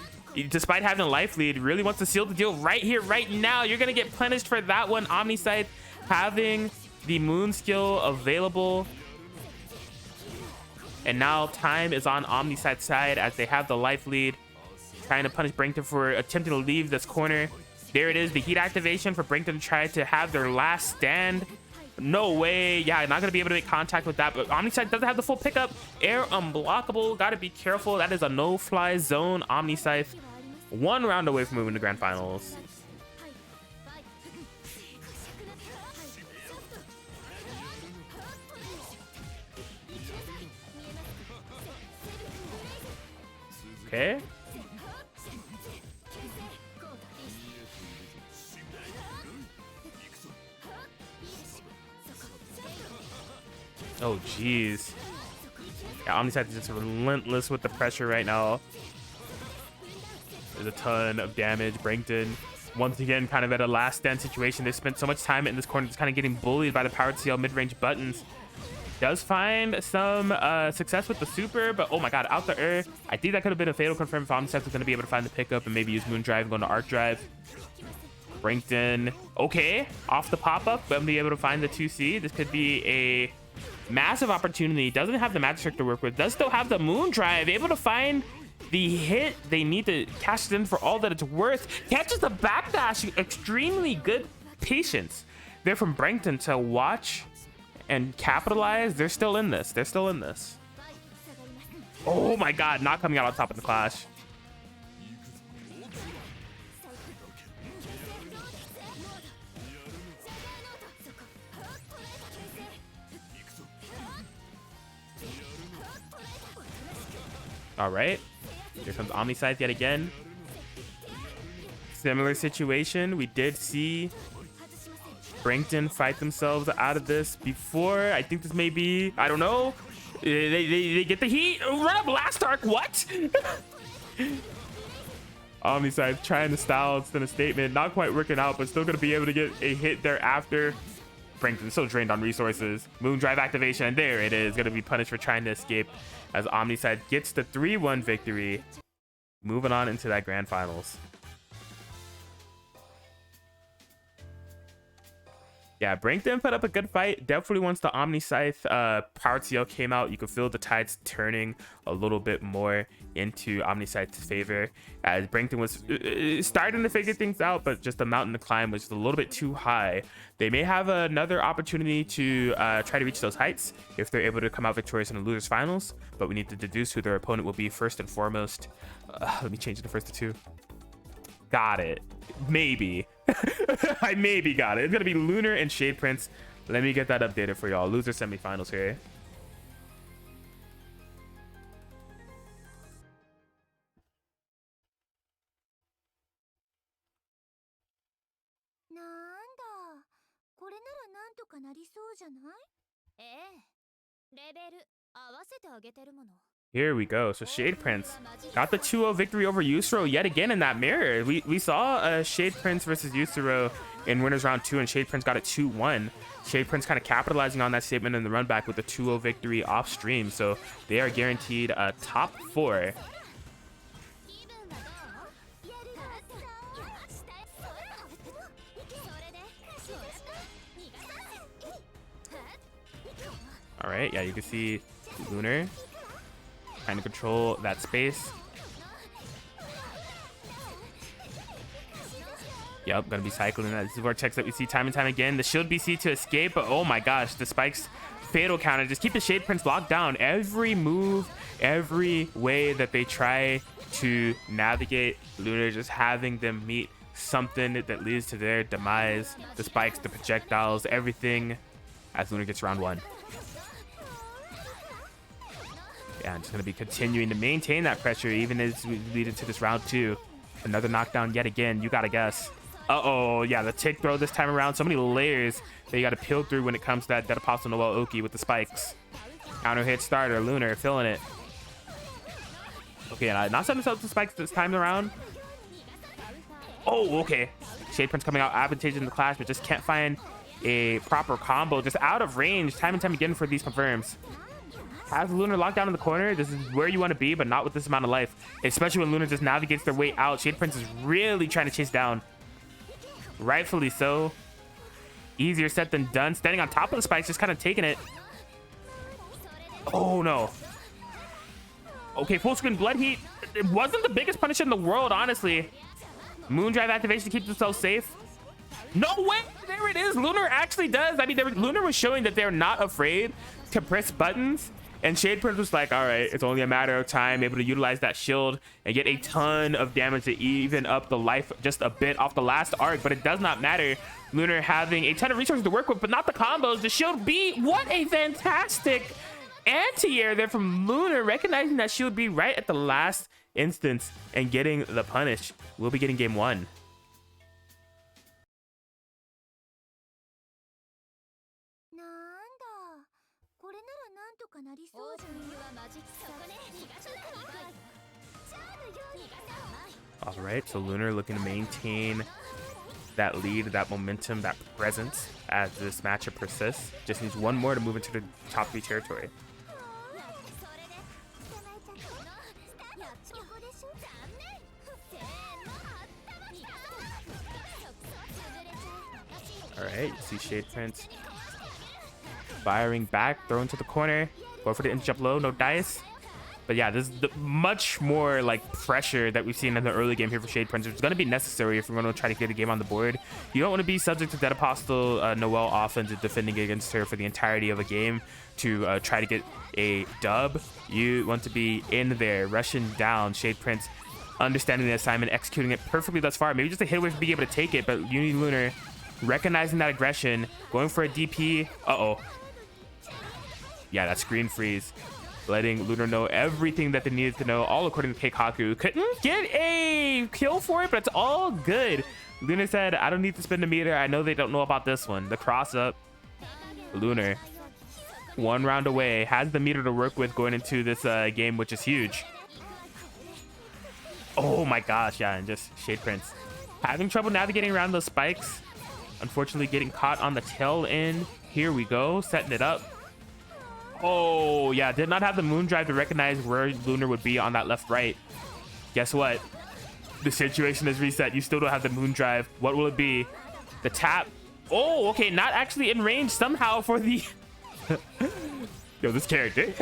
despite having a life lead, really wants to seal the deal right here, right now. You're gonna get punished for that one. OmniSScythe having the moon skill available. And now time is on OmniSScythe's side as they have the life lead. Trying to punish Brankton for attempting to leave this corner. There it is, the heat activation for Brankton to try to have their last stand. No way. Yeah, not gonna be able to make contact with that. But OmniSScythe doesn't have the full pickup. Air unblockable. Gotta be careful. That is a no-fly zone. OmniSScythe 1 round away from moving to grand finals. Okay. Oh, jeez. Yeah, OmniSScythe is just relentless with the pressure right now. There's a ton of damage. Brankton, once again, kind of at a last stand situation. They spent so much time in this corner just kind of getting bullied by the powered Ciel mid-range buttons. Does find some success with the super, but oh my god, out the air. I think that could have been a fatal confirm if OmniSScythe was going to be able to find the pickup and maybe use Moon Drive and go into Arc Drive. Brankton, okay, off the pop-up, but be able to find the 2C. This could be a massive opportunity. Doesn't have the magic trick to work with. Does still have the Moon Drive. Able to find the hit they need to cash it in for all that it's worth. Catches the backdash. Extremely good patience there from Brankton to watch and capitalize. They're still in this. They're still in this. Oh my god, not coming out on top of the clash. All right, here comes OmniSScythe yet again. Similar situation. We did see Brankton fight themselves out of this before. I think this may be, I don't know. They get the heat. Run up last arc. What? OmniSScythe trying to style instead of statement. Not quite working out, but still going to be able to get a hit thereafter. Brankton so drained on resources. Moon Drive activation, and there it is. Going to be punished for trying to escape as OmniSScythe gets the 3-1 victory. Moving on into that grand finals. Yeah, Brankton put up a good fight. Definitely once the OmniSScythe powered Ciel came out, you could feel the tides turning a little bit more into OmniSScythe's favor, as Brankton was starting to figure things out, but just the mountain to climb was a little bit too high. They may have another opportunity to try to reach those heights if they're able to come out victorious in the losers finals, but we need to deduce who their opponent will be first and foremost. Let me change it to first to 2. Got it. Maybe. I maybe got it. It's gonna be Lunar and Shadeprince. Let me get that updated for y'all. Loser semifinals here. Here we go. So Shadeprince got the 2-0 victory over Yusuro yet again in that mirror. We saw Shadeprince versus Yusuro in winners round 2, and Shadeprince got it 2-1. Shadeprince kind of capitalizing on that statement in the run back with the 2-0 victory off stream. So they are guaranteed a top 4. All right, yeah, you can see Lunar trying to control that space. Yep, gonna be cycling that vortex that we see time and time again. The shield BC to escape, but oh my gosh, the spikes fatal counter. Just keep the Shadeprince locked down. Every move, every way that they try to navigate Lunar, just having them meet something that leads to their demise. The spikes, the projectiles, everything as Lunar gets round 1. Yeah, I'm just going to be continuing to maintain that pressure even as we lead into this round 2. Another knockdown yet again. You got to guess. Uh-oh. Yeah, the tick throw this time around. So many layers that you got to peel through when it comes to that Dead Apostle Noel Oki with the spikes. Counter hit starter. Lunar feeling it. Okay, not setting himself to spikes this time around. Oh, okay. Shadeprince coming out advantageous in the clash, but just can't find a proper combo. Just out of range time and time again for these confirms. Has Lunar locked down in the corner. This is where you want to be, but not with this amount of life. Especially when Lunar just navigates their way out. Shadeprince is really trying to chase down. Rightfully so. Easier said than done. Standing on top of the spikes, just kind of taking it. Oh, no. Okay, full screen blood heat. It wasn't the biggest punish in the world, honestly. Moon Drive activation to keep themselves safe. No way! there it is. Lunar actually does. I mean, Lunar was showing that they're not afraid to press buttons. And Shadeprince was like, all right, it's only a matter of time, able to utilize that shield and get a ton of damage to even up the life just a bit off the last arc. But it does not matter. Lunar having a ton of resources to work with, but not the combos. The shield B, what a fantastic anti-air there from Lunar, recognizing that shield B right at the last instance and getting the punish. We'll be getting game 1. All right, so Lunar looking to maintain that lead, that momentum, that presence as this matchup persists. Just needs one more to move into the top 3 territory. All right, you see Shadeprince firing back, throwing to the corner, go for the inch up low, no dice. But yeah, this is the much more like pressure that we've seen in the early game here for Shadeprince. It's going to be necessary if we're going to try to get a game on the board. You don't want to be subject to Dead Apostle Noel offense and defending against her for the entirety of a game to try to get a dub. You want to be in there, rushing down Shadeprince, understanding the assignment, executing it perfectly thus far. Maybe just a hit away from being able to take it, but you need Lunar recognizing that aggression, going for a DP. Uh-oh. Yeah, that screen freeze. Letting Lunar know everything that they needed to know, all according to Keikaku. Couldn't get a kill for it, but it's all good. Lunar said, I don't need to spend a meter. I know they don't know about this one. The cross up. Lunar, 1 round away, has the meter to work with going into this game, which is huge. Oh my gosh, yeah, and just Shadeprince having trouble navigating around those spikes. Unfortunately, getting caught on the tail end. Here we go, setting it up. Oh, yeah, did not have the moon drive to recognize where Lunar would be on that left-right. Guess what? The situation is reset. You still don't have the moon drive. What will it be? The tap. Oh, okay, not actually in range somehow for the... Yo, this character.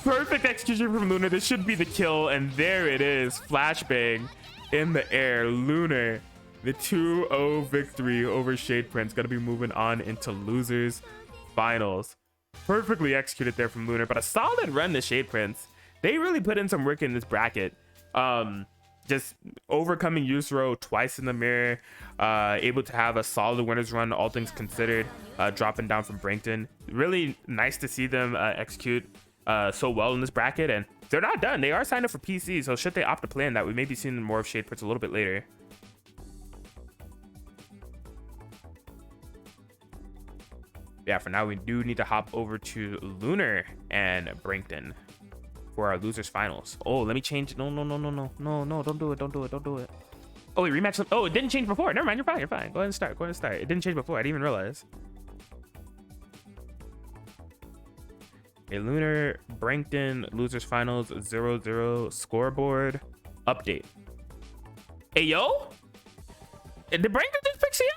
Perfect execution from Lunar. This should be the kill, and there it is. Flashbang in the air. Lunar, the 2-0 victory over Shadeprince. Gonna be moving on into losers finals. Perfectly executed there from Lunar, but a solid run to Shadeprince. They really put in some work in this bracket. Just overcoming Yusro twice in the mirror, able to have a solid winner's run, all things considered, dropping down from Brankton. Really nice to see them execute so well in this bracket, and they're not done. They are signed up for PC, so should they opt to play in that, we may be seeing more of Shadeprince a little bit later. Yeah, for now we do need to hop over to Lunar and Brankton for our losers finals. Oh, let me change. No, don't do it. Oh, wait, rematch them. Oh, it didn't change before. Never mind, you're fine. Go ahead and start. It didn't change before. I didn't even realize. A Lunar Brankton losers finals 0-0 scoreboard update. Hey, yo, did Brankton just pick Ciel?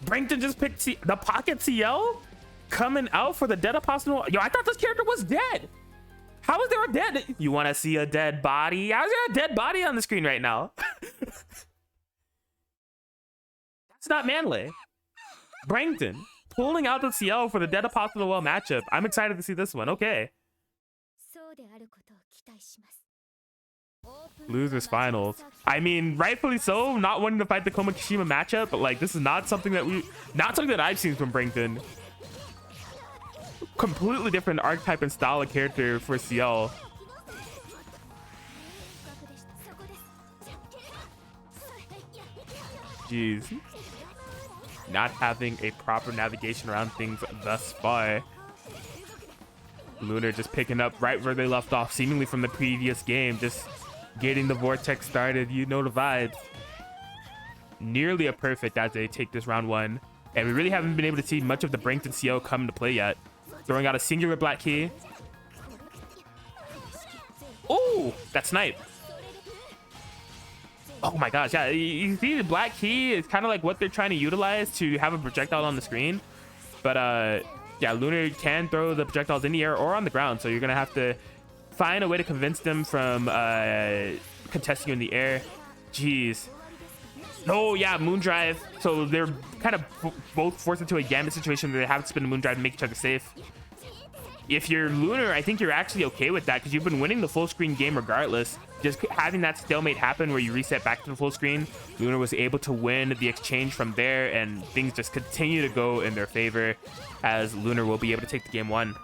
Brankton just picked the pocket Ciel coming out for the Dead Apostle. Yo, I thought this character was dead. How is there a dead? You want to see a dead body? How's there a dead body on the screen right now? That's not manly. Brankton pulling out the Ciel for the Dead Apostle Noel matchup. I'm excited to see this one. Okay. Losers finals. I mean, rightfully so, not wanting to fight the Kouma Kishima matchup, but like this is not something that I've seen from Brankton. Completely different archetype and style of character for Ciel. Jeez. Not having a proper navigation around things thus far. Lunar just picking up right where they left off, seemingly from the previous game, just getting the vortex started. You know the vibes. Nearly a perfect as they take this round 1, and we really haven't been able to see much of the Brankton Ciel come to play yet. Throwing out a singular black key. Oh, that snipe. Oh my gosh, yeah, you see the black key is kind of like what they're trying to utilize to have a projectile on the screen, but yeah, Lunar can throw the projectiles in the air or on the ground, so you're gonna have to find a way to convince them from contesting you in the air. Jeez, Oh yeah, Moondrive. So they're kind of both forced into a gambit situation where they have to spin the Moondrive to make each other safe. If you're Lunar, I think you're actually okay with that because you've been winning the full screen game regardless. Just having that stalemate happen where you reset back to the full screen, Lunar was able to win the exchange from there, and things just continue to go in their favor as Lunar will be able to take the game 1.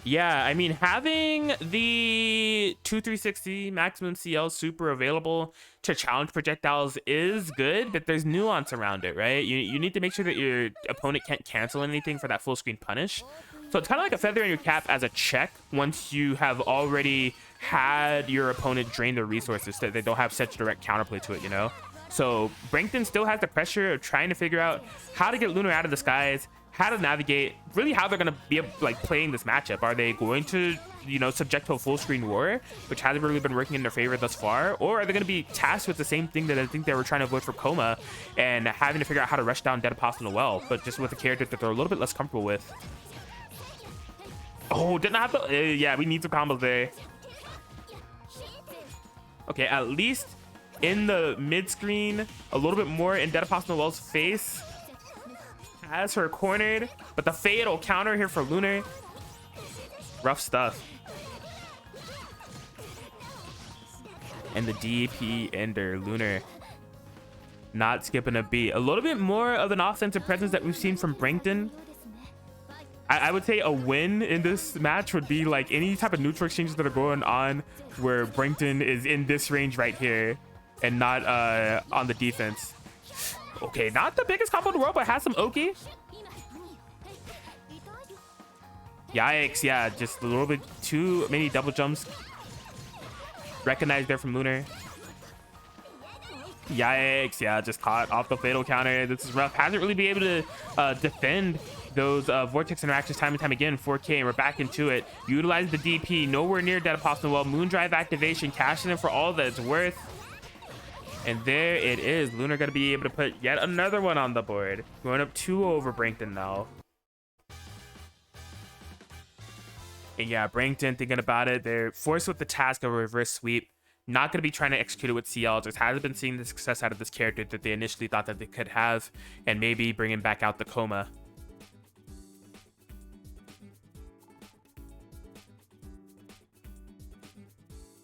Yeah, I mean, having the 2360 maximum CL super available to challenge projectiles is good, but there's nuance around it, right? You need to make sure that your opponent can't cancel anything for that full screen punish. So it's kind of like a feather in your cap as a check once you have already had your opponent drain their resources so that they don't have such direct counterplay to it, you know? So Brankton still has the pressure of trying to figure out how to get Lunar out of the skies, how to navigate, really how they're going to be like playing this matchup. Are they going to, you know, subject to a full screen war, which hasn't really been working in their favor thus far? Or are they going to be tasked with the same thing that I think they were trying to avoid for Kouma and having to figure out how to rush down Dead Apostle Noel, but just with a character that they're a little bit less comfortable with? Oh, didn't have to. Yeah, we need some combos there. Okay, at least in the mid screen, a little bit more in Dead Apostle Noel's face. Has her cornered, but the fatal counter here for Lunar. Rough stuff. And the DP ender, Lunar not skipping a beat. A little bit more of an offensive presence that we've seen from Brankton. I would say a win in this match would be like any type of neutral exchanges that are going on where Brankton is in this range right here and not on the defense. Okay, not the biggest combo in the world, but has some Oki. Yikes, yeah, just a little bit too many double jumps. Recognized there from Lunar. Yikes, yeah, just caught off the fatal counter. This is rough. Hasn't really been able to defend those vortex interactions time and time again. 4K, and we're back into it. Utilize the DP, nowhere near Dead Apostle Noel. Moondrive activation, cashing in for all that it's worth. And there it is. Lunar going to be able to put yet another one on the board. Going up 2 over Brankton now. And yeah, Brankton thinking about it. They're forced with the task of a reverse sweep. Not going to be trying to execute it with Ciel. Just hasn't been seeing the success out of this character that they initially thought that they could have. And maybe bringing back out the Kouma.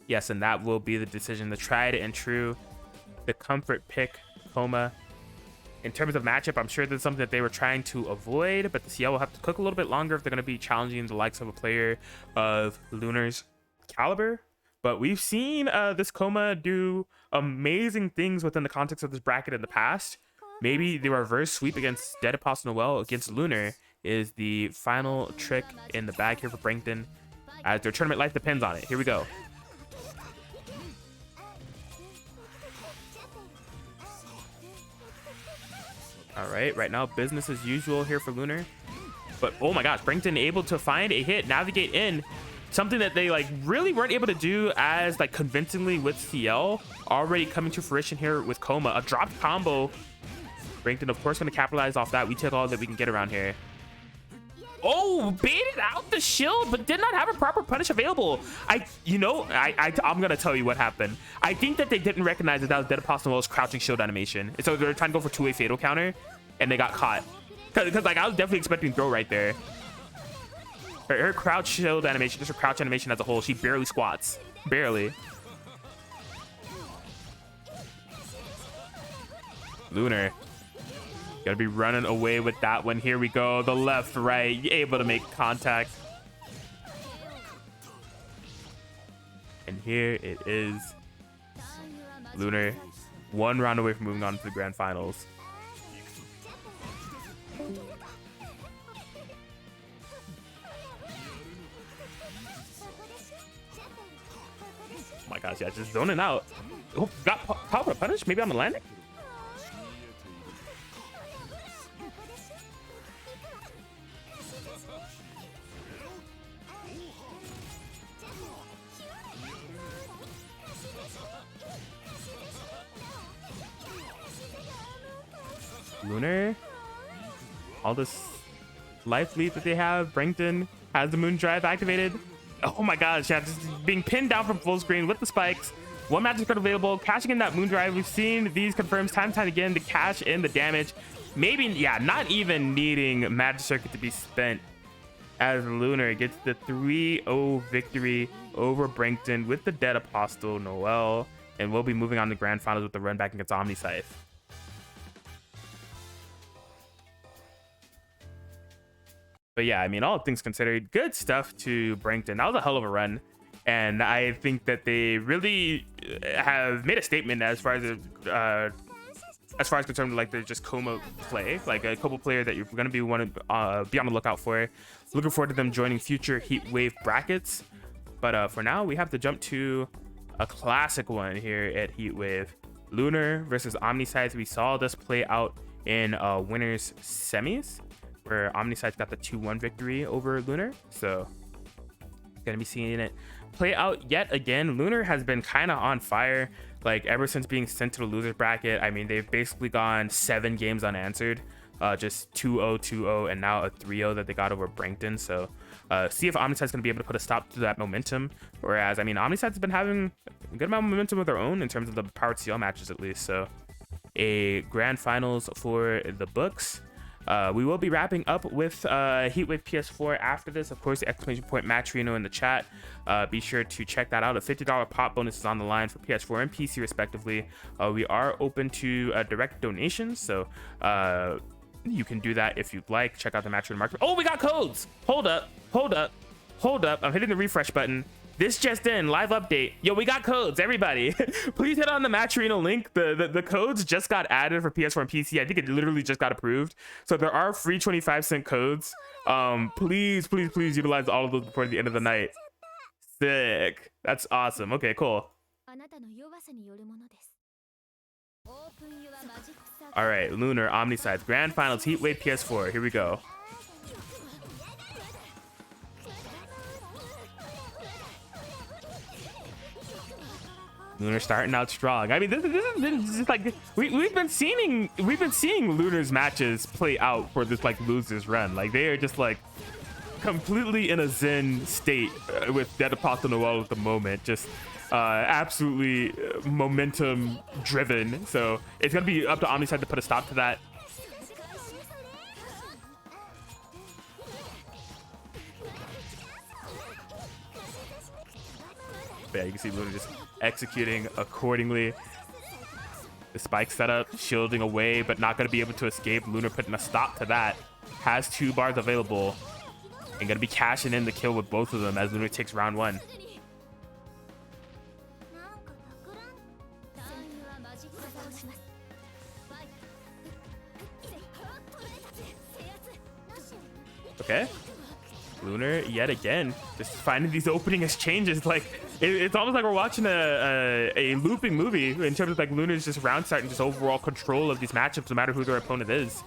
Yes, and that will be the decision. The tried and true. The comfort pick, Kouma. In terms of matchup, I'm sure that's something that they were trying to avoid, but the Ciel will have to cook a little bit longer if they're going to be challenging the likes of a player of Lunar's caliber. But we've seen this Kouma do amazing things within the context of this bracket in the past. Maybe the reverse sweep against Dead Apostle Noel against Lunar is the final trick in the bag here for Brankton, as their tournament life depends on it. Here we go. All right now, business as usual here for Lunar. But oh my gosh, Brankton able to find a hit, navigate in. Something that they like really weren't able to do as like convincingly with Ciel. Already coming to fruition here with Kouma. A dropped combo. Brankton, of course, going to capitalize off that. We take all that we can get around here. Oh, baited out the shield, but did not have a proper punish available. I'm going to tell you what happened. I think that they didn't recognize that was Dead Apostle Noel's crouching shield animation. So they were trying to go for two-way fatal counter, and they got caught. Because like I was definitely expecting throw right there. Her crouch shield animation, just her crouch animation as a whole, she barely squats. Barely. Lunar. Gotta be running away with that one. Here we go. The left, right, able to make contact. And here it is. Lunar, one round away from moving on to the grand finals. Oh my gosh, yeah, just zoning out. Oh, got power punish? Maybe on the landing? Lunar, all this life lead that they have. Brankton has the moon drive activated. Oh my gosh, yeah, just being pinned down from full screen with the spikes. One magic card available, cashing in that moon drive. We've seen these confirms time and time again, the cash in the damage. Maybe, yeah, not even needing magic circuit to be spent, as Lunar gets the 3-0 victory over Brankton with the dead apostle Noel, and we'll be moving on to grand finals with the run back against OmniSScythe. But yeah, I mean, all things considered, good stuff to Brankton. That was a hell of a run, and I think that they really have made a statement as far as concerned, like they're just Kouma play, like a Kouma player that you're going to be be on the lookout for. Looking forward to them joining future Heat Wave brackets. But for now, we have to jump to a classic one here at Heat Wave. Lunar versus OmniSScythe. We saw this play out in winners semis, where OmniSScythe got the 2-1 victory over Lunar. So gonna be seeing it play out yet again. Lunar has been kind of on fire, like ever since being sent to the losers bracket. I mean, they've basically gone 7 games unanswered, just 2-0, 2-0, and now a 3-0 that they got over Brankton. So see if OmniSScythe's gonna be able to put a stop to that momentum. Whereas, I mean, OmniSScythe's been having a good amount of momentum of their own in terms of the powered Ciel matches, at least. So a grand finals for the books. We will be wrapping up with Heatwave PS4 after this. Of course, the exclamation point match Reno in the chat. Be sure to check that out. A $50 pop bonus is on the line for PS4 and PC respectively. We are open to direct donations, so you can do that if you'd like. Check out the match Reno market. Oh, we got codes. Hold up. I'm hitting the refresh button. This just in, live update. Yo, we got codes, everybody. Please hit on the Match Arena link. The codes just got added for PS4 and PC. I think it literally just got approved. So there are free 25-cent codes. Please utilize all of those before the end of the night. Sick. That's awesome. Okay, cool. All right, Lunar, OmniSScythe, Grand Finals, Heatwave PS4. Here we go. Lunar starting out strong. I mean, this is just like we've been seeing Lunar's matches play out for this like losers run. Like they are just like completely in a zen state with Dead Apostle Noel at the moment. Just absolutely momentum driven. So it's gonna be up to OmniSScythe to put a stop to that. But yeah, you can see Lunar just executing accordingly. The spike setup, shielding away, but not going to be able to escape. Lunar putting a stop to that. Has 2 bars available. And going to be cashing in the kill with both of them as Lunar takes round 1. Okay. Lunar yet again just finding these opening exchanges. Like it's almost like we're watching a looping movie in terms of like Lunar's just round starting, just overall control of these matchups no matter who their opponent is.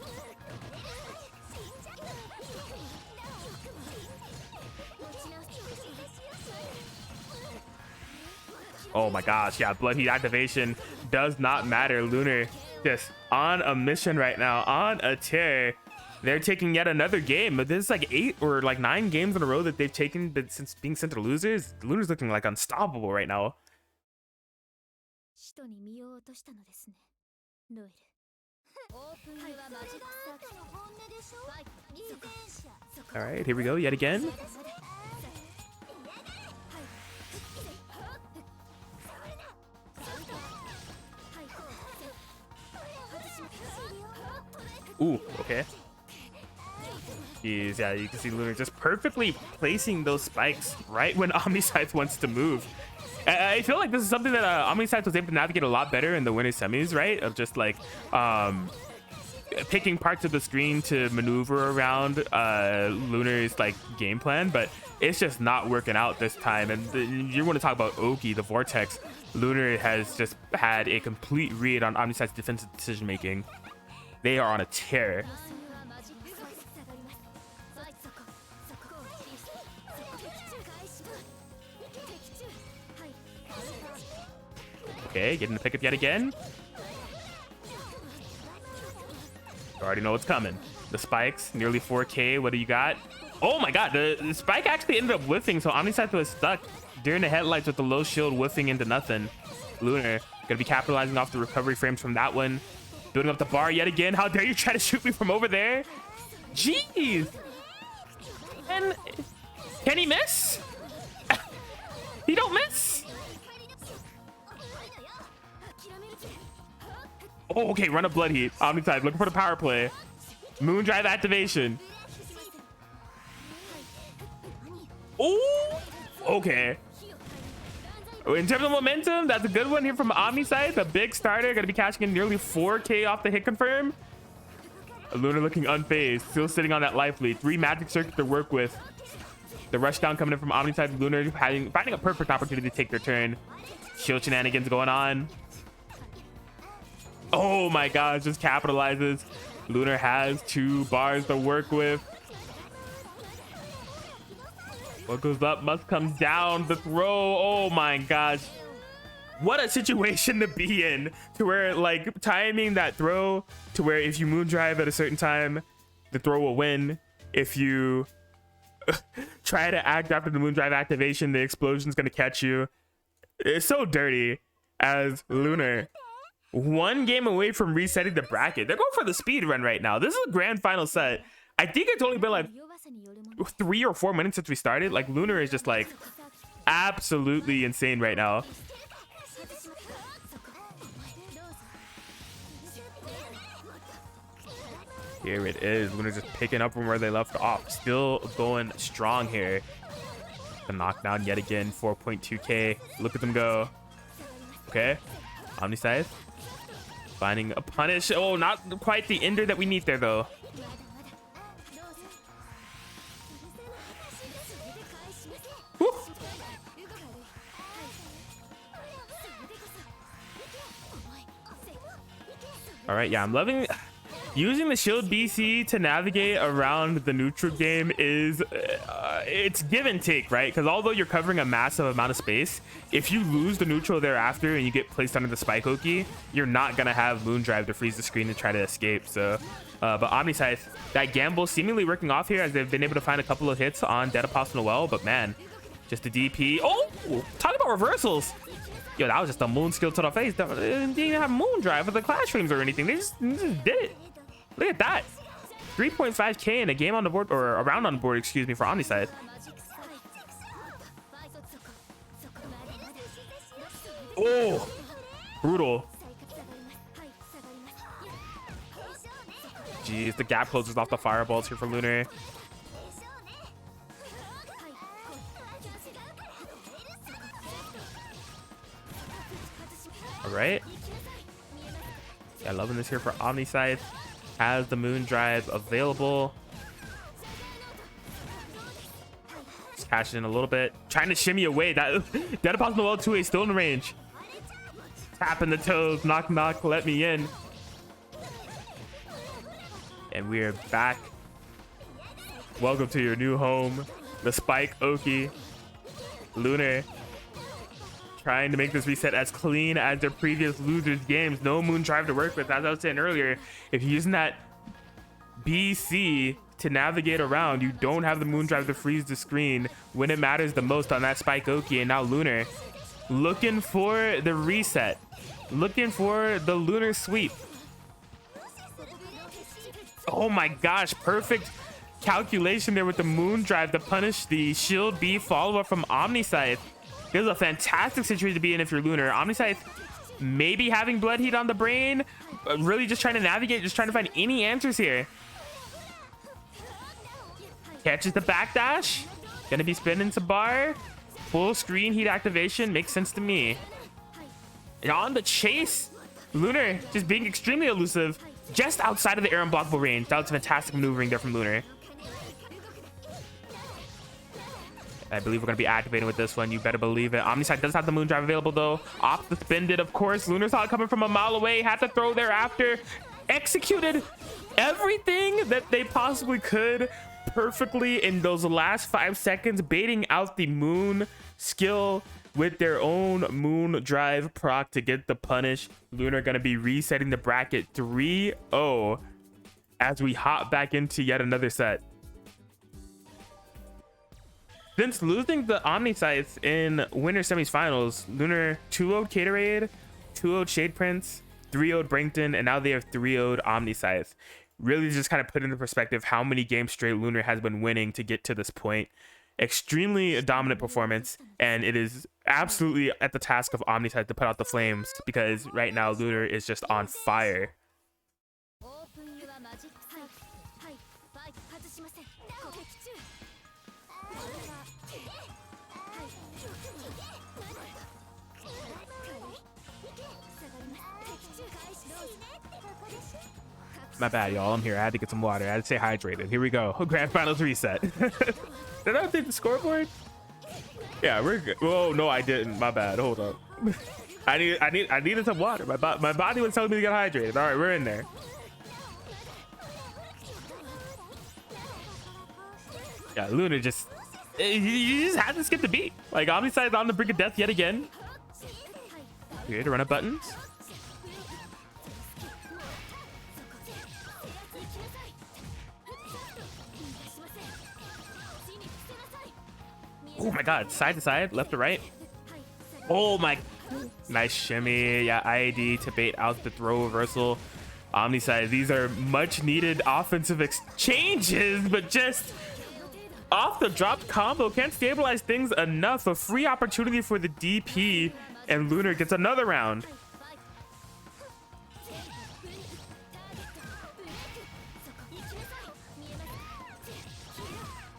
Oh my gosh, yeah, blood heat activation does not matter. Lunar just on a mission right now, on a tear. They're taking yet another game, but this is like 8 or like 9 games in a row that they've taken since being sent to losers. Lunar's looking like unstoppable right now. All right, here we go yet again. Ooh, okay. Yeah, you can see Lunar just perfectly placing those spikes right when OmniSScythe wants to move. I feel like this is something that OmniSScythe was able to navigate a lot better in the winner semis, right? Of just like picking parts of the screen to maneuver around Lunar's like game plan, but it's just not working out this time. And you want to talk about Oki, the Vortex. Lunar has just had a complete read on OmniSScythe's defensive decision making. They are on a tear. Okay, getting the pickup yet again. You already know what's coming. The spikes, nearly 4K. What do you got? Oh my god, the spike actually ended up whiffing, so OmniSScythe was stuck during the headlights with the low shield whiffing into nothing. Lunar gonna be capitalizing off the recovery frames from that one. Building up the bar yet again. How dare you try to shoot me from over there? Jeez. And can he miss? He don't miss. Oh, okay, run a blood heat. OmniSScythe looking for the power play. Moon drive activation. Oh, okay. In terms of momentum, that's a good one here from OmniSScythe. A big starter, gonna be cashing in nearly 4K off the hit confirm. Lunar looking unfazed, still sitting on that life lead. 3 magic circuits to work with. The rush down coming in from OmniSScythe. Lunar finding a perfect opportunity to take their turn. Shield shenanigans going on. Oh my gosh, just capitalizes. Lunar has 2 bars to work with. What goes up must come down. The throw. Oh my gosh. What a situation to be in, to where like timing that throw to where if you moon drive at a certain time, the throw will win. If you try to act after the moon drive activation, the explosion's going to catch you. It's so dirty as Lunar. 1 game away from resetting the bracket. They're going for the speed run right now. This is a grand final set. I think it's only been like 3 or 4 minutes since we started. Like Lunar is just like absolutely insane right now. Here it is. Lunar just picking up from where they left off. Still going strong here. The knockdown yet again. 4.2k. Look at them go. Okay. OmniSScythe finding a punish. Oh, not quite the ender that we need there though. Woo. All right, yeah, I'm loving using the shield BC to navigate around the neutral game. Is it's give and take, right? Because although you're covering a massive amount of space, if you lose the neutral thereafter and you get placed under the spike oki, you're not gonna have moon drive to freeze the screen and try to escape. So but OmniSScythe, that gamble seemingly working off here as they've been able to find a couple of hits on Dead Apostle Noel. But man, just a DP. Oh, talk about reversals. Yo, that was just a moon skill to the face. They didn't even have moon drive for the clash frames or anything. They just did it. Look at that. 3.5k in a game on the board, or a round on the board, excuse me, for OmniSScythe. Oh, brutal. Jeez, the gap closes off the fireballs here for Lunar. All right. Yeah, loving this here for OmniSScythe. Has the moon drive available. Just cashing in a little bit. Trying to shimmy away. That Dead Apostle Noel 2A still in range. Tapping the toes. Knock, knock. Let me in. And we are back. Welcome to your new home. The Spike Oki. Lunar trying to make this reset as clean as their previous losers games. No moon drive to work with. As I was saying earlier, if you're using that BC to navigate around, you don't have the moon drive to freeze the screen when it matters the most on that spike oki. And now Lunar looking for the reset, looking for the Lunar sweep. Oh my gosh, perfect calculation there with the moon drive to punish the shield B follow-up from OmniSScythe. This is a fantastic situation to be in if you're Lunar. OmniSScythe maybe having blood heat on the brain, really just trying to navigate, just trying to find any answers here. Catches the backdash. Gonna be spinning some bar. Full screen heat activation makes sense to me. And on the chase, Lunar just being extremely elusive, just outside of the air unblockable range. That was fantastic maneuvering there from Lunar. I believe we're going to be activating with this one. You better believe it. OmniSScythe does have the moon drive available, though. Off the spin did, of course. Lunar saw it coming from a mile away. Had to throw thereafter. Executed everything that they possibly could perfectly in those last 5 seconds, baiting out the moon skill with their own moon drive proc to get the punish. Lunar going to be resetting the bracket 3-0 as we hop back into yet another set. Since losing the OmniSScythe in winter semifinals, Lunar 2-0'd Caterade, 2-0'd Shadeprince, 3-0'd Brankton, and now they have 3-0'd OmniSScythe. Really just kind of put into perspective how many games straight Lunar has been winning to get to this point. Extremely dominant performance, and it is absolutely at the task of OmniSScythe to put out the flames, because right now Lunar is just on fire. My bad, y'all. I'm here. I had to get some water. I had to stay hydrated. Here we go. Grand finals reset. Did I update the scoreboard? Yeah, we're good. Oh no, I didn't. My bad. Hold up. I needed some water. My body was telling me to get hydrated. All right, we're in there. Yeah, Lunar just you just had to skip the beat. Like OmniSScythe on the brink of death yet again. Here to run up buttons. Oh my god, side to side, left to right. Oh my, nice shimmy. Yeah, IAD to bait out the throw reversal. OmniSScythe, these are much needed offensive exchanges, but just off the drop combo can't stabilize things enough. A free opportunity for the DP, and Lunar gets another round.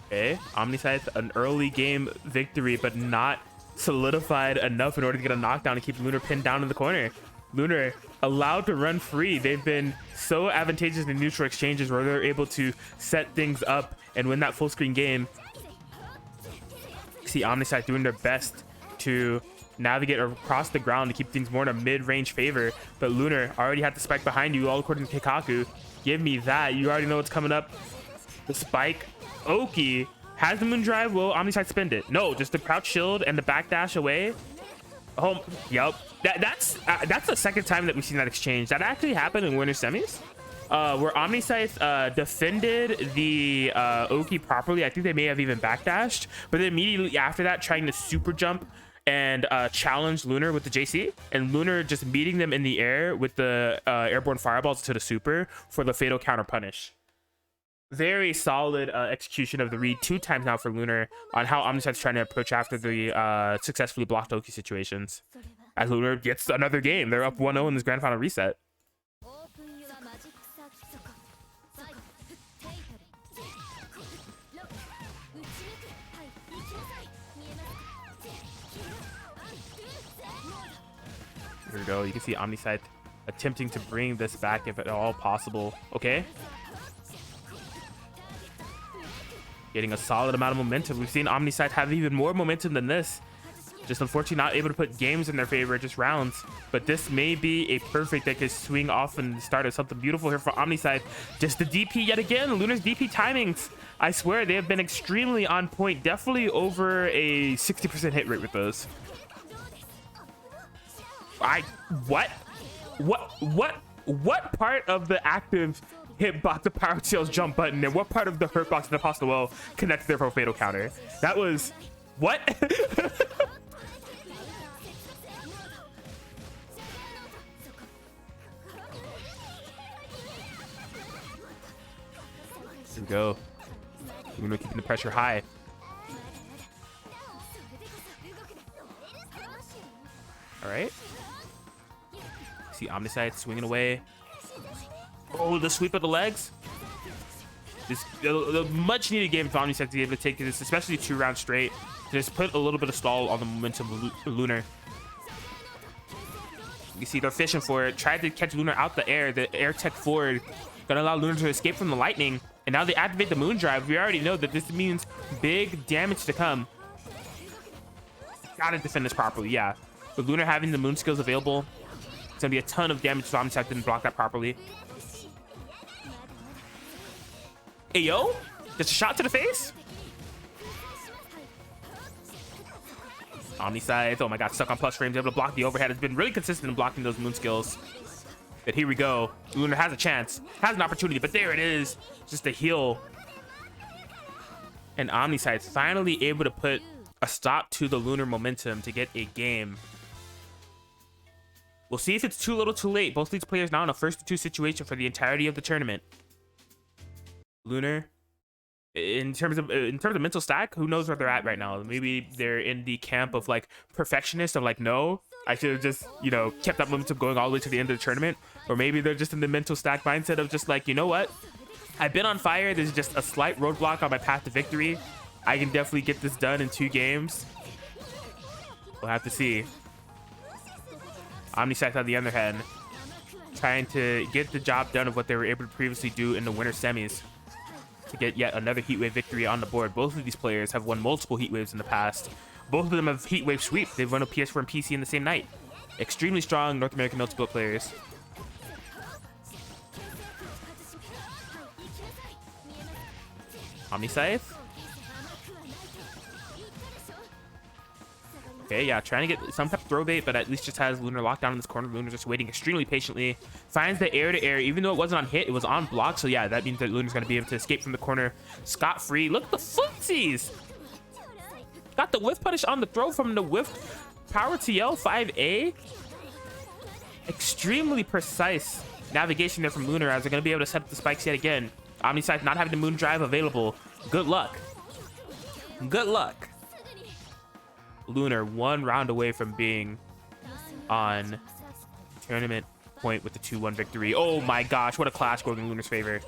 Okay, OmniSScythe, an early game victory, but not solidified enough in order to get a knockdown and keep Lunar pinned down in the corner. Lunar allowed to run free. They've been so advantageous in neutral exchanges where they're able to set things up and win that full screen game. You see OmniSScythe doing their best to navigate across the ground to keep things more in a mid-range favor, but Lunar already had the spike behind you, all according to Kikaku. Give me that. You already know what's coming up. The spike. Oki has the moon drive. Will OmniSScythe spend it? No, just the crouch shield and the backdash away. Oh, yep. That's the second time that we've seen that exchange. That actually happened in winter semis, where OmniSScythe defended the Oki properly. I think they may have even backdashed, but then immediately after that, trying to super jump and challenge Lunar with the JC, and Lunar just meeting them in the air with the airborne fireballs to the super for the fatal counter punish. Very solid execution of the read 2 times now for Lunar on how OmniSScythe's trying to approach after the successfully blocked Oki situations. As Lunar gets another game, they're up 1-0 in this grand final reset. Here we go. You can see OmniSScythe attempting to bring this back if at all possible. Okay. Getting a solid amount of momentum. We've seen OmniSScythe have even more momentum than this. Just unfortunately not able to put games in their favor, just rounds. But this may be a perfect that could swing off and start something beautiful here for OmniSScythe. Just the DP yet again. Lunar's DP timings, I swear, they have been extremely on point. Definitely over a 60% hit rate with those. What part of the active hitbox the power Ciel's jump button and what part of the hurt box and the pasta well connected there for a fatal counter? That was what? Here we go. Lunar keeping the pressure high. All right. See OmniSScythe swinging away. Oh, the sweep of the legs. This a much needed game for OmniSScythe to be able to take this, especially 2 rounds straight. Just put a little bit of stall on the momentum of Lunar. You see they're fishing for it. Tried to catch Lunar out the air. The air tech forward gonna allow Lunar to escape from the lightning. And now they activate the moon drive. We already know that this means big damage to come. Gotta defend this properly, yeah. With Lunar having the moon skills available, it's gonna be a ton of damage if OmniSScythe didn't block that properly. Hey, yo, just a shot to the face. OmniSScythe, oh my god, stuck on +frames, able to block the overhead. Has been really consistent in blocking those moon skills. But here we go. Lunar has a chance, has an opportunity, but there it is. Just a heal. And OmniSScythe finally able to put a stop to the Lunar momentum to get a game. We'll see if it's too little too late. Both these players now in a 1-2 situation for the entirety of the tournament. Lunar, in terms of mental stack, who knows where they're at right now? Maybe they're in the camp of like perfectionist of like, no, I should have just, you know, kept that momentum going all the way to the end of the tournament. Or maybe they're just in the mental stack mindset of just like, you know what? I've been on fire. There's just a slight roadblock on my path to victory. I can definitely get this done in 2 games. We'll have to see. OmniSScythe on the other hand, trying to get the job done of what they were able to previously do in the winter semis to get yet another Heatwave victory on the board. Both of these players have won multiple Heatwaves in the past. Both of them have Heatwave sweep. They've won a PS4 and PC in the same night. Extremely strong North American Melty Blood players. OmniSScythe. Okay, yeah, trying to get some type of throw bait, but at least just has Lunar locked down in this corner. Lunar just waiting extremely patiently. Finds the air-to-air. Even though it wasn't on hit, it was on block. So yeah, that means that Lunar's going to be able to escape from the corner scot-free. Look at the footsies! Got the whiff punish on the throw from the whiff power TL 5A. Extremely precise navigation there from Lunar as they're going to be able to set up the spikes yet again. OmniSScythe not having the moon drive available. Good luck. Good luck. Lunar 1 round away from being on tournament point with the 2-1 victory. Oh my gosh, what a clash going in Lunar's favor.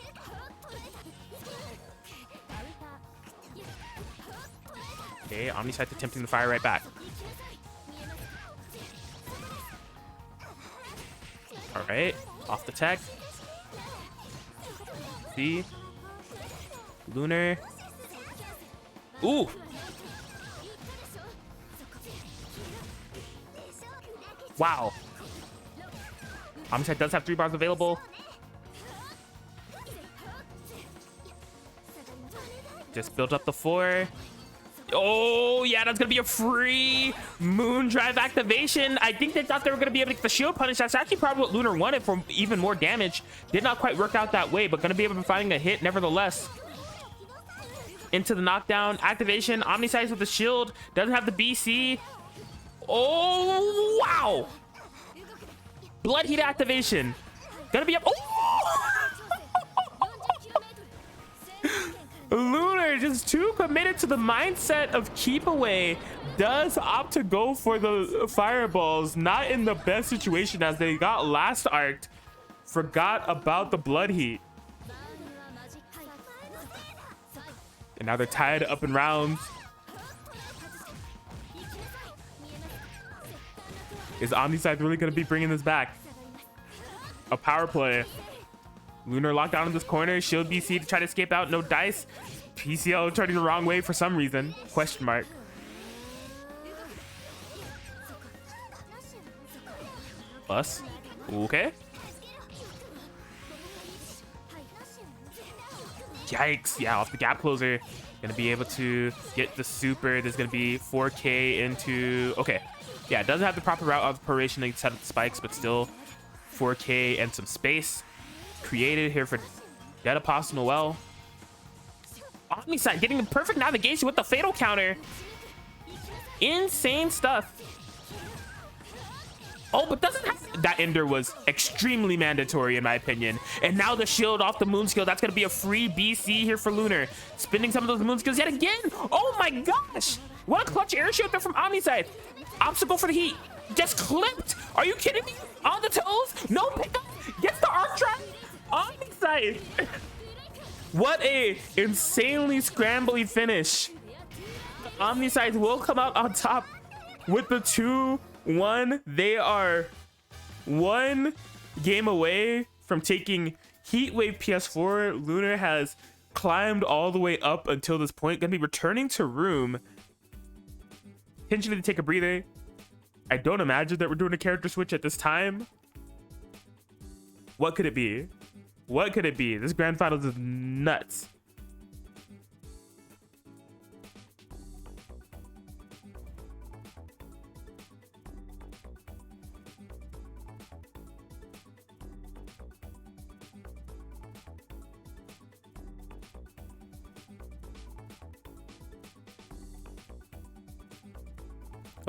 Okay, OmniSScythe attempting to fire right back. All right, off the tech. See, Lunar. Ooh. Wow. OmniSScythe does have 3 bars available. Just built up the 4. Oh, yeah, that's going to be a free moon drive activation. I think they thought they were going to be able to get the shield punish. That's actually probably what Lunar wanted for even more damage. Did not quite work out that way, but going to be able to find a hit nevertheless. Into the knockdown activation. OmniSScythe with the shield. Doesn't have the BC. Oh, wow. Blood heat activation. Gonna be up. Oh! Lunar just too committed to the mindset of keep away. Does opt to go for the fireballs. Not in the best situation as they got last arced. Forgot about the blood heat. And now they're tied up in rounds. Is OmniSScythe really going to be bringing this back? A power play. Lunar locked down in this corner. Shield BC to try to escape out. No dice. PCL turning the wrong way for some reason. Question mark. Bus. Okay. Yikes. Yeah, off the gap closer. Going to be able to get the super. There's going to be 4K into... Okay. Yeah, it doesn't have the proper route of operation to set up the spikes, but still 4K and some space created here for Dead Apostle Noel. OmniSScythe getting the perfect navigation with the fatal counter. Insane stuff. Oh, but doesn't have... That ender was extremely mandatory in my opinion. And now the shield off the moon skill. That's going to be a free BC here for Lunar. Spending some of those moon skills yet again. Oh my gosh. What a clutch air shield there from OmniSScythe. Obstacle for the heat. Just clipped. Are you kidding me? On the toes. No pickup. Gets the arc trap. OmniSScythe. What a insanely scrambly finish. OmniSScythe will come out on top with the 2-1. They are 1 game away from taking Heatwave PS4. Lunar has climbed all the way up until this point. Gonna be returning to room. Potentially to take a breather. I don't imagine that we're doing a character switch at this time. What could it be? What could it be? This grand finals is nuts.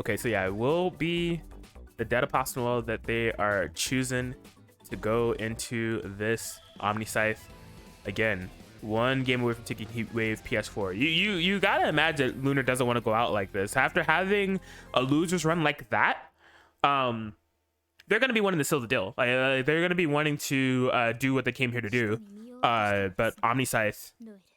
Okay, so yeah, it will be the Dead Apostle Noel that they are choosing to go into this OmniSScythe. Again, one game away from taking Heatwave PS4. You gotta imagine Lunar doesn't want to go out like this after having a losers run like that. They're gonna be wanting to seal the deal. They're gonna be wanting to do what they came here to do. But OmniSScythe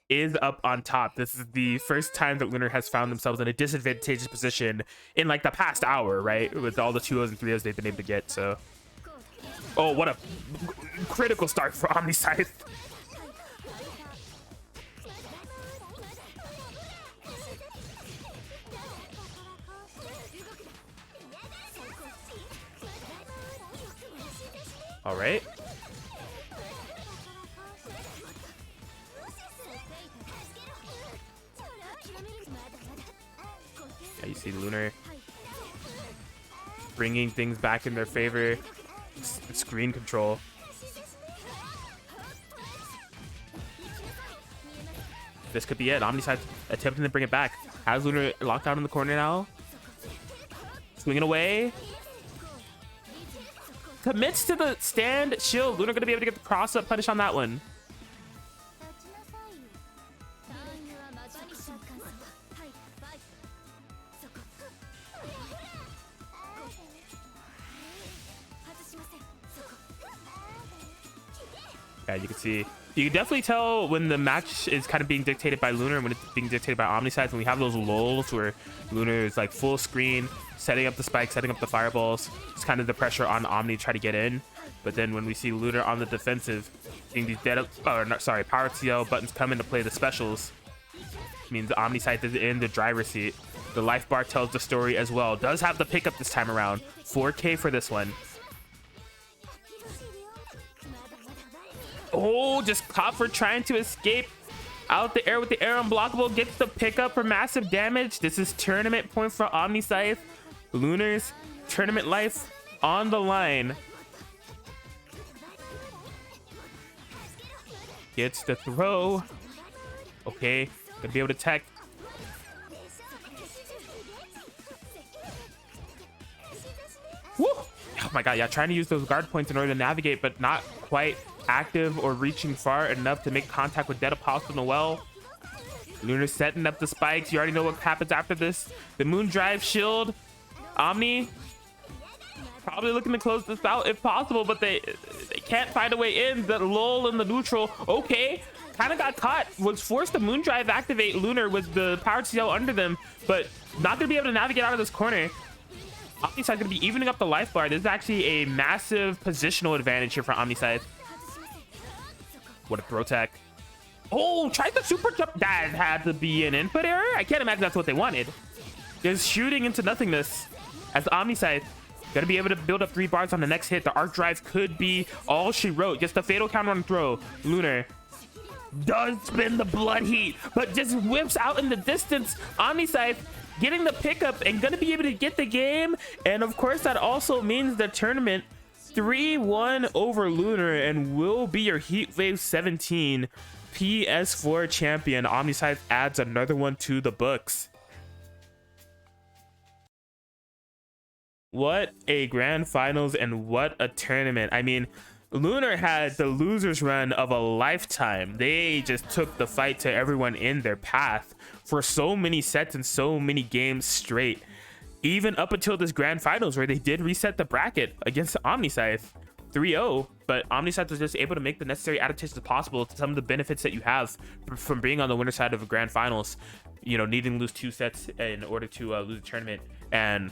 is up on top. This is the first time that Lunar has found themselves in a disadvantageous position in like the past hour, right? With all the 2-0s and 3-0s they've been able to get. So, oh, what a critical start for OmniSScythe. All right. Yeah, you see Lunar bringing things back in their favor. Screen control. This could be it. OmniSScythe attempting to bring it back. Has Lunar locked down in the corner now? Swinging away. Commits to the stand shield. Lunar gonna be able to get the cross up punish on that one. Yeah, you can see. You can definitely tell when the match is kind of being dictated by Lunar and when it's being dictated by OmniSScythe. When we have those lulls where Lunar is like full screen, setting up the spikes, setting up the fireballs. It's kind of the pressure on Omni to try to get in. But then when we see Lunar on the defensive, seeing these power Ciel buttons come into play, the specials, means OmniSScythe is in the driver's seat. The life bar tells the story as well. Does have the pickup this time around. 4K for this one. Oh, just caught for trying to escape out the air with the air unblockable. Gets the pickup for massive damage. This is tournament point for OmniSScythe. Lunar's tournament life on the line. Gets the throw. Okay, gonna be able to tech. Woo! Oh my god, yeah, trying to use those guard points in order to navigate, but not quite active or reaching far enough to make contact with Dead Apostle Noel. Lunar setting up the spikes. You already know what happens after this. The moon drive shield. Omni probably looking to close this out if possible, but they can't find a way in. The lull in the neutral. Okay, kind of got caught. Was forced to moon drive activate Lunar with the powered Ciel under them, but not gonna be able to navigate out of this corner. OmniSScythe gonna be evening up the life bar. This is actually a massive positional advantage here for OmniSScythe. What a throw tech. Oh, tried the super jump. That had to be an input error. I can't imagine that's what they wanted. Just shooting into nothingness as OmniSScythe gonna be able to build up 3 bars on the next hit. The arc drive could be all she wrote. Just the fatal counter on throw. Lunar does spin the blood heat, but just whips out in the distance. OmniSScythe getting the pickup and gonna be able to get the game. And of course, that also means the tournament 3-1 over Lunar and will be your Heatwave 17 PS4 champion. OmniSScythe adds another one to the books. What a grand finals and what a tournament. I mean, Lunar had the losers run of a lifetime. They just took the fight to everyone in their path for so many sets and so many games straight. Even up until this grand finals where they did reset the bracket against OmniSScythe 3-0, but OmniSScythe was just able to make the necessary adaptations possible to some of the benefits that you have from being on the winner side of a grand finals, you know, needing to lose 2 sets in order to lose the tournament, and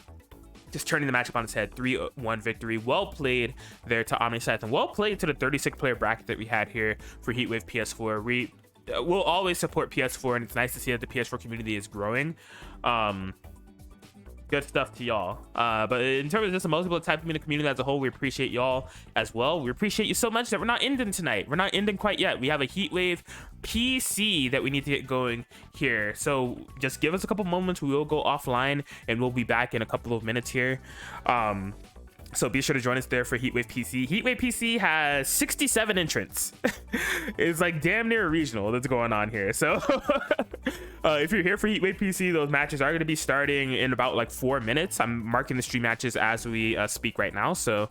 just turning the matchup on its head. 3-1 victory. Well played there to OmniSScythe, and well played to the 36 player bracket that we had here for Heatwave PS4. We will always support PS4, and it's nice to see that the PS4 community is growing. Good stuff to y'all. But in terms of just the multiple type of community as a whole, we appreciate y'all as well. We appreciate you so much that we're not ending tonight. We're not ending quite yet. We have a Heatwave PC that we need to get going here. So just give us a couple moments. We will go offline and we'll be back in a couple of minutes here. So be sure to join us there for Heatwave PC. Heatwave PC has 67 entrants. It's like damn near a regional that's going on here. So if you're here for Heatwave PC, those matches are going to be starting in about like 4 minutes. I'm marking the stream matches as we speak right now. So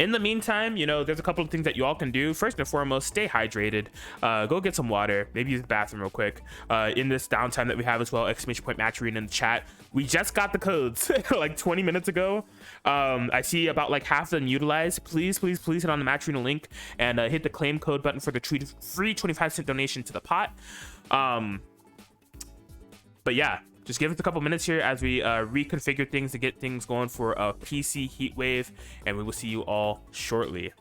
in the meantime, you know, there's a couple of things that you all can do. First and foremost, stay hydrated. Go get some water. Maybe use the bathroom real quick. In this downtime that we have as well, !match arena in the chat. We just got the codes like 20 minutes ago. I see about like half of them utilized. Please hit on the match arena link and hit the claim code button for the free 25-cent donation to the pot. But yeah, just give us a couple minutes here as we reconfigure things to get things going for a PC Heatwave, and we will see you all shortly.